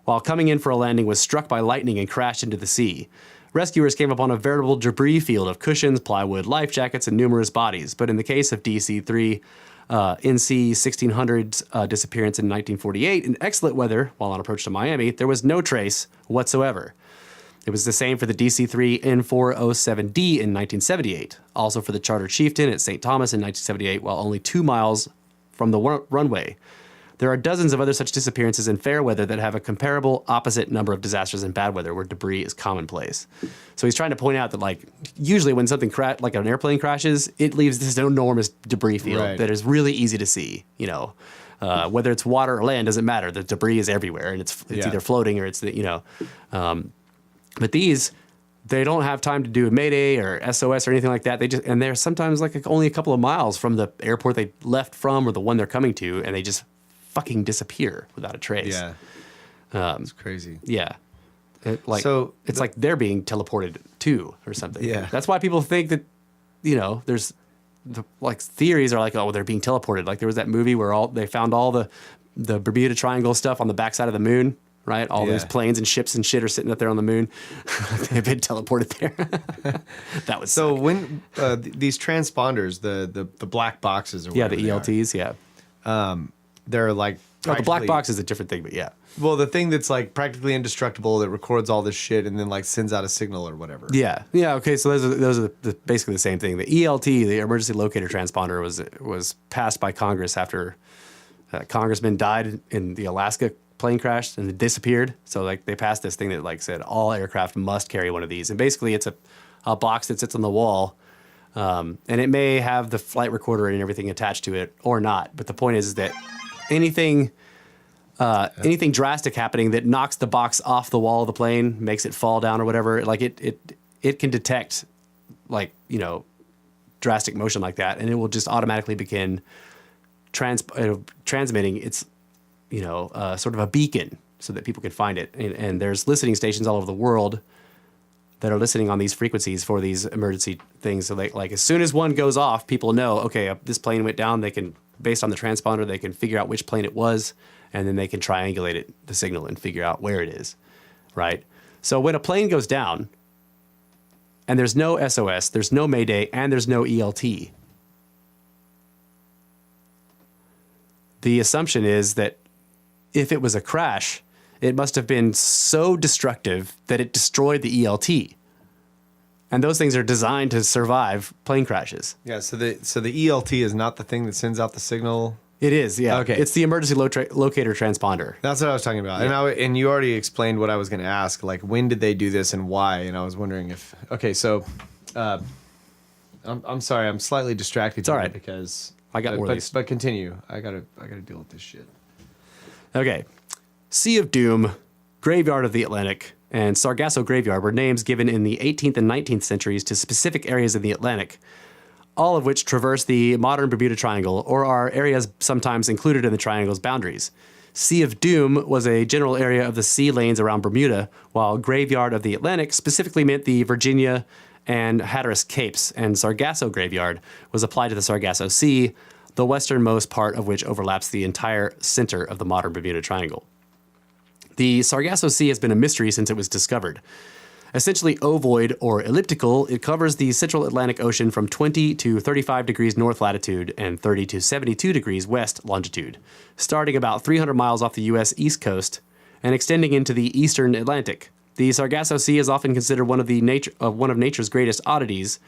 while coming in for a landing, was struck by lightning and crashed into the sea. Rescuers came upon a veritable debris field of cushions, plywood, life jackets, and numerous bodies. But in the case of DC-3, NC 1600's disappearance in 1948, in excellent weather while on approach to Miami, there was no trace whatsoever. It was the same for the DC-3 N407D in 1978, also for the Charter Chieftain at St. Thomas in 1978, while only 2 miles from the runway. There are dozens of other such disappearances in fair weather that have a comparable opposite number of disasters in bad weather where debris is commonplace. So he's trying to point out that, like, usually when something like an airplane crashes, it leaves this enormous debris field that is really easy to see. You know, whether it's water or land doesn't matter. The debris is everywhere, and it's either floating or it's but these, they don't have time to do a Mayday or SOS or anything like that. And they're sometimes like only a couple of miles from the airport they left from or the one they're coming to, and they just fucking disappear without a trace. Yeah. It's crazy. Yeah. It's like they're being teleported to or something. Yeah. That's why people think that, there's theories are like, oh, well, they're being teleported. Like there was that movie where they found all the Bermuda Triangle stuff on the backside of the moon, right? All these planes and ships and shit are sitting up there on the moon. They've been teleported there. That was so sick. when these transponders, the black boxes or whatever the ELTs, they're like the black box is a different thing, but yeah. Well, the thing that's like practically indestructible that records all this shit and then like sends out a signal or whatever. Yeah. Okay. So those are basically the same thing. The ELT, the emergency locator transponder, was passed by Congress after a congressman died in the Alaska plane crash and it disappeared. So like they passed this thing that said all aircraft must carry one of these, and basically it's a box that sits on the wall, and it may have the flight recorder and everything attached to it or not. But the point is that anything drastic happening that knocks the box off the wall of the plane, makes it fall down or whatever, like it can detect drastic motion like that, and it will just automatically begin transmitting its sort of a beacon so that people can find it. And there's listening stations all over the world that are listening on these frequencies for these emergency things. So they, like, as soon as one goes off, people know, okay, this plane went down. They can, based on the transponder, they can figure out which plane it was, and then they can triangulate the signal and figure out where it is, right? So when a plane goes down and there's no SOS, there's no Mayday, and there's no ELT, the assumption is that if it was a crash, it must have been so destructive that it destroyed the ELT. And those things are designed to survive plane crashes. Yeah, so the ELT is not the thing that sends out the signal. It is, yeah. Okay. It's the emergency locator transponder. That's what I was talking about. Yeah. And you already explained what I was going to ask, like when did they do this and why? And I was wondering if I'm sorry, I'm slightly distracted. It's all right, because I got more of these. But continue. I gotta deal with this shit. Okay. Sea of Doom, Graveyard of the Atlantic, and Sargasso Graveyard were names given in the 18th and 19th centuries to specific areas of the Atlantic. all of which traverse the modern Bermuda Triangle or are areas sometimes included in the triangle's boundaries. Sea of Doom was a general area of the sea lanes around Bermuda, while Graveyard of the Atlantic specifically meant the Virginia and Hatteras Capes, and Sargasso Graveyard was applied to the Sargasso Sea, the westernmost part of which overlaps the entire center of the modern Bermuda Triangle. The Sargasso Sea has been a mystery since it was discovered. Essentially ovoid or elliptical, it covers the central Atlantic Ocean from 20 to 35 degrees north latitude and 30 to 72 degrees west longitude, starting about 300 miles off the U.S. East Coast and extending into the eastern Atlantic. The Sargasso Sea is often considered one of nature's greatest oddities,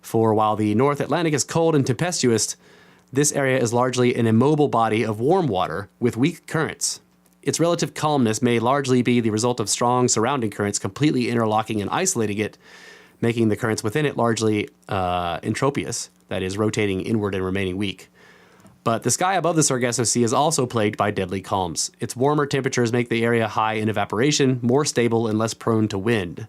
for while the North Atlantic is cold and tempestuous, this area is largely an immobile body of warm water with weak currents. Its relative calmness may largely be the result of strong surrounding currents completely interlocking and isolating it, making the currents within it largely entropious, that is, rotating inward and remaining weak. But the sky above the Sargasso Sea is also plagued by deadly calms. Its warmer temperatures make the area high in evaporation, more stable, and less prone to wind.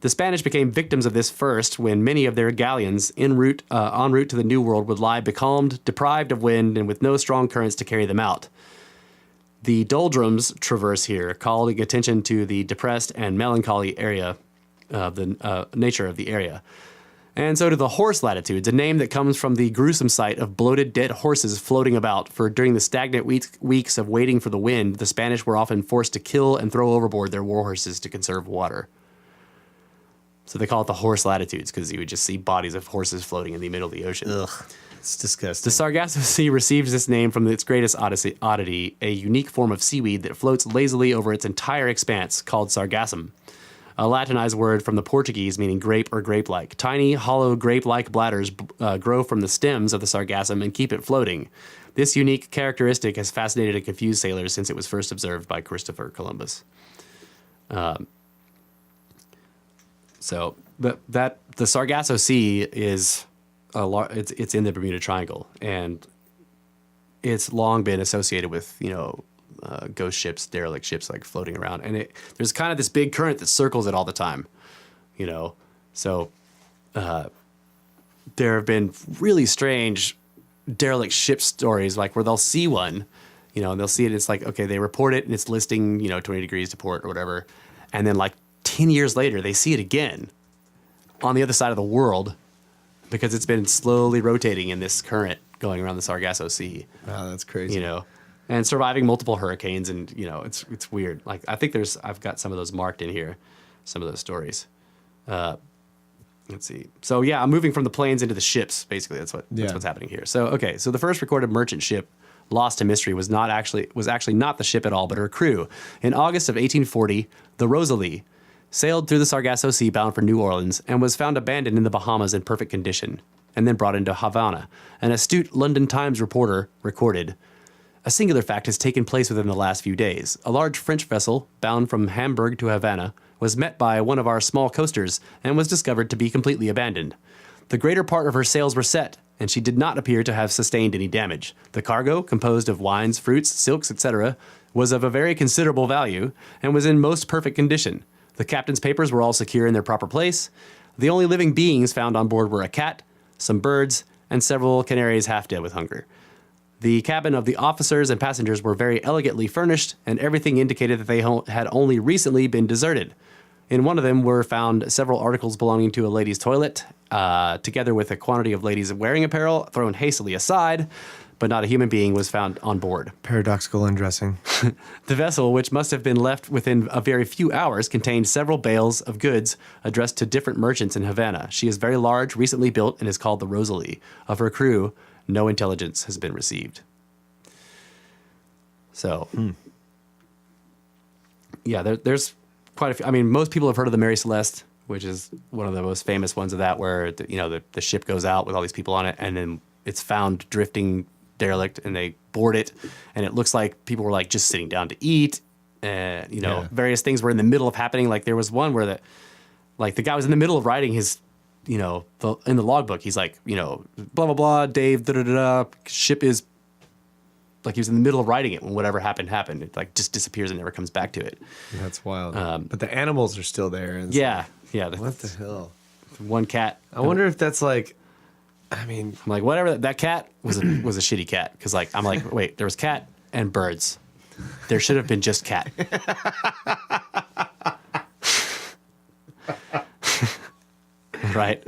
The Spanish became victims of this first when many of their galleons en route to the New World would lie becalmed, deprived of wind, and with no strong currents to carry them out. The doldrums traverse here, calling attention to the depressed and melancholy area of the nature of the area. And so do the horse latitudes, a name that comes from the gruesome sight of bloated dead horses floating about, for during the stagnant weeks of waiting for the wind, the Spanish were often forced to kill and throw overboard their war horses to conserve water. So they call it the horse latitudes because you would just see bodies of horses floating in the middle of the ocean. Ugh, it's disgusting. The Sargasso Sea receives this name from its greatest oddity, a unique form of seaweed that floats lazily over its entire expanse, called sargassum, a Latinized word from the Portuguese meaning grape or grape-like. Tiny, hollow grape-like bladders grow from the stems of the sargassum and keep it floating. This unique characteristic has fascinated and confused sailors since it was first observed by Christopher Columbus. So the Sargasso Sea is it's in the Bermuda Triangle, and it's long been associated with ghost ships, derelict ships like floating around, and there's kind of this big current that circles it all the time, So there have been really strange derelict ship stories, like where they'll see one, and they'll see it. And it's like, okay, they report it and it's listing 20 degrees to port or whatever, and then like 10 years later, they see it again on the other side of the world because it's been slowly rotating in this current going around the Sargasso Sea. Wow, that's crazy. And surviving multiple hurricanes, and it's weird. Like I've got some of those marked in here, some of those stories. Let's see. So yeah, I'm moving from the planes into the ships. Basically, that's what's happening here. So okay, so the first recorded merchant ship lost to mystery was actually not the ship at all, but her crew. In August of 1840, the Rosalie sailed through the Sargasso Sea bound for New Orleans and was found abandoned in the Bahamas in perfect condition, and then brought into Havana. An astute London Times reporter recorded, "A singular fact has taken place within the last few days. A large French vessel, bound from Hamburg to Havana, was met by one of our small coasters and was discovered to be completely abandoned. The greater part of her sails were set, and she did not appear to have sustained any damage. The cargo, composed of wines, fruits, silks, etc., was of a very considerable value and was in most perfect condition. The captain's papers were all secure in their proper place. The only living beings found on board were a cat, some birds, and several canaries half dead with hunger. The cabin of the officers and passengers were very elegantly furnished, and everything indicated that they had only recently been deserted. In one of them were found several articles belonging to a lady's toilet, together with a quantity of ladies' wearing apparel thrown hastily aside, but not a human being was found on board. Paradoxical undressing. The vessel, which must have been left within a very few hours, contained several bales of goods addressed to different merchants in Havana. She is very large, recently built, and is called the Rosalie. Of her crew, no intelligence has been received." So, yeah, there's quite a few. I mean, most people have heard of the Mary Celeste, which is one of the most famous ones of that, where the ship goes out with all these people on it, and then it's found drifting derelict, and they board it, and it looks like people were like just sitting down to eat, and various things were in the middle of happening. Like there was one where the guy was in the middle of writing his, in the logbook, he's like, blah blah blah, Dave, da da da, ship is. Like he was in the middle of writing it when whatever happened. It like just disappears and never comes back to it. That's wild. But the animals are still there. And yeah. what the hell? One cat. I wonder if that's like I mean, I'm like, whatever. That cat was a shitty cat. Because like, I'm like, wait, there was cat and birds. There should have been just cat. Right?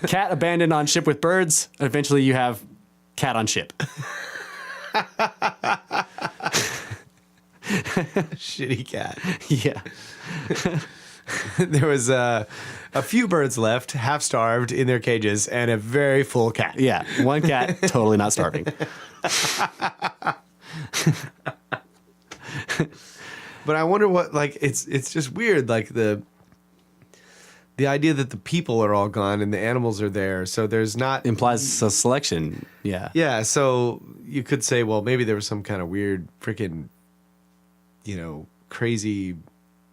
Cat abandoned on ship with birds. Eventually you have cat on ship. shitty cat. Yeah. There was a few birds left, half starved in their cages, and a very full cat. Yeah. One cat, totally not starving. But I wonder what, like, it's just weird, like the idea that the people are all gone and the animals are there, so there's not Implies a selection. Yeah. Yeah, so you could say, well, maybe there was some kind of weird freaking, crazy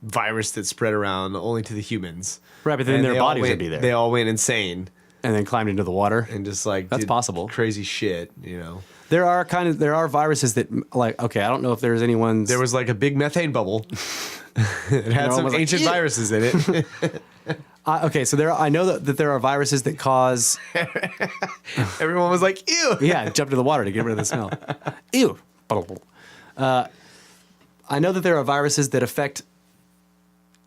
virus that spread around only to the humans. Right, but then And their they all bodies went- would be there. They all went insane And then climbed into the water. and just like That's did possible. crazy shit. There are viruses that, like, okay, I don't know if there's any ones. There was like a big methane bubble. It had some almost like, ancient "Ew." viruses in it. Okay, so I know that there are viruses that cause. Everyone was like, ew. Yeah, jump into the water to get rid of the smell. Ew. I know that there are viruses that affect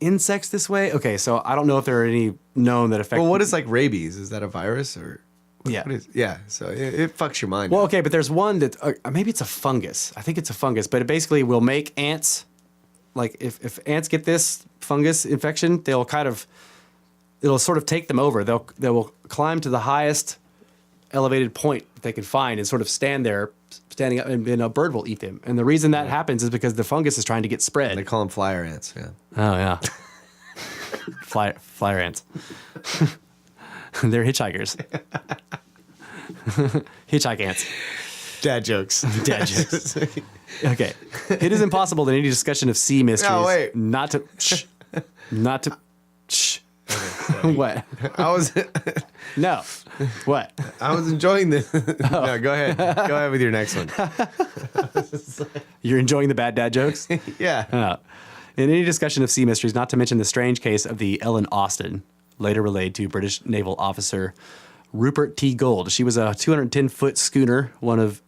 insects this way. Okay, so I don't know if there are any known that affect. Well, what is like rabies? Is that a virus or? Yeah. Yeah. So it fucks your mind. Well, okay, but there's one that maybe it's a fungus. I think it's a fungus, but it basically will make ants. Like if ants get this fungus infection, it'll sort of take them over. They will climb to the highest elevated point that they can find and sort of standing up, and a bird will eat them. And the reason that happens is because the fungus is trying to get spread. They call them flyer ants. Yeah. Oh yeah, flyer ants. They're hitchhikers. Hitchhike ants. Dad jokes. Dad jokes. Okay. It is impossible in any discussion of sea mysteries No, wait. not to What? I was No. What? I was enjoying this. No, go ahead. Go ahead with your next one. You're enjoying the bad dad jokes? Yeah. In any discussion of sea mysteries, not to mention the strange case of the Ellen Austin, later relayed to British naval officer Rupert T. Gold. She was a 210-foot schooner, one of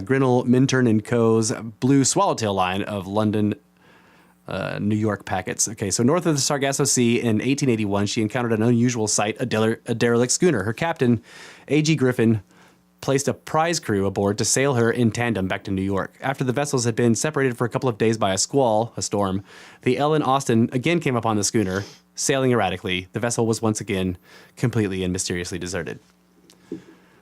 Grinnell, Minturn and Co.'s Blue Swallowtail line of London, New York packets. Okay, so north of the Sargasso Sea in 1881, she encountered an unusual sight, a derelict schooner. Her captain, A.G. Griffin, placed a prize crew aboard to sail her in tandem back to New York. After the vessels had been separated for a couple of days by a storm, the Ellen Austin again came upon the schooner, sailing erratically. The vessel was once again completely and mysteriously deserted.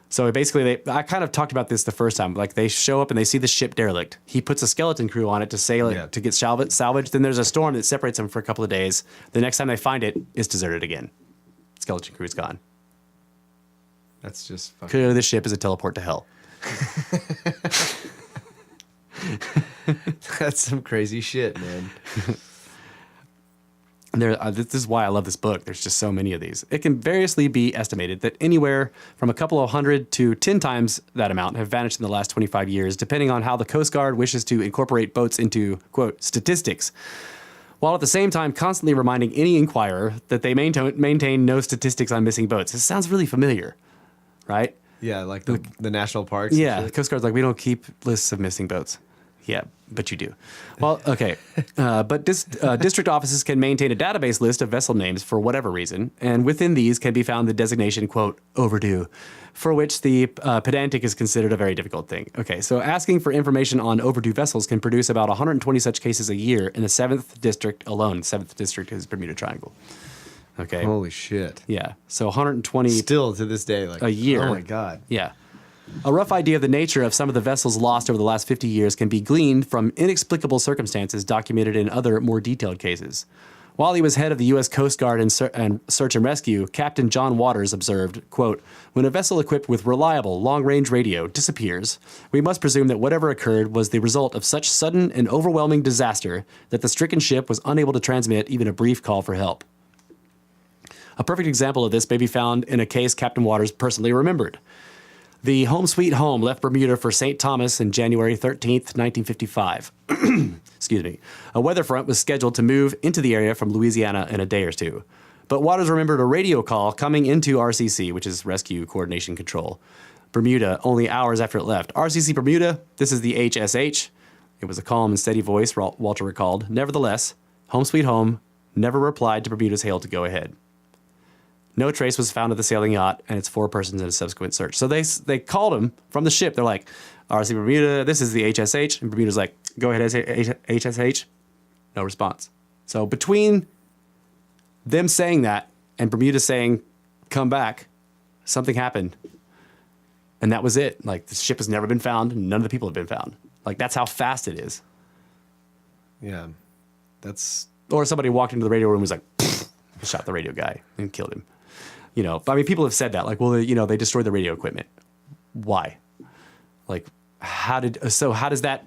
So basically, I kind of talked about this the first time. Like, they show up and they see the ship derelict. He puts a skeleton crew on it to sail it, to get salvaged. Then there's a storm that separates them for a couple of days. The next time they find it, it's deserted again. Skeleton crew's gone. That's just fucking. Clearly, this ship is a teleport to hell. That's some crazy shit, man. This is why I love this book. There's just so many of these. It can variously be estimated that anywhere from a couple of hundred to 10 times that amount have vanished in the last 25 years, depending on how the Coast Guard wishes to incorporate boats into, quote, statistics, while at the same time constantly reminding any inquirer that they maintain no statistics on missing boats. This sounds really familiar, right? Yeah, like the national parks. Yeah, and the shit. Coast Guard's like, we don't keep lists of missing boats. Yeah, but you do. Well, okay. But district offices can maintain a database list of vessel names for whatever reason, and within these can be found the designation, quote, overdue, for which the pedantic is considered a very difficult thing. Okay, so asking for information on overdue vessels can produce about 120 such cases a year in the 7th District alone. 7th District is Bermuda Triangle. Okay. Holy shit. Yeah, so 120 Still to this day, like a year. Oh my god. Yeah. A rough idea of the nature of some of the vessels lost over the last 50 years can be gleaned from inexplicable circumstances documented in other, more detailed cases. While he was head of the U.S. Coast Guard and Search and Rescue, Captain John Waters observed, quote, when a vessel equipped with reliable long-range radio disappears, we must presume that whatever occurred was the result of such sudden and overwhelming disaster that the stricken ship was unable to transmit even a brief call for help. A perfect example of this may be found in a case Captain Waters personally remembered. The Home Sweet Home left Bermuda for St. Thomas on January 13th, 1955. Excuse me. A weather front was scheduled to move into the area from Louisiana in a day or two. But Waters remembered a radio call coming into RCC, which is Rescue Coordination Control, Bermuda, only hours after it left. RCC Bermuda, this is the HSH. It was a calm and steady voice, Walter recalled. Nevertheless, Home Sweet Home never replied to Bermuda's hail to go ahead. No trace was found of the sailing yacht and its 4 persons in a subsequent search. So they called him from the ship. They're like, RC Bermuda, this is the HSH. And Bermuda's like, go ahead, HSH. No response. So between them saying that and Bermuda saying, come back, something happened. And that was it. Like, the ship has never been found. None of the people have been found. Like, that's how fast it is. Yeah. That's... Or somebody walked into the radio room and was like, shot the radio guy and killed him. You know, I mean, people have said that. Like, well, they destroyed the radio equipment. Why? Like, how does that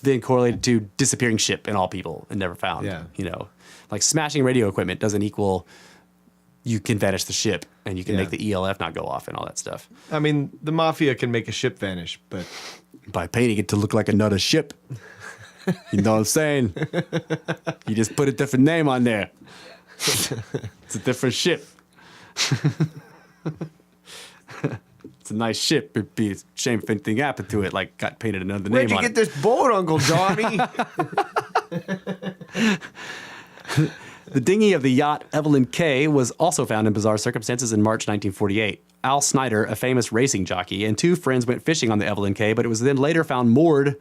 then correlate to disappearing ship and all people and never found? Yeah. You know, like smashing radio equipment doesn't equal you can vanish the ship and you can make the ELF not go off and all that stuff. I mean, the mafia can make a ship vanish, but... By painting it to look like another ship. You know what I'm saying? You just put a different name on there. It's a different ship. It's a nice ship. It'd be a shame if anything happened to it, like got painted another name on it. Where'd you get this boat, Uncle Johnny? The dinghy of the yacht Evelyn K was also found in bizarre circumstances in March 1948. Al Snyder, a famous racing jockey, and 2 friends went fishing on the Evelyn K, but it was then later found moored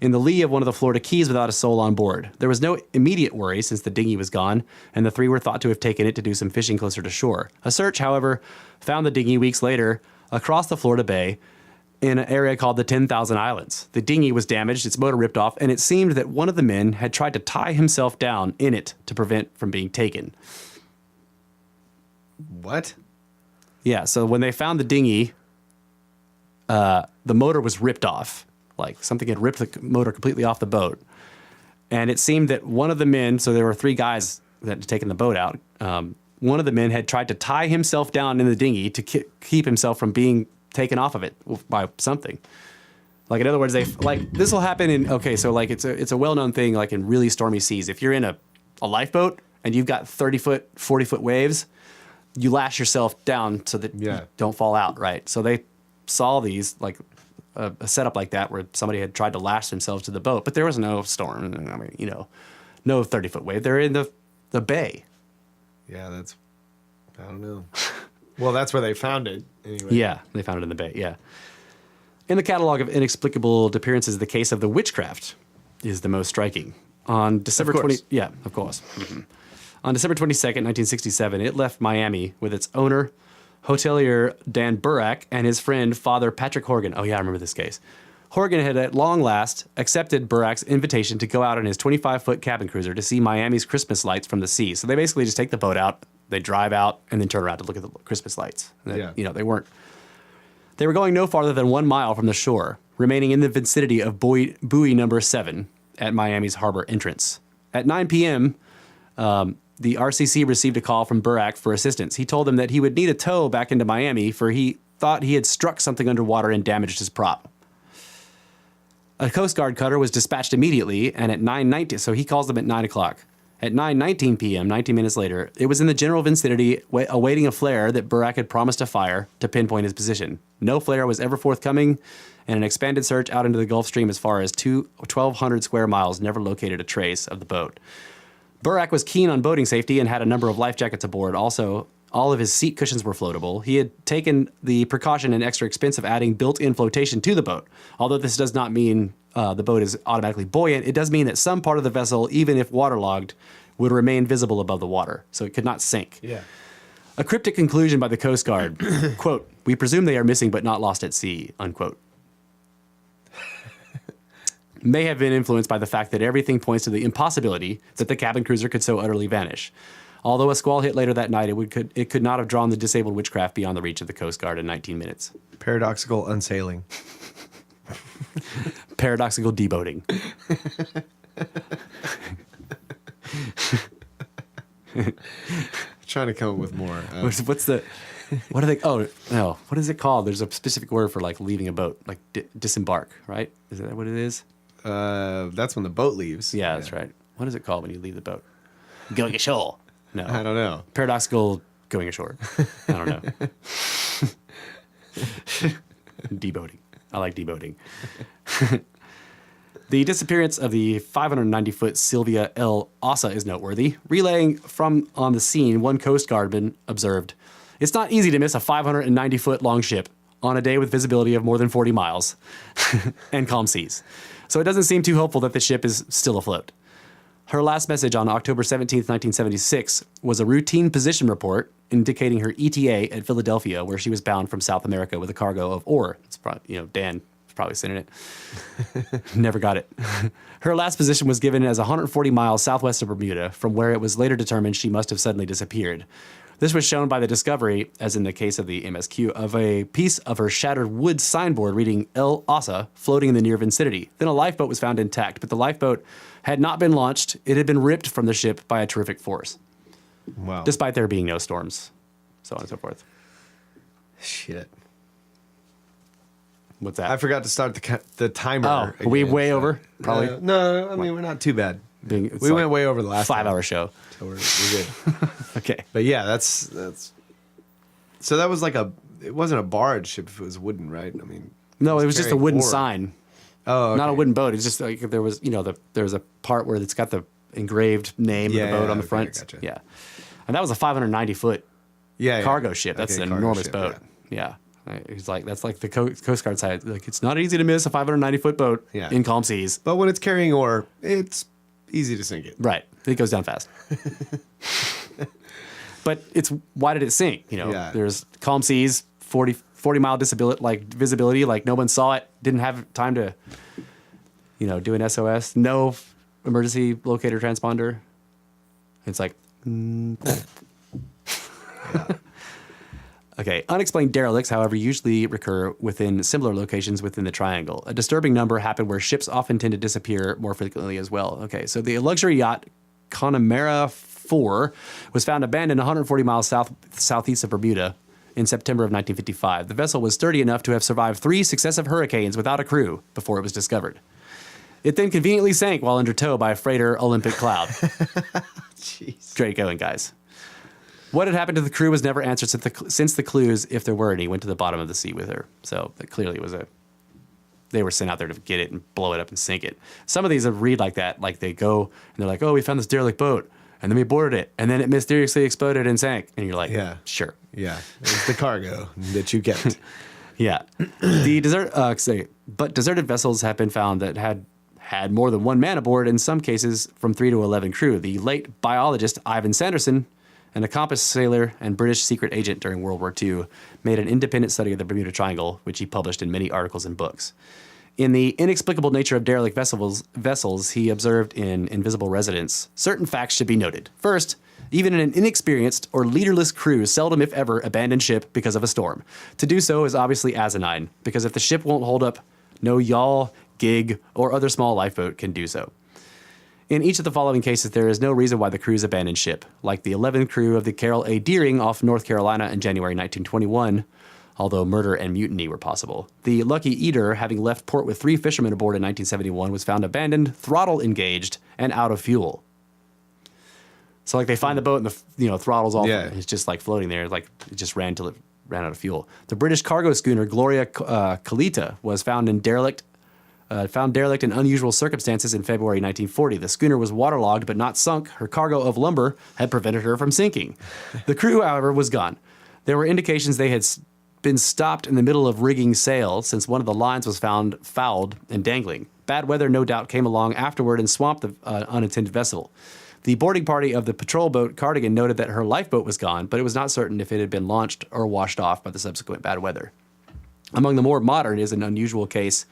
in the lee of one of the Florida Keys without a soul on board. There was no immediate worry since the dinghy was gone, and the 3 were thought to have taken it to do some fishing closer to shore. A search, however, found the dinghy weeks later across the Florida Bay in an area called the 10,000 Islands. The dinghy was damaged, its motor ripped off, and it seemed that one of the men had tried to tie himself down in it to prevent from being taken. What? Yeah, so when they found the dinghy, the motor was ripped off. Like something had ripped the motor completely off the boat. And it seemed that one of the men, so there were 3 guys that had taken the boat out. One of the men had tried to tie himself down in the dinghy to keep himself from being taken off of it by something. Like, in other words, this will happen in, okay, so like it's a well-known thing, like in really stormy seas. If you're in a lifeboat and you've got 30-foot, 40-foot waves, you lash yourself down so that you don't fall out, right? So they saw these, like a setup like that where somebody had tried to lash themselves to the boat, but there was no storm. I mean, no 30-foot wave. They're in the bay. Yeah, I don't know. Well, that's where they found it anyway. Yeah, they found it in the bay, yeah. In the catalog of inexplicable appearances, the case of the witchcraft is the most striking. On December 20... Yeah, of course. Mm-hmm. On December 22nd, 1967, it left Miami with its owner, hotelier Dan Burak, and his friend, Father Patrick Horgan. Oh, yeah, I remember this case. Horgan had at long last accepted Burak's invitation to go out in his 25-foot cabin cruiser to see Miami's Christmas lights from the sea. So they basically just take the boat out, they drive out, and then turn around to look at the Christmas lights. They were going no farther than 1 mile from the shore, remaining in the vicinity of buoy number 7 at Miami's harbor entrance. At 9 p.m., the RCC received a call from Burak for assistance. He told them that he would need a tow back into Miami, for he thought he had struck something underwater and damaged his prop. A Coast Guard cutter was dispatched immediately, and at 9:19, so he calls them at 9 o'clock. At 9:19 p.m., 19 minutes later, it was in the general vicinity awaiting a flare that Burak had promised to fire to pinpoint his position. No flare was ever forthcoming, and an expanded search out into the Gulf Stream as far as 1,200 square miles never located a trace of the boat. Burak was keen on boating safety and had a number of life jackets aboard. Also, all of his seat cushions were floatable. He had taken the precaution and extra expense of adding built-in flotation to the boat. Although this does not mean the boat is automatically buoyant, it does mean that some part of the vessel, even if waterlogged, would remain visible above the water, so it could not sink. Yeah. A cryptic conclusion by the Coast Guard, quote, "We presume they are missing but not lost at sea," unquote, may have been influenced by the fact that everything points to the impossibility that the cabin cruiser could so utterly vanish. Although a squall hit later that night, it could not have drawn the disabled witchcraft beyond the reach of the Coast Guard in 19 minutes. Paradoxical unsailing. Paradoxical deboating. Trying to come up with more. What are they? Oh, no. What is it called? There's a specific word for like leaving a boat, like disembark, right? Is that what it is? That's when the boat leaves. Yeah, that's right. What is it called when you leave the boat? Going ashore. No. I don't know. Paradoxical going ashore. I don't know. Deboating. I like deboating. The disappearance of the 590-foot Sylvia L. Ossa is noteworthy. Relaying from on the scene, one Coast Guardman observed, "It's not easy to miss a 590-foot long ship on a day with visibility of more than 40 miles and calm seas. So it doesn't seem too hopeful that the ship is still afloat." Her last message on October 17, 1976, was a routine position report indicating her ETA at Philadelphia, where she was bound from South America with a cargo of ore. It's probably, Dan was probably sending it. Never got it. Her last position was given as 140 miles southwest of Bermuda, from where it was later determined she must have suddenly disappeared. This was shown by the discovery, as in the case of the MSQ, of a piece of her shattered wood signboard reading El Ossa floating in the near vicinity. Then a lifeboat was found intact, but the lifeboat had not been launched. It had been ripped from the ship by a terrific force, Wow. despite there being no storms, so on and so forth. Shit. What's that? I forgot to start the timer. Oh, are we again, way so- over? Probably. No, I mean, we're not too bad. It's We like went way over the last 5-hour show. So we're good. Okay. But yeah, that's. So that was like it wasn't a barge ship if it was wooden, right? I mean. No, it was just a carrying wooden ore. sign. Oh, okay. Not a wooden boat. It's just like there was, there's a part where it's got the engraved name of the boat on the okay, front. gotcha. Yeah. And that was a 590-foot Yeah, cargo ship. That's Okay, an cargo enormous ship, boat. Yeah. He's like, that's like the Coast Guard side. Like, it's not easy to miss a 590-foot boat Yeah. in calm seas. But when it's carrying ore, it's easy to sink it. Right. It goes down fast. But why did it sink? Yeah. There's calm seas, 40-mile visibility, like no one saw it, didn't have time to, do an SOS, no emergency locator transponder. It's like, Okay, unexplained derelicts, however, usually recur within similar locations within the triangle. A disturbing number happened where ships often tend to disappear more frequently as well. Okay, so the luxury yacht Connemara 4 was found abandoned 140 miles southeast of Bermuda in September of 1955. The vessel was sturdy enough to have survived 3 successive hurricanes without a crew before it was discovered. It then conveniently sank while under tow by freighter Olympic Cloud. Jeez. Great going, guys. What had happened to the crew was never answered since the clues, if there were any, went to the bottom of the sea with her. So it clearly was they were sent out there to get it and blow it up and sink it. Some of these read like that, like they go and they're like, "Oh, we found this derelict boat, and then we boarded it, and then it mysteriously exploded and sank." And you're like, Yeah. Sure. Yeah, it's the cargo that you get. Yeah. But deserted vessels have been found that had more than one man aboard, in some cases from 3 to 11 crew. The late biologist Ivan Sanderson, an accomplished sailor and British secret agent during World War II, made an independent study of the Bermuda Triangle, which he published in many articles and books. In the inexplicable nature of derelict vessels, he observed in Invisible Residence, certain facts should be noted. First, even an inexperienced or leaderless crew seldom, if ever, abandon ship because of a storm. To do so is obviously asinine, because if the ship won't hold up, no yawl, gig, or other small lifeboat can do so. In each of the following cases, there is no reason why the crews abandoned ship, like the 11th crew of the Carroll A. Deering off North Carolina in January 1921, although murder and mutiny were possible. The Lucky Eater, having left port with 3 fishermen aboard in 1971, was found abandoned, throttle engaged, and out of fuel. So like they find the boat and the throttle's off. Yeah. It's just like floating there, like it just ran till it ran out of fuel. The British cargo schooner Gloria Colita was found derelict in unusual circumstances in February 1940. The schooner was waterlogged but not sunk. Her cargo of lumber had prevented her from sinking. The crew, however, was gone. There were indications they had been stopped in the middle of rigging sail, since one of the lines was found fouled and dangling. Bad weather no doubt came along afterward and swamped the unattended vessel. The boarding party of the patrol boat Cardigan noted that her lifeboat was gone, but it was not certain if it had been launched or washed off by the subsequent bad weather. Among the more modern is an unusual case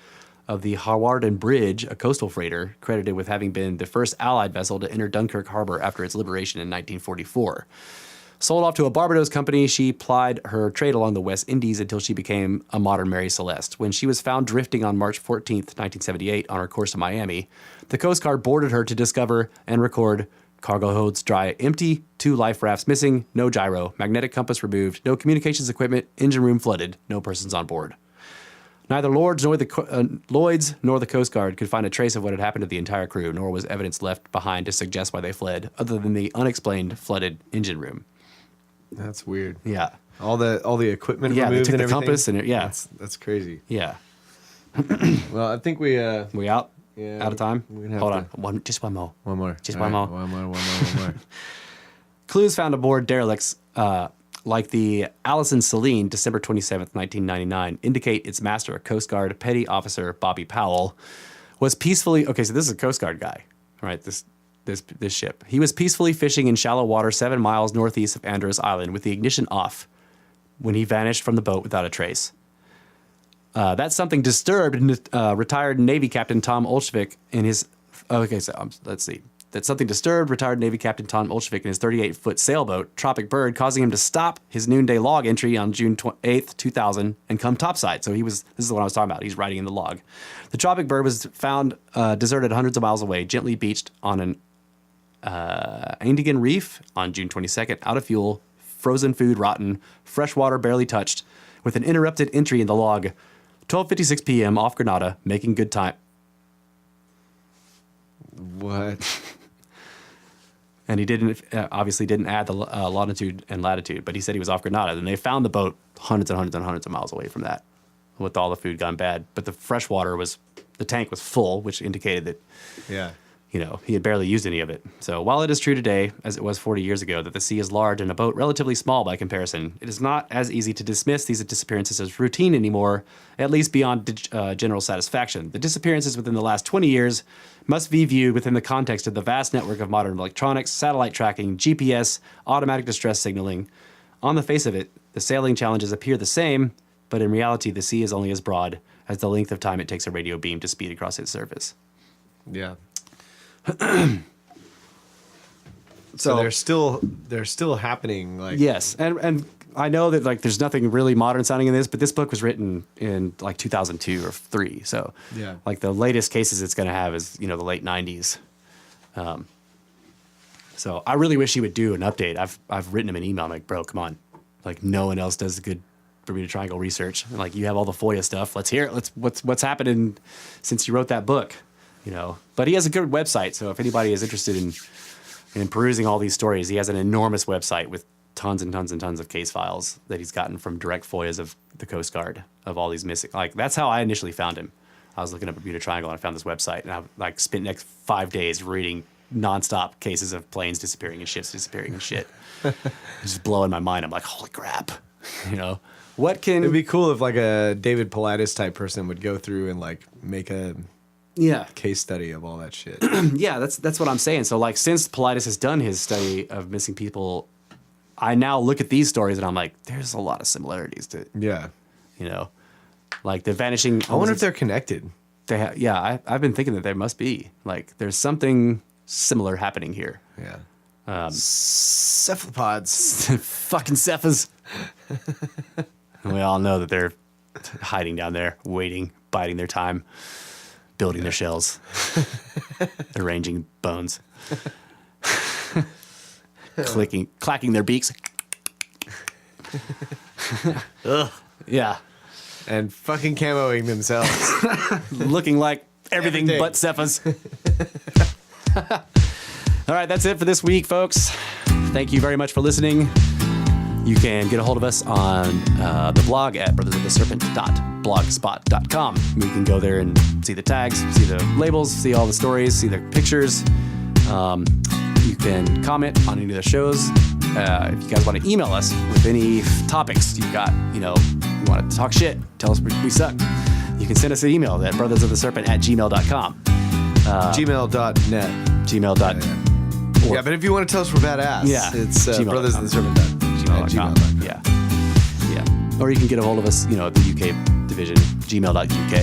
of the Hawarden Bridge, a coastal freighter, credited with having been the first Allied vessel to enter Dunkirk harbor after its liberation in 1944. Sold off to a Barbados company, she plied her trade along the West Indies until she became a modern Mary Celeste. When she was found drifting on March 14th, 1978, on her course to Miami, the Coast Guard boarded her to discover and record cargo holds dry empty, 2 life rafts missing, no gyro, magnetic compass removed, no communications equipment, engine room flooded, no persons on board. Neither Lloyd's nor the Coast Guard could find a trace of what had happened to the entire crew, nor was evidence left behind to suggest why they fled, other than the unexplained flooded engine room. That's weird. Yeah. All the equipment Yeah, they removed took and the everything. compass and That's crazy. Yeah. Well, I think we We out? Yeah, Out of time? we're gonna have Hold to- on. Just one more. one more. Just All one more. One more. Clues found aboard derelicts like the Allison Celine, December 27th, 1999, indicate its master, Coast Guard Petty Officer Bobby Powell, was peacefully... Okay, so this is a Coast Guard guy, all right, this ship. He was peacefully fishing in shallow water 7 miles northeast of Andros Island with the ignition off when he vanished from the boat without a trace. That's something disturbed retired Navy Captain Tom Olszewicz in his... Okay, so let's see. That something disturbed retired Navy Captain Tom Olszewicz in his 38-foot sailboat, Tropic Bird, causing him to stop his noonday log entry on June 8th, 2000, and come topside. So this is what I was talking about. He's writing in the log. The Tropic Bird was found deserted hundreds of miles away, gently beached on an Endangering reef on June 22nd, out of fuel, frozen food rotten, fresh water barely touched, with an interrupted entry in the log, 12:56 p.m. off Grenada, making good time. What? And he obviously didn't add the longitude and latitude, but he said he was off Grenada. Then they found the boat hundreds and hundreds and hundreds of miles away from that, with all the food gone bad. But the fresh water the tank was full, which indicated that, Yeah. he had barely used any of it. So while it is true today, as it was 40 years ago, that the sea is large and a boat relatively small by comparison, it is not as easy to dismiss these disappearances as routine anymore, at least beyond general satisfaction. The disappearances within the last 20 years must be viewed within the context of the vast network of modern electronics, satellite tracking, GPS, automatic distress signaling. On the face of it, the sailing challenges appear the same, but in reality, the sea is only as broad as the length of time it takes a radio beam to speed across its surface. Yeah. So they're still happening. Like Yes, and I know that there's nothing really modern sounding in this, but this book was written in 2002 or 3. So Yeah. the latest cases it's going to have is the late 90s. So I really wish he would do an update. I've written him an email. I'm like, bro, come on, no one else does the good Bermuda Triangle research. And you have all the FOIA stuff. Let's hear it. What's happening since you wrote that book, But he has a good website. So if anybody is interested in perusing all these stories, he has an enormous website with tons and tons and tons of case files that he's gotten from direct FOIAs of the Coast Guard of all these missing. That's how I initially found him. I was looking up Bermuda Triangle and I found this website, and I spent the next 5 days reading nonstop cases of planes disappearing and ships disappearing and shit. It's just blowing my mind. I'm like, holy crap, What can... It'd be cool if a David Pilatus type person would go through and make a case study of all that shit. Yeah, that's what I'm saying. So since Pilatus has done his study of missing people, I now look at these stories and I'm like, there's a lot of similarities to, Yeah. the vanishing. I wonder if they're connected. I've been thinking that there must be there's something similar happening here. Yeah. Cephalopods. Fucking Cephas. And we all know that they're hiding down there, waiting, biding their time, building their shells, arranging bones, clacking their beaks. Ugh. Yeah. And fucking camoing themselves. Looking like everything but Cephas. All right, that's it for this week, folks. Thank you very much for listening. You can get a hold of us on the blog at brothersoftheserpent.blogspot.com. You can go there and see the tags, see the labels, see all the stories, see the pictures. You can comment on any of the shows. If you guys want to email us with any topics you've got, you want to talk shit, tell us we suck, you can send us an email at brothersoftheserpent@gmail.com. Gmail.net. Gmail.net. Yeah, but if you want to tell us we're badass, it's brothersoftheserpent.gmail.com. Yeah. Or you can get a hold of us, at the UK division, gmail.uk.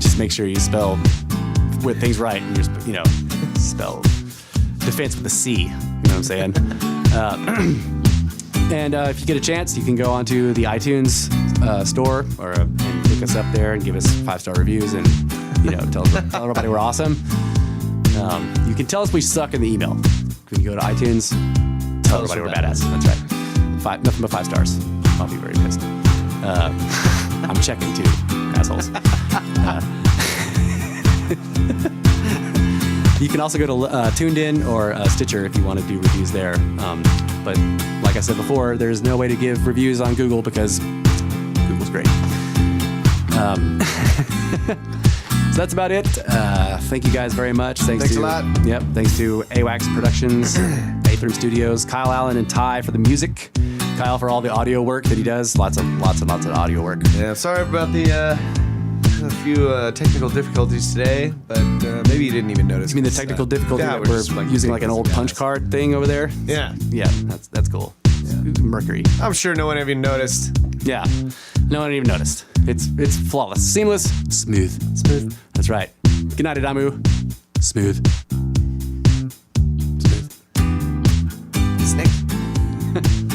Just make sure you spell things right and spell defense with a C. You know what I'm saying? And if you get a chance, you can go onto the iTunes store and click us up there and give us 5-star reviews and tell everybody we're awesome. You can tell us we suck in the email. When you go to iTunes, tell everybody we're badass. That's right. Nothing but 5 stars. I'll be very pissed. I'm checking too, assholes. You can also go to Tuned In or Stitcher if you want to do reviews there. But like I said before, there's no way to give reviews on Google because Google's great. So that's about it. Thank you guys very much. Thanks a lot. Yep. Thanks to AWACS Productions, Aethern Studios, Kyle Allen and Ty for the music. Kyle for all the audio work that he does. Lots of audio work. Yeah, sorry about the a few technical difficulties today, but maybe you didn't even notice. You mean the technical difficulty that we're using like an old punch card thing over there? Yeah. Yeah, that's cool. Yeah. Mercury. I'm sure no one even noticed. Yeah, no one even noticed. It's flawless, seamless, smooth. That's right. Good night, Adamu. Smooth. Snake.